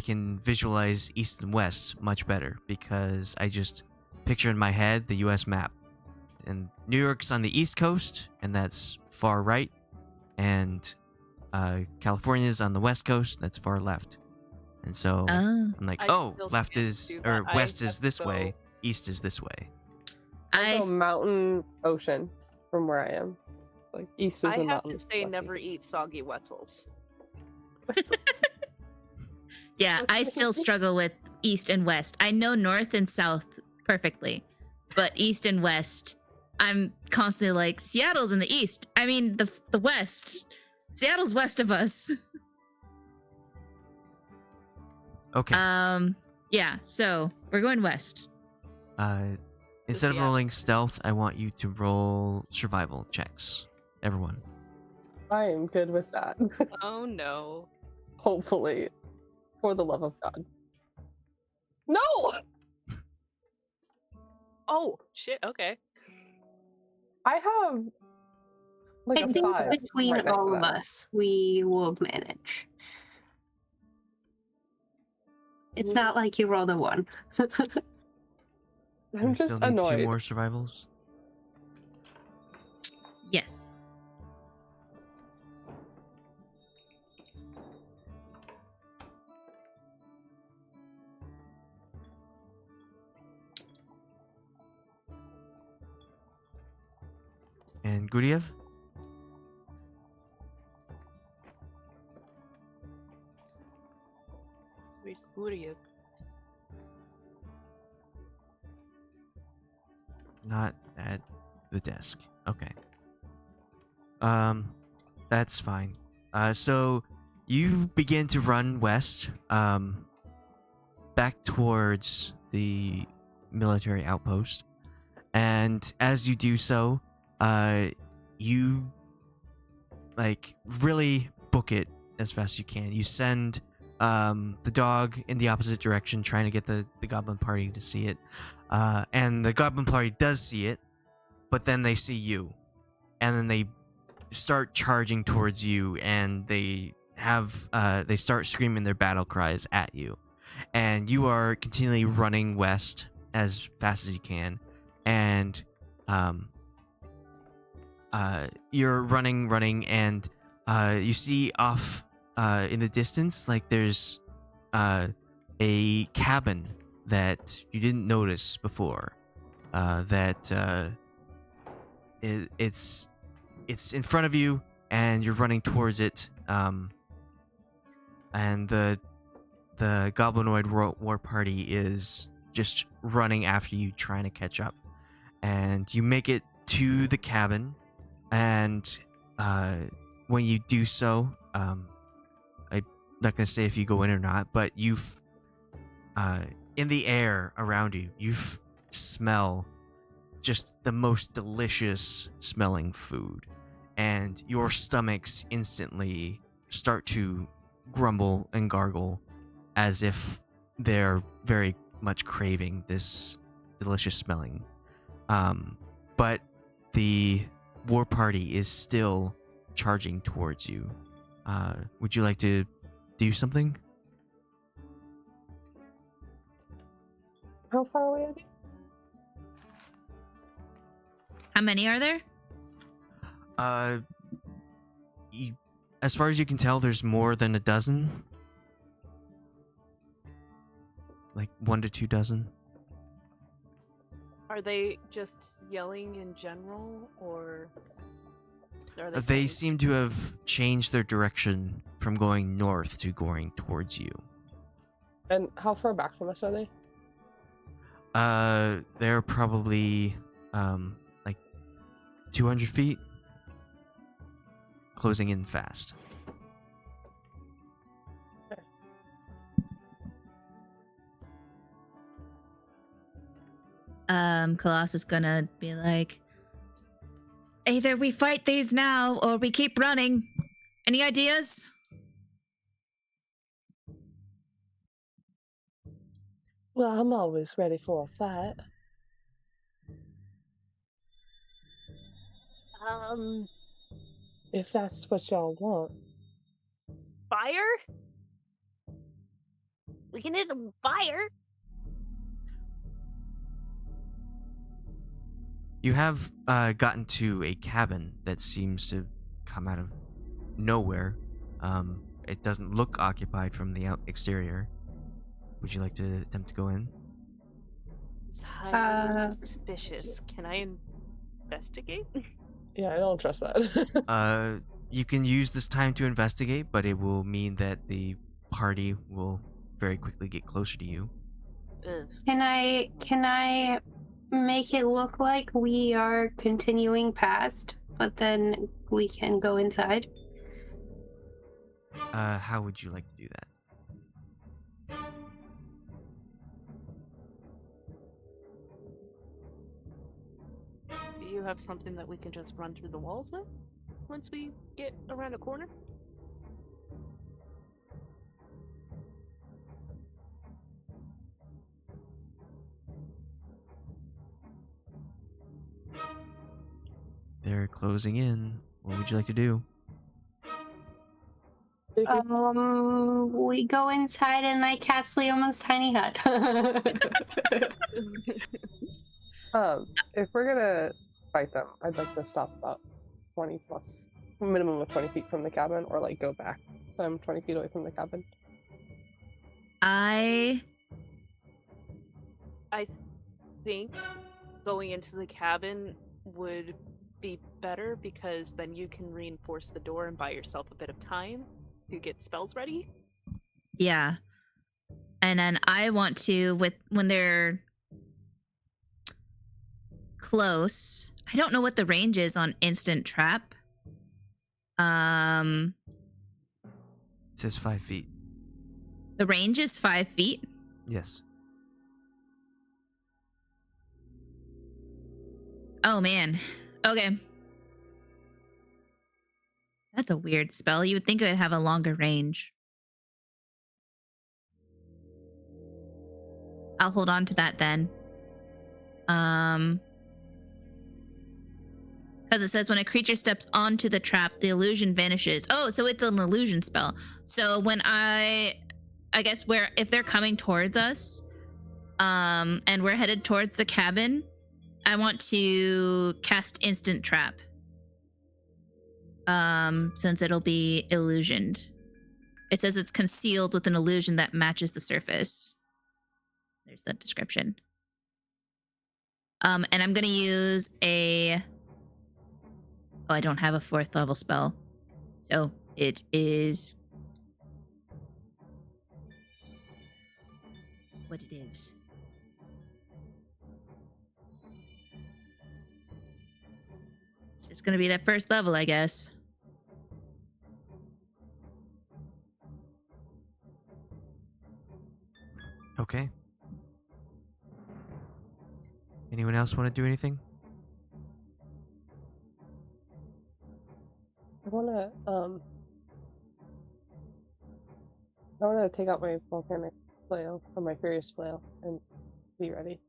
can visualize east and west much better because I just picture in my head the U.S. map, and New York's on the east coast, and that's far right, and California's on the west coast, that's far left, and so I'm like, I oh, still left can't is do or that. I west is have this to way, go- east is this way. I go mountain, ocean from where I am. Like east is I the have mountain. to say, west is never the- eat soggy Wetzels. Yeah, I still struggle with east and west. I know north and south perfectly, but east and west, I'm constantly like, Seattle's in the east. I mean, the west. Seattle's west of us. Okay. Yeah, so we're going west. Instead of Yeah. rolling stealth, I want you to roll survival checks. Everyone. I am good with that. Oh no. Hopefully. For the love of God. No! Oh shit. Okay. I have like I a think 5 between right next to all of that. us, we will manage. It's not like you rolled a 1. I'm We just still need annoyed. 2 more survivals. Yes. And Guryev? Where's Guryev? Not at the desk. Okay. That's fine. So you begin to run west, back towards the military outpost. And as you do so, you like really book it as fast as you can. You send the dog in the opposite direction, trying to get the goblin party to see it. And the goblin party does see it, but then they see you. And then they start charging towards you, and they start screaming their battle cries at you. And you are continually running west as fast as you can. And you're running, and you see off in the distance, like there's a cabin that you didn't notice before. It's in front of you, and you're running towards it. And the goblinoid war party is just running after you, trying to catch up. And you make it to the cabin, and when you do so, I'm not gonna say if you go in or not, but you've in the air around you, smell just the most delicious smelling food, and your stomachs instantly start to grumble and gargle as if they're very much craving this delicious smelling. But the war party is still charging towards you. Would you like to do something? How far away are they? How many are there? As far as you can tell, there's more than a dozen. Like 1 to 2 dozen. Are they just yelling in general, or? Are They flying? seem to have changed their direction from going north to going towards you. And how far back from us are they? They're probably like 200 feet, closing in fast. Khalas is gonna be like, either we fight these now or we keep running. Any ideas? Well, I'm always ready for a fight. If that's what y'all want. Fire? We can hit the fire. You have gotten to a cabin that seems to come out of nowhere. It doesn't look occupied from the exterior. Would you like to attempt to go in? It's highly suspicious. Can I investigate? Yeah, I don't trust that. You can use this time to investigate, but it will mean that the party will very quickly get closer to you. Ugh. Can I make it look like we are continuing past, but then we can go inside? How would you like to do that? Do you have something that we can just run through the walls with once we get around a corner? They're closing in. What would you like to do? We go inside and I cast Leoma's tiny hut. If we're gonna fight them, I'd like to stop about 20 plus, minimum of 20 feet from the cabin, or like go back. So I'm 20 feet away from the cabin. I think going into the cabin would be better because then you can reinforce the door and buy yourself a bit of time to get spells ready. Yeah. And then I want to, when they're close, I don't know what the range is on instant trap. It says 5 feet. The range is 5 feet. Yes. Oh man. Okay. That's a weird spell. You would think it would have a longer range. I'll hold on to that then. Because it says when a creature steps onto the trap, the illusion vanishes. Oh, so it's an illusion spell. So when I guess if they're coming towards us, and we're headed towards the cabin, I want to cast instant trap. Since it'll be illusioned. It says it's concealed with an illusion that matches the surface. There's the description. And I'm gonna use a... Oh, I don't have a 4th level spell. So it is... what it is. It's just gonna be that 1st level, I guess. Okay. Anyone else want to do anything? I wanna take out my volcanic flail, or my furious flail, and be ready.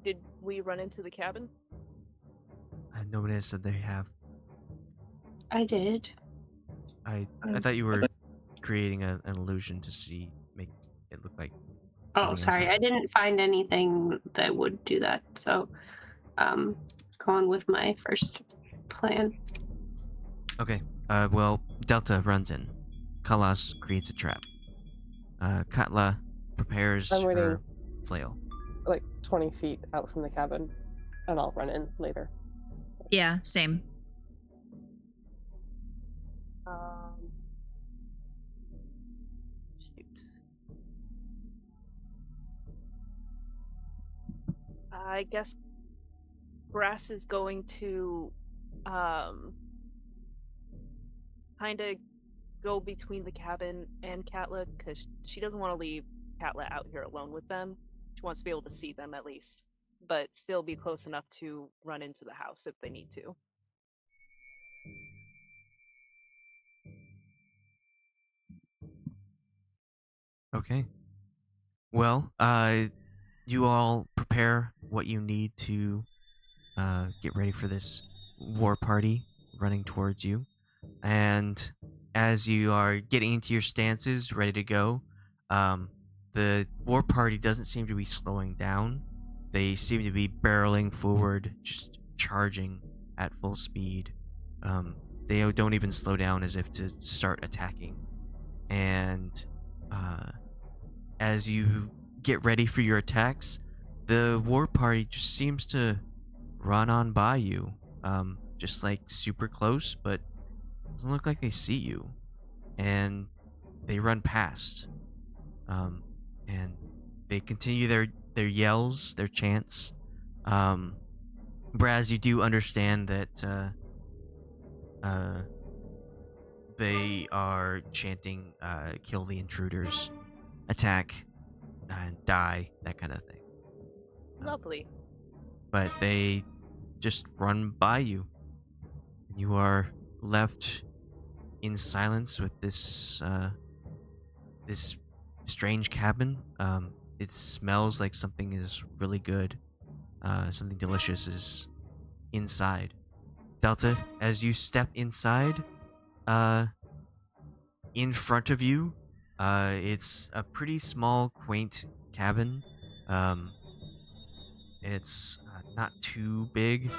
Did we run into the cabin? Nobody has said they have. I did. I thought you were creating an illusion to make it look like. Oh, something sorry. else I didn't find anything that would do that. So, going with my first plan. Okay. Well, Delta runs in. Khalas creates a trap. Katla prepares I'm waiting. her flail. like 20 feet out from the cabin, and I'll run in later. Yeah, same. Shoot. I guess Brasz is going to kind of go between the cabin and Katla, because she doesn't want to leave Katla out here alone with them. She wants to be able to see them at least, but still be close enough to run into the house if they need to. Okay. Well, you all prepare what you need to get ready for this war party running towards you. And as you are getting into your stances, ready to go, the war party doesn't seem to be slowing down. They seem to be barreling forward, just charging at full speed. They don't even slow down as if to start attacking. And as you get ready for your attacks, the war party just seems to run on by you. Just like super close, but doesn't look like they see you. And they run past. And they continue their yells, their chants. Brasz, you do understand that they are chanting kill the intruders, attack, and die, that kind of thing. Lovely. But they just run by you. You are left in silence with this this strange cabin. It smells like something is really good. Something delicious is inside. Delta, as you step inside, in front of you, it's a pretty small, quaint cabin. It's not too big.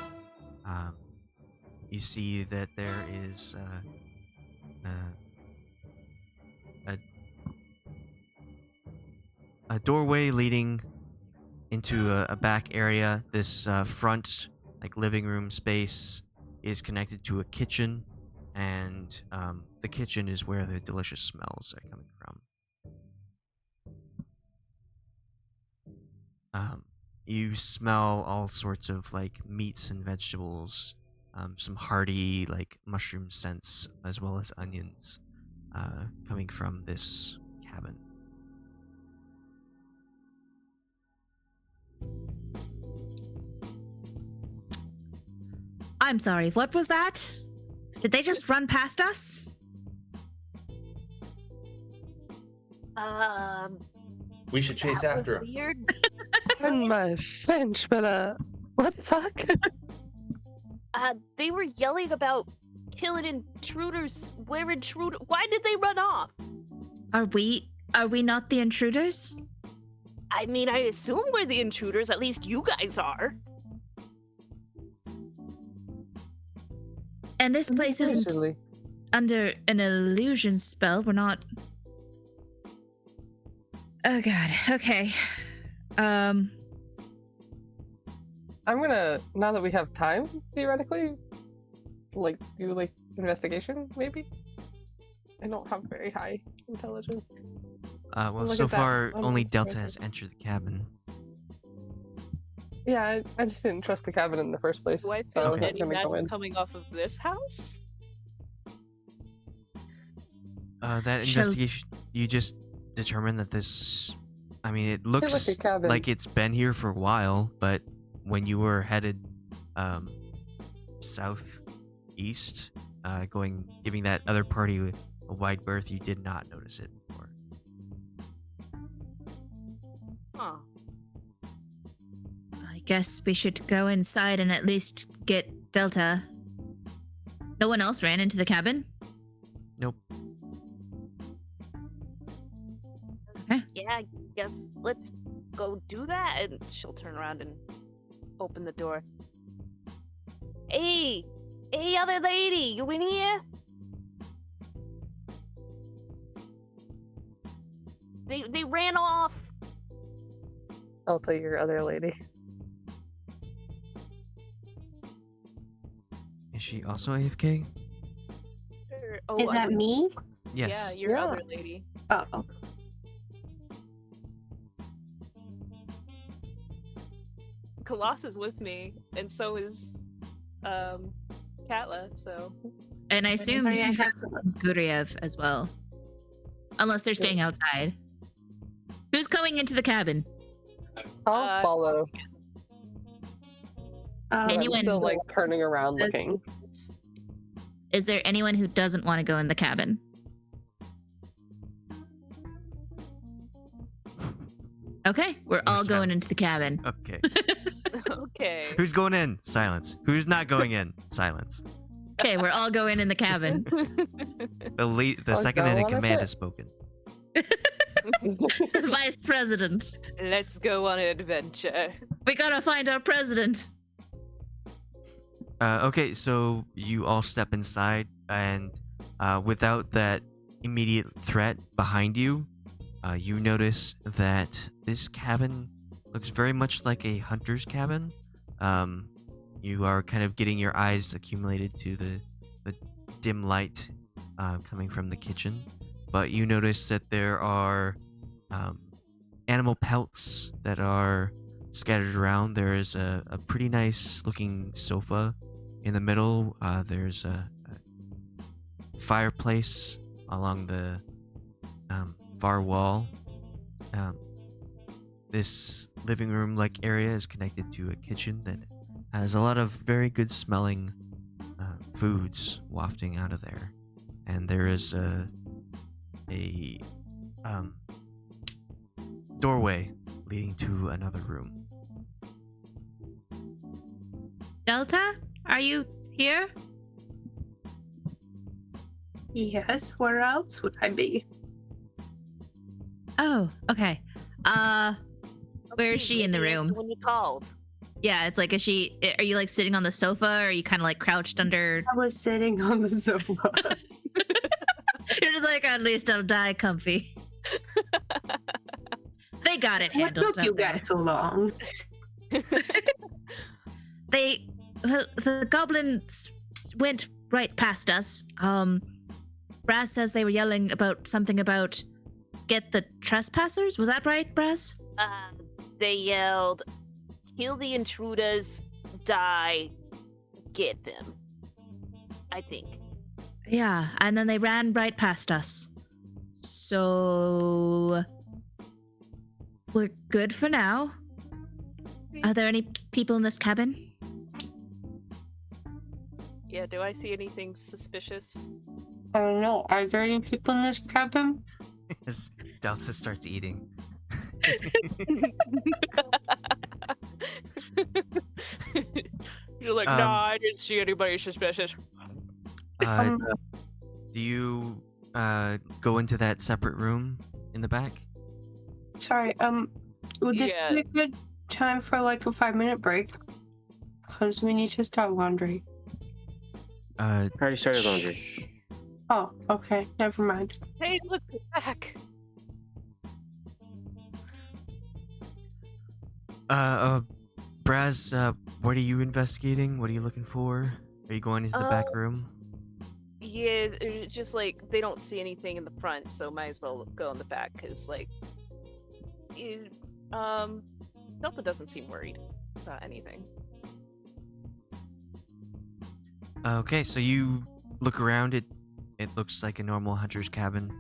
You see that there is a doorway leading into a back area. This front, like living room space, is connected to a kitchen, and the kitchen is where the delicious smells are coming from. You smell all sorts of like meats and vegetables, some hearty like mushroom scents, as well as onions, coming from this cabin. I'm sorry, what was that? Did they just run past us? We should chase That was after him. weird. Pardon my French, but what the fuck? They were yelling about killing intruders. Where intruder? Why did they run off? Are we not the intruders? I mean, I assume we're the intruders. At least you guys are. And this place isn't Usually. under an illusion spell. We're not. Oh god. Okay. I'm gonna, now that we have time, theoretically, like, do, like, investigation, maybe? I don't have very high intelligence. Well, Look so at that. far, I'm only just Delta crazy. has entered the cabin. Yeah, I just didn't trust the cabin in the first place, Do I so I feel wasn't any gonna go magic in. coming off of this house? That Shall- investigation, you just determined that this. I mean, it looks like a cabin. like it's been here for a while, but when you were headed southeast, giving that other party a wide berth, you did not notice it before. Huh. I guess we should go inside and at least get Delta. No one else ran into the cabin? Nope. Yeah, I guess let's go do that. And she'll turn around and open the door. Hey, other lady, you in here? They ran off. Alta, your other lady. Is she also AFK? Oh, Is that me? Yes. Yeah, your Yeah. other lady. Oh. Khalas is with me, and so is Katla. So And I assume Sorry, I have- Guryev as well. Unless they're staying outside. Who's coming into the cabin? I'll follow. Um, But I'm Anyone- still like turning around Says- looking. Is there anyone who doesn't want to go in the cabin? Okay, we're all going into the cabin. Okay. okay. Who's going in? Silence. Who's not going in? Silence. Okay, we're all going in the cabin. The I'll second go in on a command trip. has spoken. Vice President. Let's go on an adventure. We gotta find our president. Okay, so you all step inside, and without that immediate threat behind you, you notice that this cabin looks very much like a hunter's cabin. You are kind of getting your eyes accumulated to the dim light coming from the kitchen, but you notice that there are animal pelts that are scattered around. There is a pretty nice looking sofa in the middle. There's a fireplace along the far wall. This living room like area is connected to a kitchen that has a lot of very good smelling foods wafting out of there. And there is a doorway leading to another room. Delta, are you here? Yes, where else would I be? Oh, okay. Where is she in the room? When you called. Yeah, it's like, are you like sitting on the sofa, or are you kind of like crouched under? I was sitting on the sofa. You're just like, at least I'll die comfy. They got it What handled. took you don't they? guys so long? The goblins went right past us. Brasz says they were yelling about something about get the trespassers. Was that right, Brasz? They yelled, kill the intruders, die, get them. I think. Yeah, and then they ran right past us. So we're good for now. Are there any people in this cabin? Yeah, do I see anything suspicious? I don't know. Are there any people in this cabin? As Delta starts eating. You're like, Um, nah, I didn't see anybody suspicious. Do you go into that separate room in the back? Sorry, would this Yeah. be a good time for like a 5-minute break? Because we need to start laundry. I already started laundry. Oh, okay. Never mind. Hey, look, they're back. Brasz, what are you investigating? What are you looking for? Are you going into the back room? Yeah, it's just like they don't see anything in the front, so might as well go in the back because, like, Delta doesn't seem worried about anything. Okay, so you look around. It looks like a normal hunter's cabin.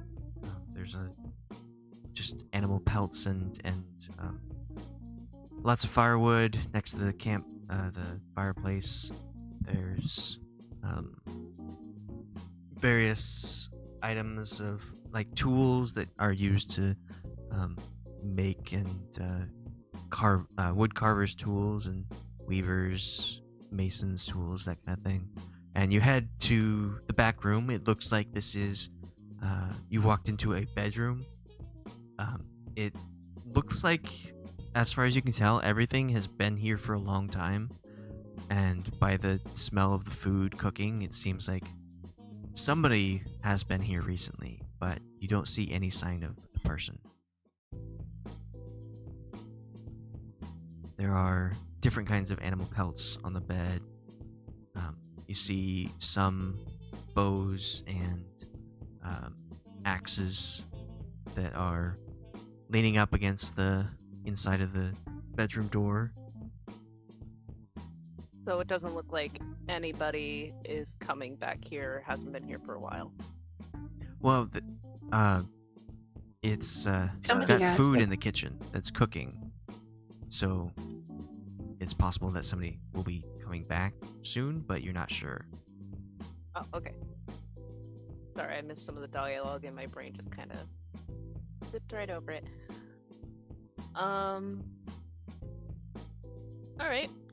There's just animal pelts and lots of firewood next to the camp, the fireplace. There's various items of like tools that are used to make and carve wood carvers tools and weavers, masons tools, that kind of thing. And you head to the back room. It looks like this is you walked into a bedroom. It looks like, as far as you can tell, everything has been here for a long time. And by the smell of the food cooking, it seems like somebody has been here recently, but you don't see any sign of a person. There are different kinds of animal pelts on the bed. You see some bows and axes that are leaning up against the inside of the bedroom door. So it doesn't look like anybody is coming back here, hasn't been here for a while. Well, it's Somebody got has food it. in the kitchen that's cooking. So it's possible that somebody will be coming back soon, but you're not sure. Oh, okay. Sorry, I missed some of the dialogue and my brain just kind of zipped right over it. Alright,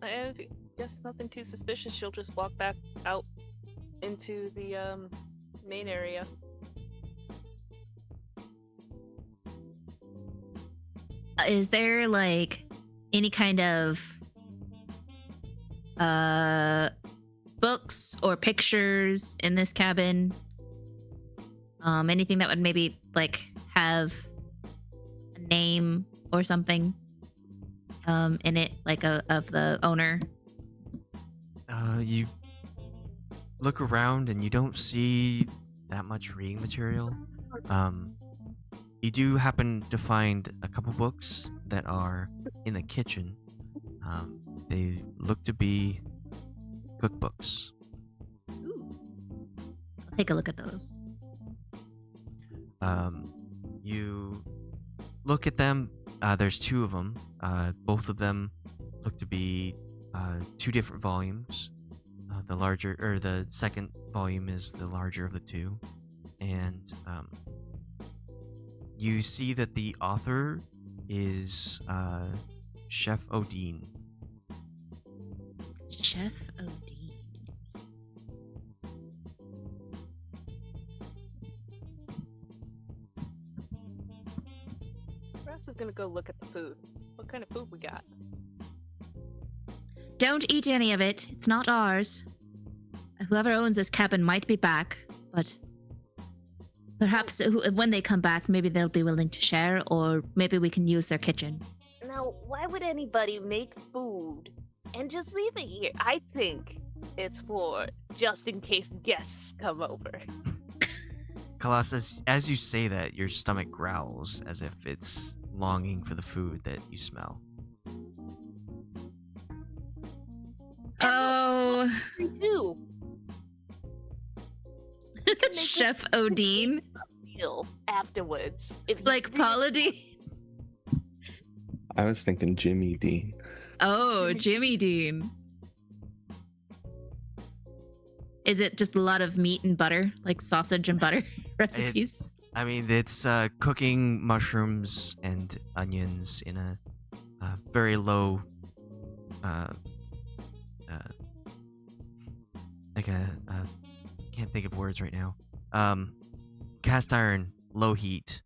I guess nothing too suspicious. She'll just walk back out into the main area. Is there like any kind of books or pictures in this cabin? Anything that would maybe like have a name or something in it, like of the owner? You look around and you don't see that much reading material. You do happen to find a couple books that are in the kitchen. They look to be cookbooks. Ooh. I'll take a look at those. You look at them. There's two of them. Both of them look to be two different volumes. The larger, or the second volume is the larger of the two, and you see that the author is Chef Odin. Chef Odin. Brasz is gonna go look at the food. What kind of food we got? Don't eat any of it. It's not ours. Whoever owns this cabin might be back, but perhaps when they come back, maybe they'll be willing to share, or maybe we can use their kitchen. Now, why would anybody make food and just leave it here? I think it's for just in case guests come over. Khalas, as you say that, your stomach growls as if it's longing for the food that you smell. Oh, Me too. Chef Odin? Meal afterwards. If you Like really- Paladin? I was thinking Jimmy Dean. Oh, Jimmy Dean. Is it just a lot of meat and butter, like sausage and butter recipes? I mean, it's cooking mushrooms and onions in a very low, like a can't think of words right now. Cast iron, low heat,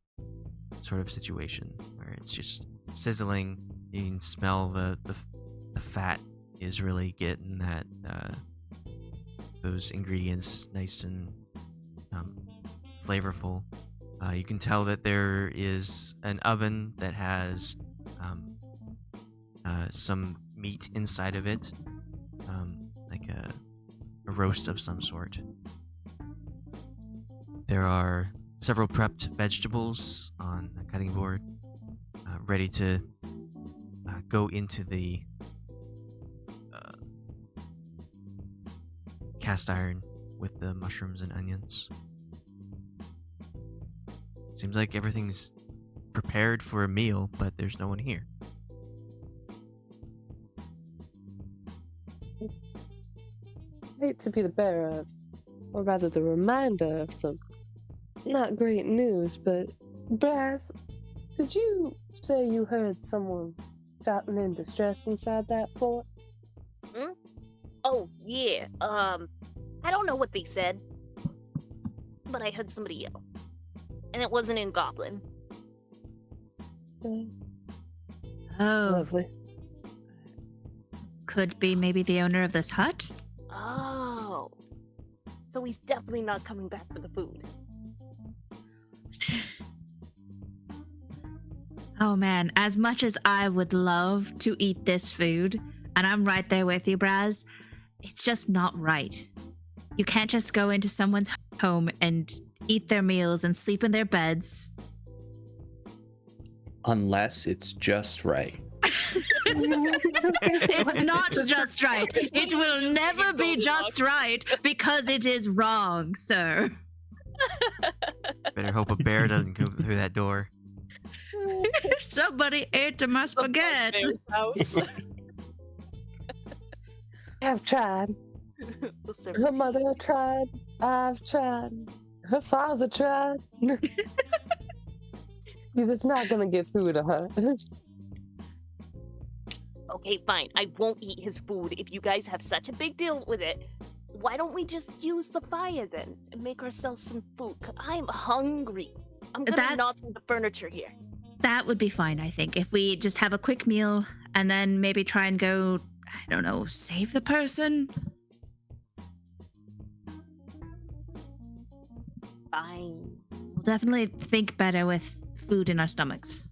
sort of situation where it's just sizzling. You can smell the fat is really getting that those ingredients nice and flavorful. You can tell that there is an oven that has some meat inside of it, like a roast of some sort. There are several prepped vegetables on the cutting board, ready to go into the cast iron with the mushrooms and onions. Seems like everything's prepared for a meal, but there's no one here. I hate to be the bearer of, or rather the reminder of some not great news, but Brasz, did you say you heard someone shouting in distress inside that fort? Oh, yeah. I don't know what they said, but I heard somebody yell. And it wasn't in Goblin. Oh, Lovely. could be maybe the owner of this hut? Oh. So he's definitely not coming back for the food. Oh man, as much as I would love to eat this food, and I'm right there with you, Brasz, it's just not right. You can't just go into someone's home and eat their meals and sleep in their beds. Unless it's just right. It's not just right. It will never be just right because it is wrong, sir. Better hope a bear doesn't come through that door. Somebody ate my spaghetti. Bear's house. I've tried. The servant. Her mother tried. I've tried. Her father tried. You're just not gonna get food to her. Okay, fine. I won't eat his food if you guys have such a big deal with it. Why don't we just use the fire then and make ourselves some food? 'Cause I'm hungry. I'm gonna knock through the furniture here. That would be fine, I think, if we just have a quick meal and then maybe try and go, I don't know, save the person. Fine. We'll definitely think better with food in our stomachs.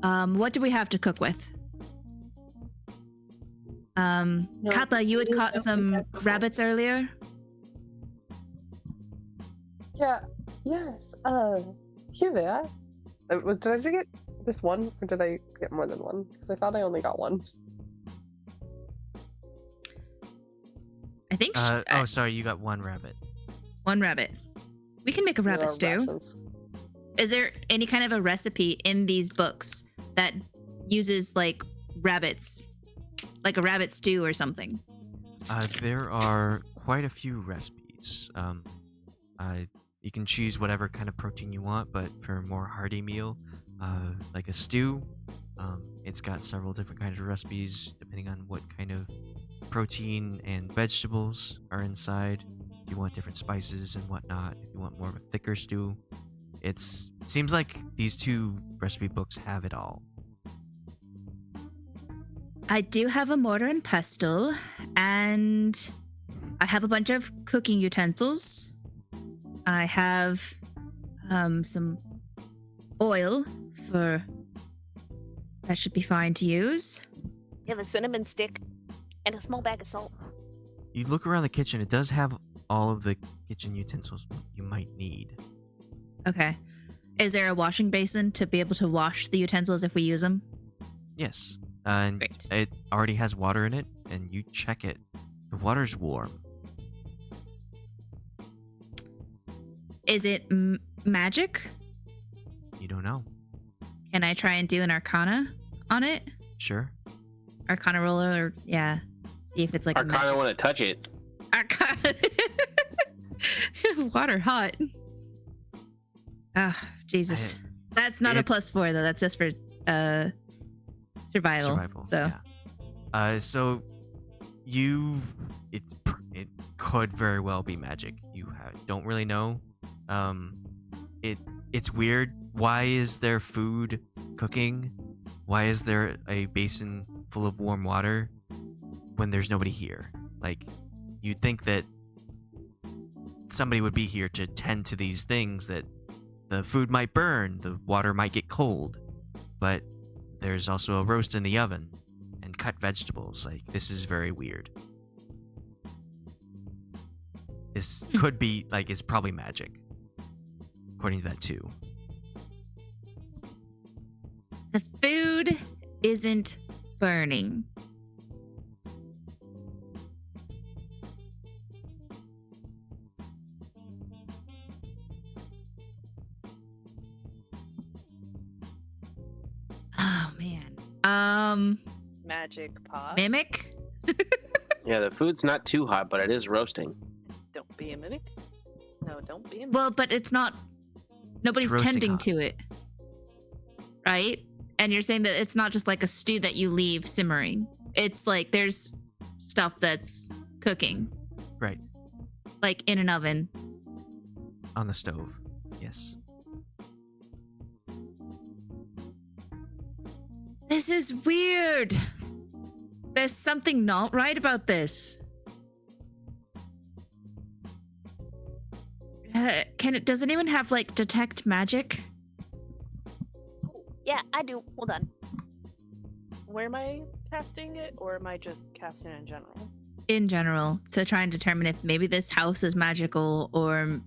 What do we have to cook with? Katla, you had caught some rabbits earlier. Yeah. Yes. Here they are. Did I get just one, or did I get more than one? Because I thought I only got one. I think. Sorry, you got one rabbit. One rabbit. We can make a rabbit stew. Rations. Is there any kind of a recipe in these books that uses like rabbits, like a rabbit stew or something? There are quite a few recipes. You can choose whatever kind of protein you want, but for a more hearty meal, like a stew, it's got several different kinds of recipes depending on what kind of protein and vegetables are inside. If you want different spices and whatnot, if you want more of a thicker stew, seems like these two recipe books have it all. I do have a mortar and pestle, and I have a bunch of cooking utensils. I have some oil that should be fine to use. You have a cinnamon stick and a small bag of salt. You look around the kitchen, it does have all of the kitchen utensils you might need. Okay. Is there a washing basin to be able to wash the utensils if we use them? Yes. And Great. it already has water in it, and you check it. The water's warm. Is it magic? You don't know. Can I try and do an arcana on it? Sure. Arcana roller, or yeah. See if it's like Arcana want to touch it. Arcana. Water hot. Ah, Jesus. That's not a +4 though. That's just for survival. So yeah. So it could very well be magic. You don't really know. It's weird. Why is there food cooking? Why is there a basin full of warm water when there's nobody here? Like, you'd think that somebody would be here to tend to these things, that the food might burn, the water might get cold, but there's also a roast in the oven and cut vegetables. Like, this is very weird. This could be, like, it's probably magic, according to that too. the food isn't burning. Oh man. Magic pot. Mimic? Yeah, the food's not too hot, but it is roasting. Don't be a mimic. No, don't be a mimic. Well, but it's not. Nobody's roasting tending hot. to it, right? And you're saying that it's not just like a stew that you leave simmering. It's like there's stuff that's cooking, Right. like in an oven. On the stove. Yes. This is weird. There's something not right about this. Oh, Does anyone have like detect magic? I do. Hold on. Where am I casting it, or am I just casting it in general? In general, to try and determine if maybe this house is magical or.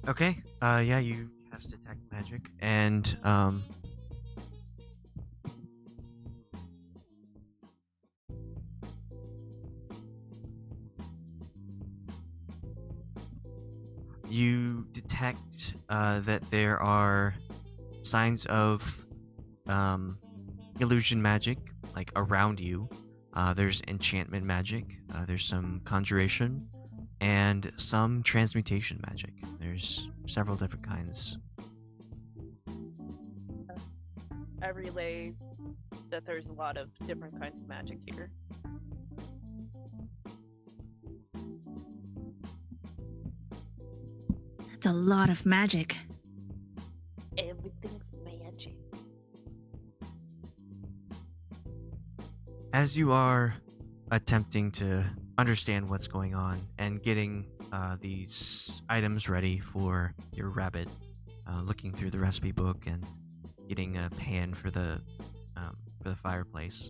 Okay. Yeah, you cast detect magic, and you detect that there are signs of illusion magic, like around you. There's enchantment magic. There's some conjuration, and some transmutation magic. There's several different kinds. I relay that there's a lot of different kinds of magic here. That's a lot of magic. Everything's magic. As you are attempting to understand what's going on and getting these items ready for your rabbit, looking through the recipe book and getting a pan for the fireplace,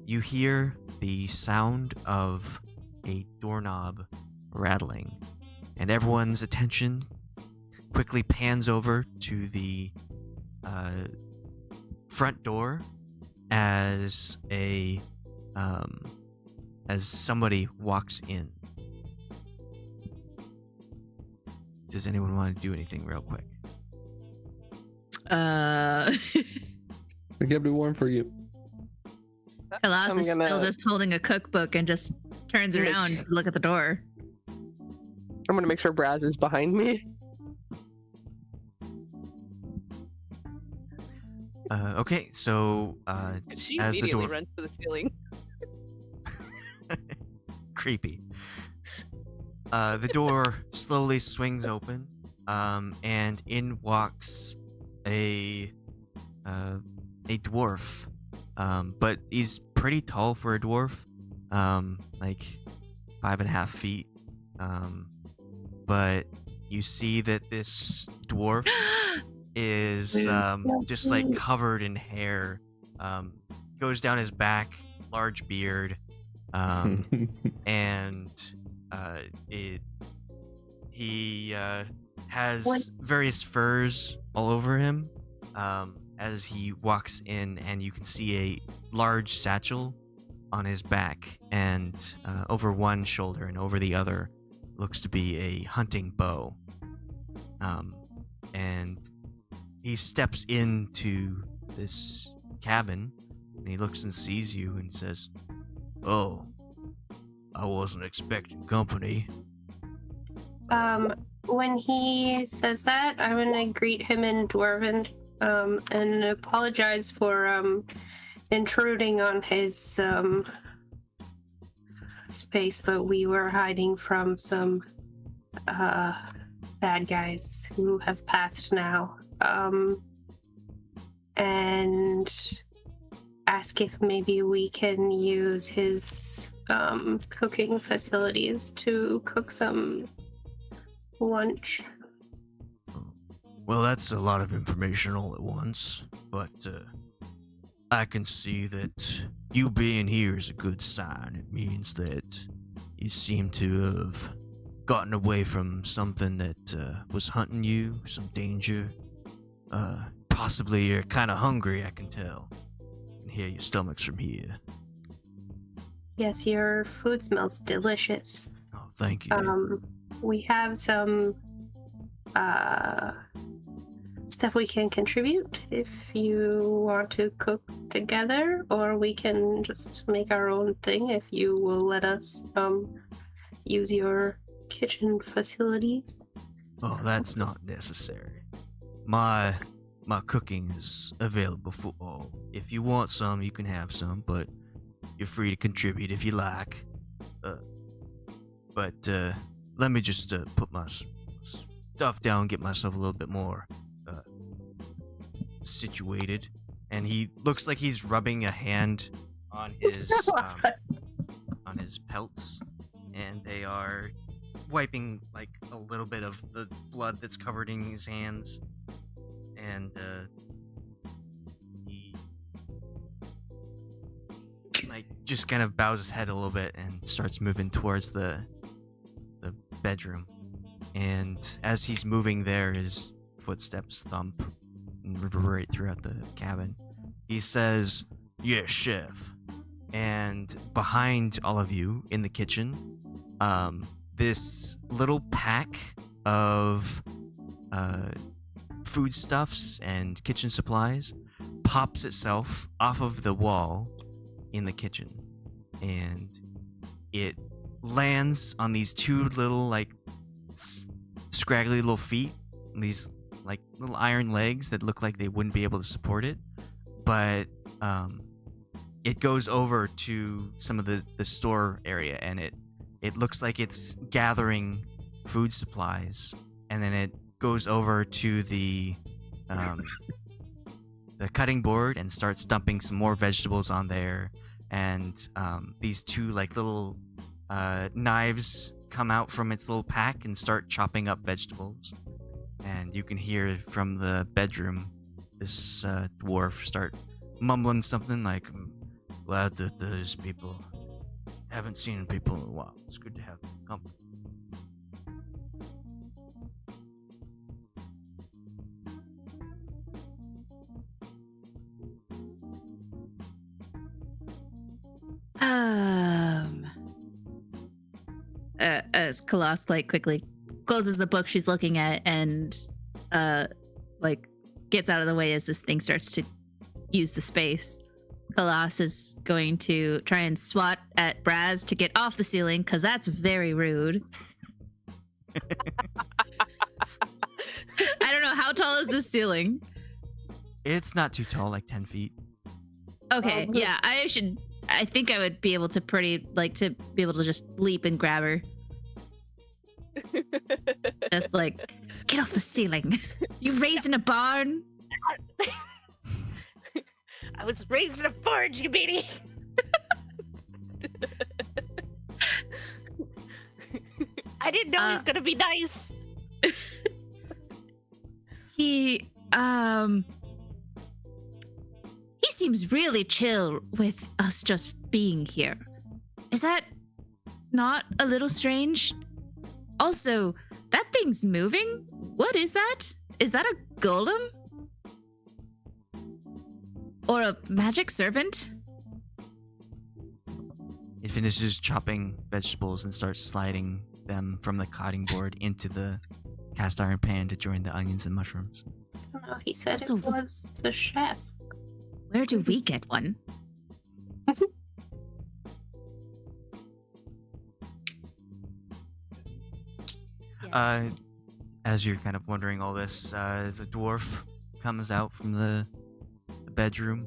you hear the sound of a doorknob rattling, and everyone's attention quickly pans over to the front door as somebody walks in. Does anyone want to do anything real quick? I kept it warm for you. Khalas I'm is gonna- still just holding a cookbook and just turns Make around sure- to look at the door. I'm gonna make sure Brasz is behind me. Okay, so She as the immediately door- runs to the ceiling. creepy. The door slowly swings open, and in walks a dwarf. But he's pretty tall for a dwarf, like 5.5 feet. But you see that this dwarf is just like covered in hair. Goes down his back, large beard, and he has various furs all over him as he walks in, and you can see a large satchel on his back, and over one shoulder and over the other looks to be a hunting bow. And he steps into this cabin, and he looks and sees you and says, "Oh, I wasn't expecting company." When he says that, I'm gonna greet him in Dwarven, and apologize for intruding on his space, but we were hiding from some bad guys who have passed now. And ask if maybe we can use his cooking facilities to cook some lunch. Well, that's a lot of information all at once, but I can see that you being here is a good sign. It means that you seem to have gotten away from something that was hunting you, some danger. Possibly you're kind of hungry, I can tell. I can hear your stomachs from here. Yes, your food smells delicious. Oh, thank you. We have some stuff we can contribute if you want to cook together, or we can just make our own thing if you will let us use your kitchen facilities. Oh, that's not necessary. My cooking is available for all. If you want some, you can have some, but you're free to contribute if you like. But let me just put my stuff down, get myself a little bit more situated. And he looks like he's rubbing a hand on his pelts, and they are wiping like a little bit of the blood that's covered in his hands, and he like just kind of bows his head a little bit and starts moving towards the bedroom. And as he's moving there, his footsteps thump and reverberate throughout the cabin. He says, "Yes, chef." And behind all of you in the kitchen, this little pack of foodstuffs and kitchen supplies pops itself off of the wall in the kitchen, and it lands on these two little like scraggly little feet, these like little iron legs that look like they wouldn't be able to support it, but it goes over to some of the store area, and it looks like it's gathering food supplies, and then it goes over to the cutting board and starts dumping some more vegetables on there, and these two like little knives come out from its little pack and start chopping up vegetables. And you can hear from the bedroom this dwarf start mumbling something like, "Glad that those people haven't seen people in a while. It's good to have company." As Khalas like quickly closes the book she's looking at and like gets out of the way as this thing starts to use the space, Khalas is going to try and swat at Brasz to get off the ceiling, because that's very rude. I don't know, how tall is this ceiling? It's not too tall, like 10 feet. Okay, yeah, I think I would be able to to be able to just leap and grab her. Just like, get off the ceiling. You raised in a barn? I was raised in a forge, you meanie. I didn't know he was gonna be nice. He seems really chill with us just being here. Is that not a little strange? Also, that thing's moving? What is that? Is that a golem? Or a magic servant? It finishes chopping vegetables and starts sliding them from the cutting board into the cast iron pan to join the onions and mushrooms. Oh, he said Also, it was the chef. Where do we get one? As you're kind of wondering all this, the dwarf comes out from the bedroom.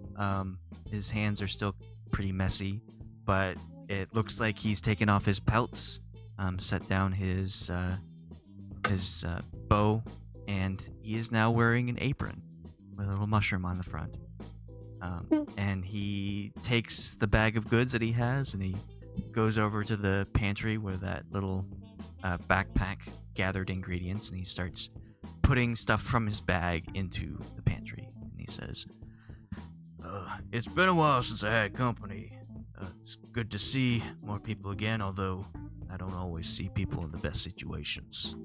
His hands are still pretty messy, but it looks like he's taken off his pelts, set down his bow, and he is now wearing an apron with a little mushroom on the front. And he takes the bag of goods that he has, and he goes over to the pantry where that little backpack gathered ingredients, and he starts putting stuff from his bag into the pantry. And he says, "It's been a while since I had company. It's good to see more people again, although I don't always see people in the best situations.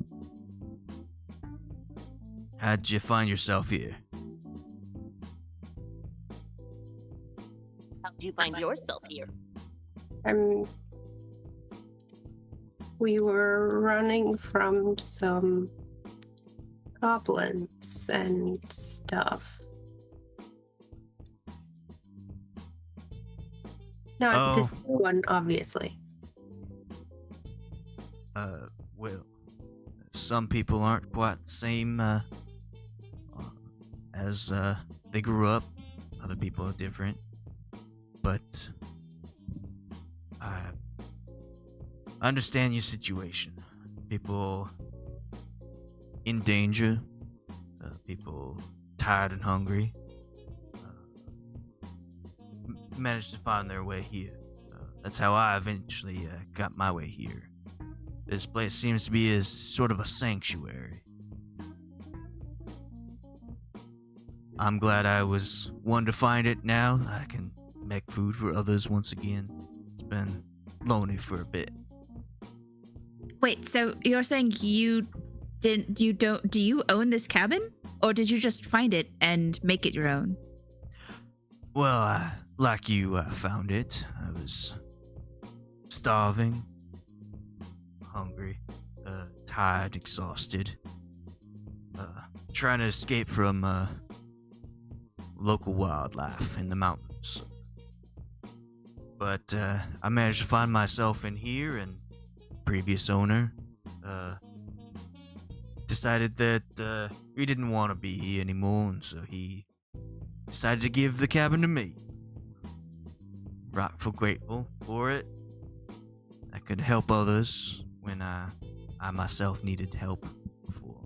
How'd you find yourself here?" How'd you find yourself here? We were running from some goblins and stuff. Not this one, obviously. Well, some people aren't quite the same as they grew up. Other people are different. But I understand your situation. People in danger, people tired and hungry, managed to find their way here. That's how I eventually got my way here. This place seems to be as sort of a sanctuary. I'm glad I was one to find it now. I can make food for others once again. It's been lonely for a bit. Wait, so you're saying do you own this cabin? Or did you just find it and make it your own? Well, like you, I found it. I was starving, hungry, tired, exhausted, trying to escape from local wildlife in the mountains. But I managed to find myself in here, and previous owner decided that he didn't want to be here anymore, and so he decided to give the cabin to me. Rightful grateful for it. I could help others when I myself needed help before.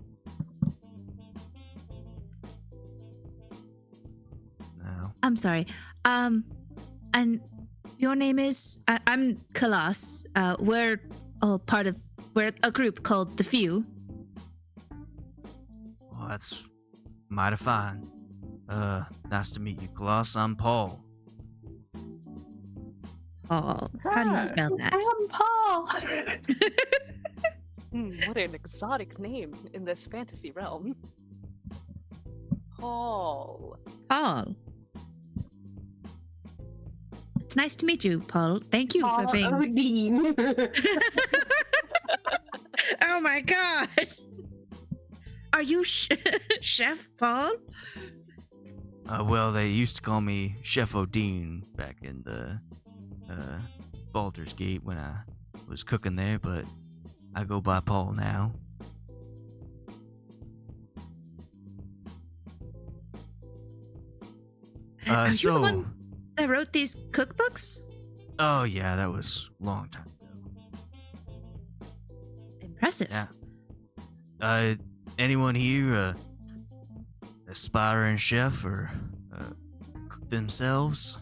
Now, I'm sorry. And your name is? I'm Khalas. We're a group called The Few. well, that's mighty fine. Nice to meet you, Khalas. I'm Paul. Paul. How do you spell that? I'm Paul. What an exotic name in this fantasy realm. Paul. Paul. It's nice to meet you, Paul. Thank you Paul for being. Odin. Oh my god! Are you Chef Paul? Well, they used to call me Chef Odin back in the Baldur's Gate when I was cooking there, but I go by Paul now. Are you the one that wrote these cookbooks? Oh yeah, that was a long time ago. Impressive. Yeah. Anyone here aspiring chef or cook themselves?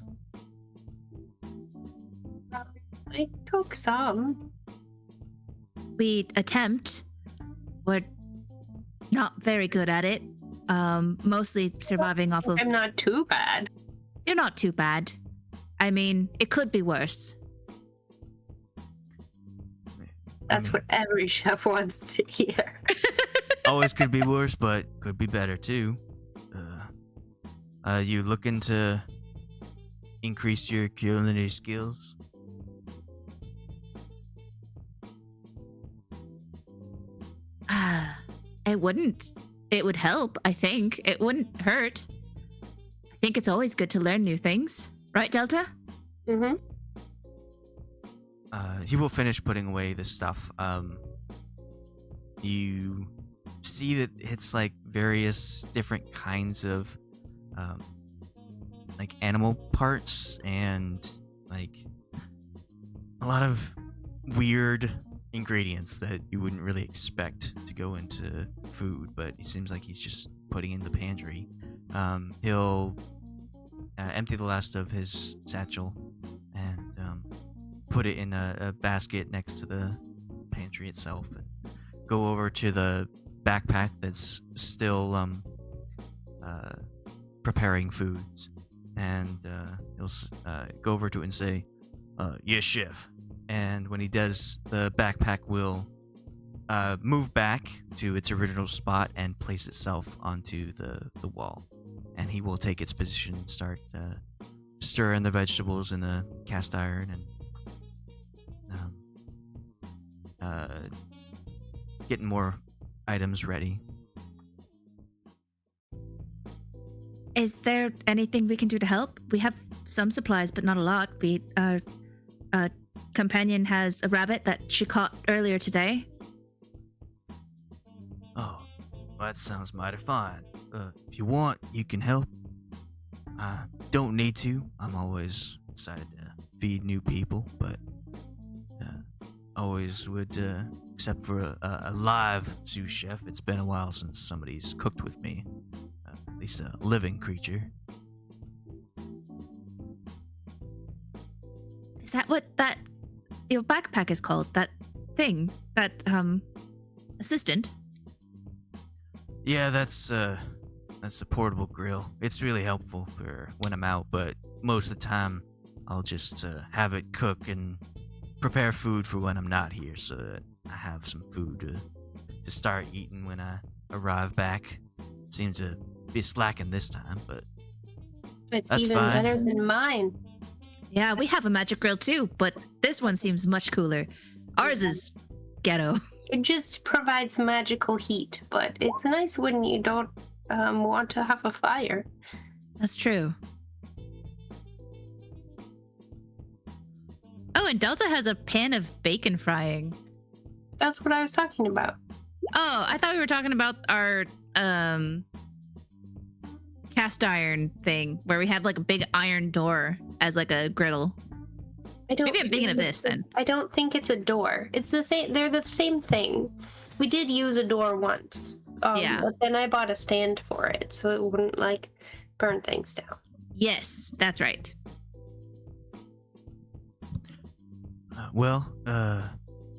I cook some. We attempt. We're not very good at it. Mostly surviving off of. I'm not too bad. You're not too bad. I mean, it could be worse. That's what every chef wants to hear. Always could be worse, but could be better too. You looking to increase your culinary skills? It wouldn't. It would help, I think. It wouldn't hurt. I think it's always good to learn new things. Right, Delta? Mm-hmm. He will finish putting away the stuff. You see that it's like various different kinds of like animal parts and like a lot of weird ingredients that you wouldn't really expect to go into food, but it seems like he's just putting in the pantry. He'll empty the last of his satchel and put it in a basket next to the pantry itself, and go over to the backpack that's still preparing foods, and he'll go over to it and say, "Yes, chef." And when he does, the backpack will move back to its original spot and place itself onto the wall. And he will take its position and start stirring the vegetables in the cast iron and getting more items ready. Is there anything we can do to help? We have some supplies, but not a lot. Our companion has a rabbit that she caught earlier today. Oh, well, that sounds mighty fine. If you want, you can help. I don't need to. I'm always excited to feed new people, but always would, except for a live sous chef. It's been a while since somebody's cooked with me. At least a living creature. Is that what your backpack is called? That thing, that assistant. Yeah, that's a portable grill. It's really helpful for when I'm out, but most of the time I'll just have it cook and prepare food for when I'm not here, so that I have some food to start eating when I arrive back. Seems to be slacking this time, but It's that's even fine. better than mine. Yeah, we have a magic grill too, but this one seems much cooler. Ours is ghetto. It just provides magical heat, but it's nice when you don't want to have a fire. That's true. Oh, and Delta has a pan of bacon frying. That's what I was talking about. Oh, I thought we were talking about our cast iron thing where we had like a big iron door as like a griddle. I don't Maybe I'm thinking of this then. I don't think it's a door. It's the same. They're the same thing. We did use a door once. Yeah. But then I bought a stand for it so it wouldn't like burn things down. Yes, that's right.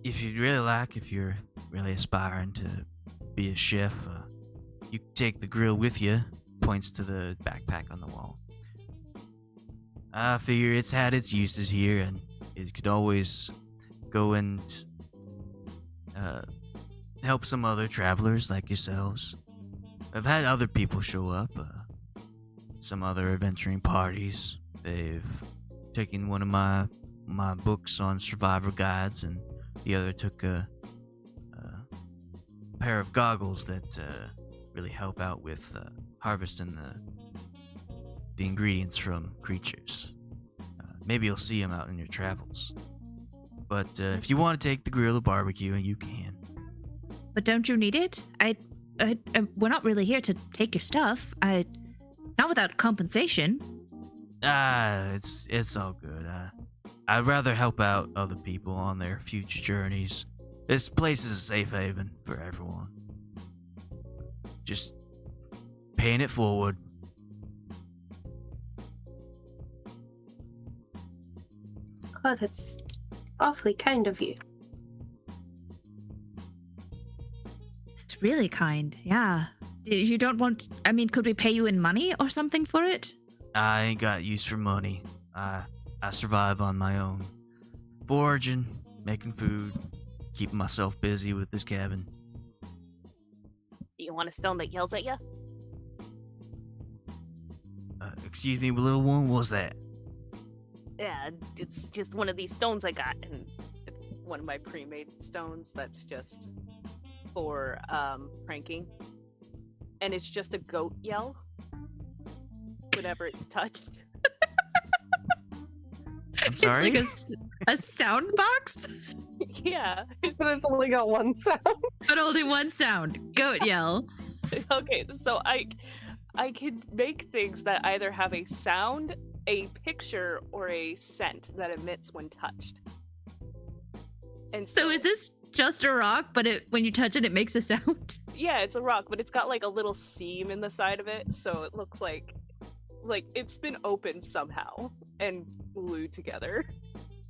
If you'd really like, if you're really aspiring to be a chef, you can take the grill with you. Points to the backpack on the wall. I figure it's had its uses here, and it could always go and help some other travelers like yourselves. I've had other people show up, some other adventuring parties. They've taken one of my books on survivor guides, and the other took a pair of goggles that really help out with harvesting the ingredients from creatures. Maybe you'll see them out in your travels. But if you want to take the grill or barbecue, you can. But don't you need it? We're not really here to take your stuff. Not without compensation. It's all good. I'd rather help out other people on their future journeys. This place is a safe haven for everyone. Just paying it forward. Oh, that's awfully kind of you. It's really kind, yeah. You don't want... I mean, could we pay you in money or something for it? I ain't got use for money. I survive on my own. Foraging, making food, keeping myself busy with this cabin. Do you want a stone that yells at you? Excuse me, little one, what's that? Yeah, it's just one of these stones I got, and it's one of my pre-made stones that's just for pranking. And it's just a goat yell whenever it's touched. I'm sorry? It's like a sound box, Yeah. But it's only got one sound. but only one sound. Goat yell. Okay, so I can make things that either have a sound, a picture, or a scent that emits when touched. And So is this just a rock, but when you touch it, it makes a sound? Yeah, it's a rock, but it's got like a little seam in the side of it, so it looks like it's been opened somehow and glued together.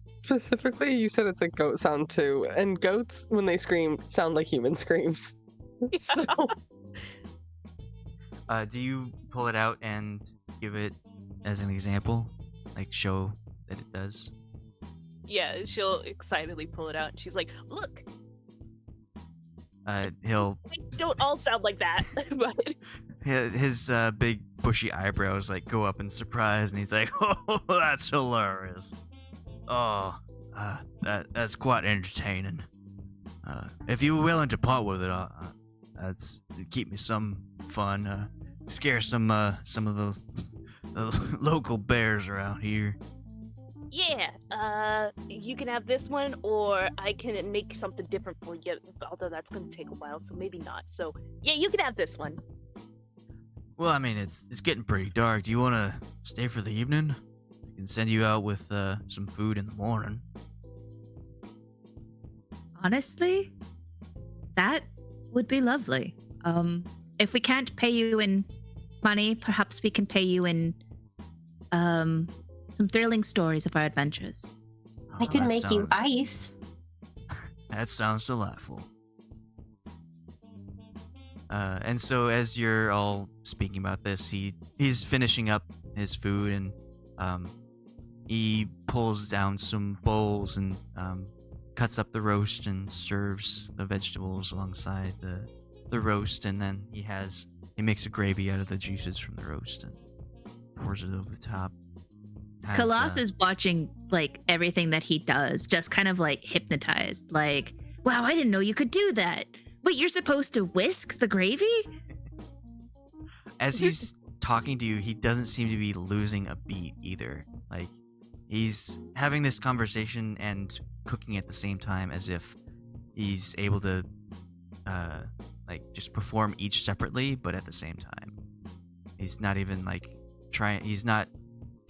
Specifically, you said it's a goat sound too, and goats, when they scream, sound like human screams. So Do you pull it out and give it as an example? Like, show that it does? Yeah, she'll excitedly pull it out, and she's like, "Look, He'll... they don't all sound like that." But His big bushy eyebrows like go up in surprise, and he's like, "Oh, that's hilarious! Oh, that's quite entertaining. If you were willing to part with it, that's keep me some fun. Scare some of the local bears around here." yeah, you can have this one, or I can make something different for you. Although that's going to take a while, so maybe not. So yeah, you can have this one. Well, I mean, it's getting pretty dark. Do you want to stay for the evening? I can send you out with some food in the morning. Honestly, that would be lovely. If we can't pay you in money, perhaps we can pay you in some thrilling stories of our adventures. I Oh, could that make you sounds- ice. That sounds delightful. And so as you're all speaking about this, he's finishing up his food, and he pulls down some bowls and cuts up the roast and serves the vegetables alongside the roast, and then he makes a gravy out of the juices from the roast and pours it over the top. Khalas is watching like everything that he does, just kind of like hypnotized. Like, wow, I didn't know you could do that. Wait, you're supposed to whisk the gravy? As he's talking to you, he doesn't seem to be losing a beat either. Like, he's having this conversation and cooking at the same time, as if he's able to like just perform each separately, but at the same time. He's not even like he's not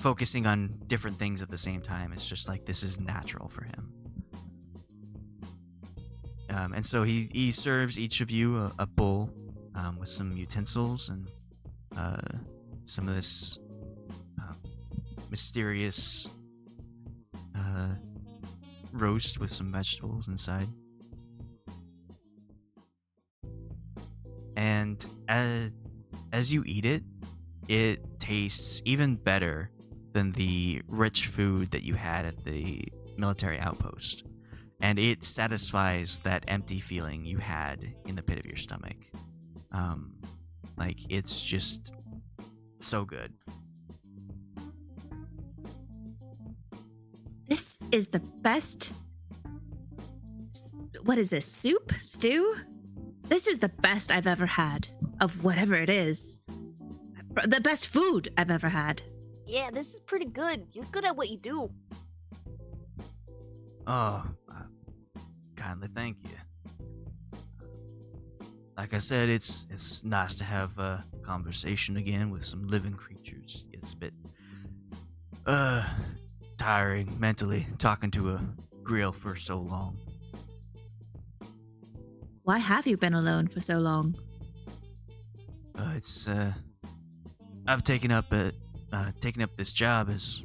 focusing on different things at the same time. It's just like this is natural for him. And so he serves each of you a bowl with some utensils and some of this mysterious roast with some vegetables inside. And as you eat it, it tastes even better than the rich food that you had at the military outpost. And it satisfies that empty feeling you had in the pit of your stomach. Like, it's just so good. This is the best. What is this? Soup? Stew? This is the best I've ever had of whatever it is. The best food I've ever had. Yeah, this is pretty good. You're good at what you do. Oh, kindly thank you. Like I said, it's nice to have a conversation again with some living creatures. It's a bit tiring mentally talking to a grill for so long. Why have you been alone for so long? I've taken up this job as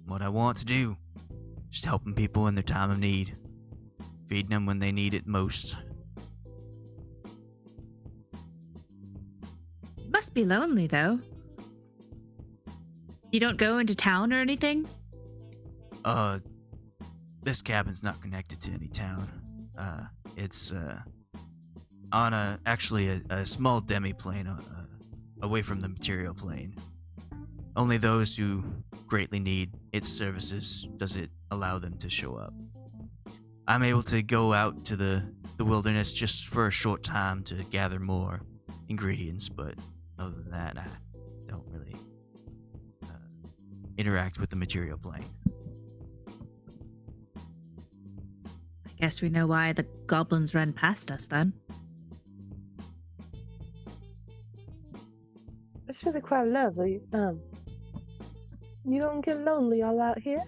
what I want to do. Just helping people in their time of need. Feeding them when they need it most. You must be lonely, though. You don't go into town or anything? This cabin's not connected to any town. It's on a small demi-plane away from the material plane. Only those who greatly need its services does it allow them to show up. I'm able to go out to the wilderness just for a short time to gather more ingredients, but other than that, I don't really interact with the material plane. I guess we know why the goblins run past us then. It's really quite lovely. You don't get lonely all out here?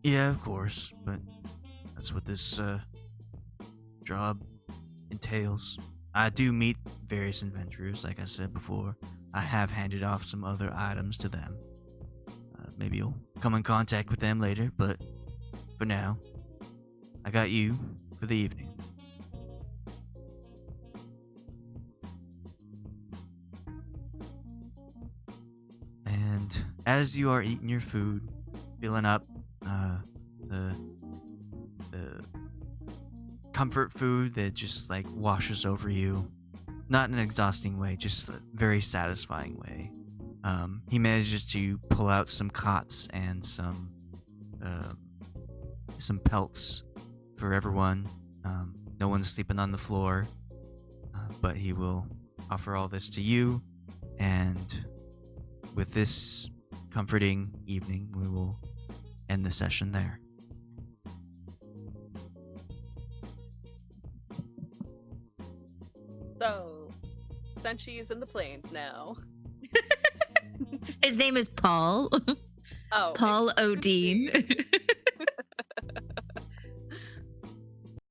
Yeah, of course, but that's what this job entails. I do meet various adventurers, like I said before. I have handed off some other items to them. Maybe you'll come in contact with them later, but for now, I got you for the evening. And as you are eating your food, filling up the comfort food that just like washes over you, not in an exhausting way, just a very satisfying way. He manages to pull out some cots and some pelts for everyone. No one's sleeping on the floor, but he will offer all this to you, and with this comforting evening, we will end the session there. So, Senshi is in the plains now. His name is Paul. Oh. Paul O'Dean.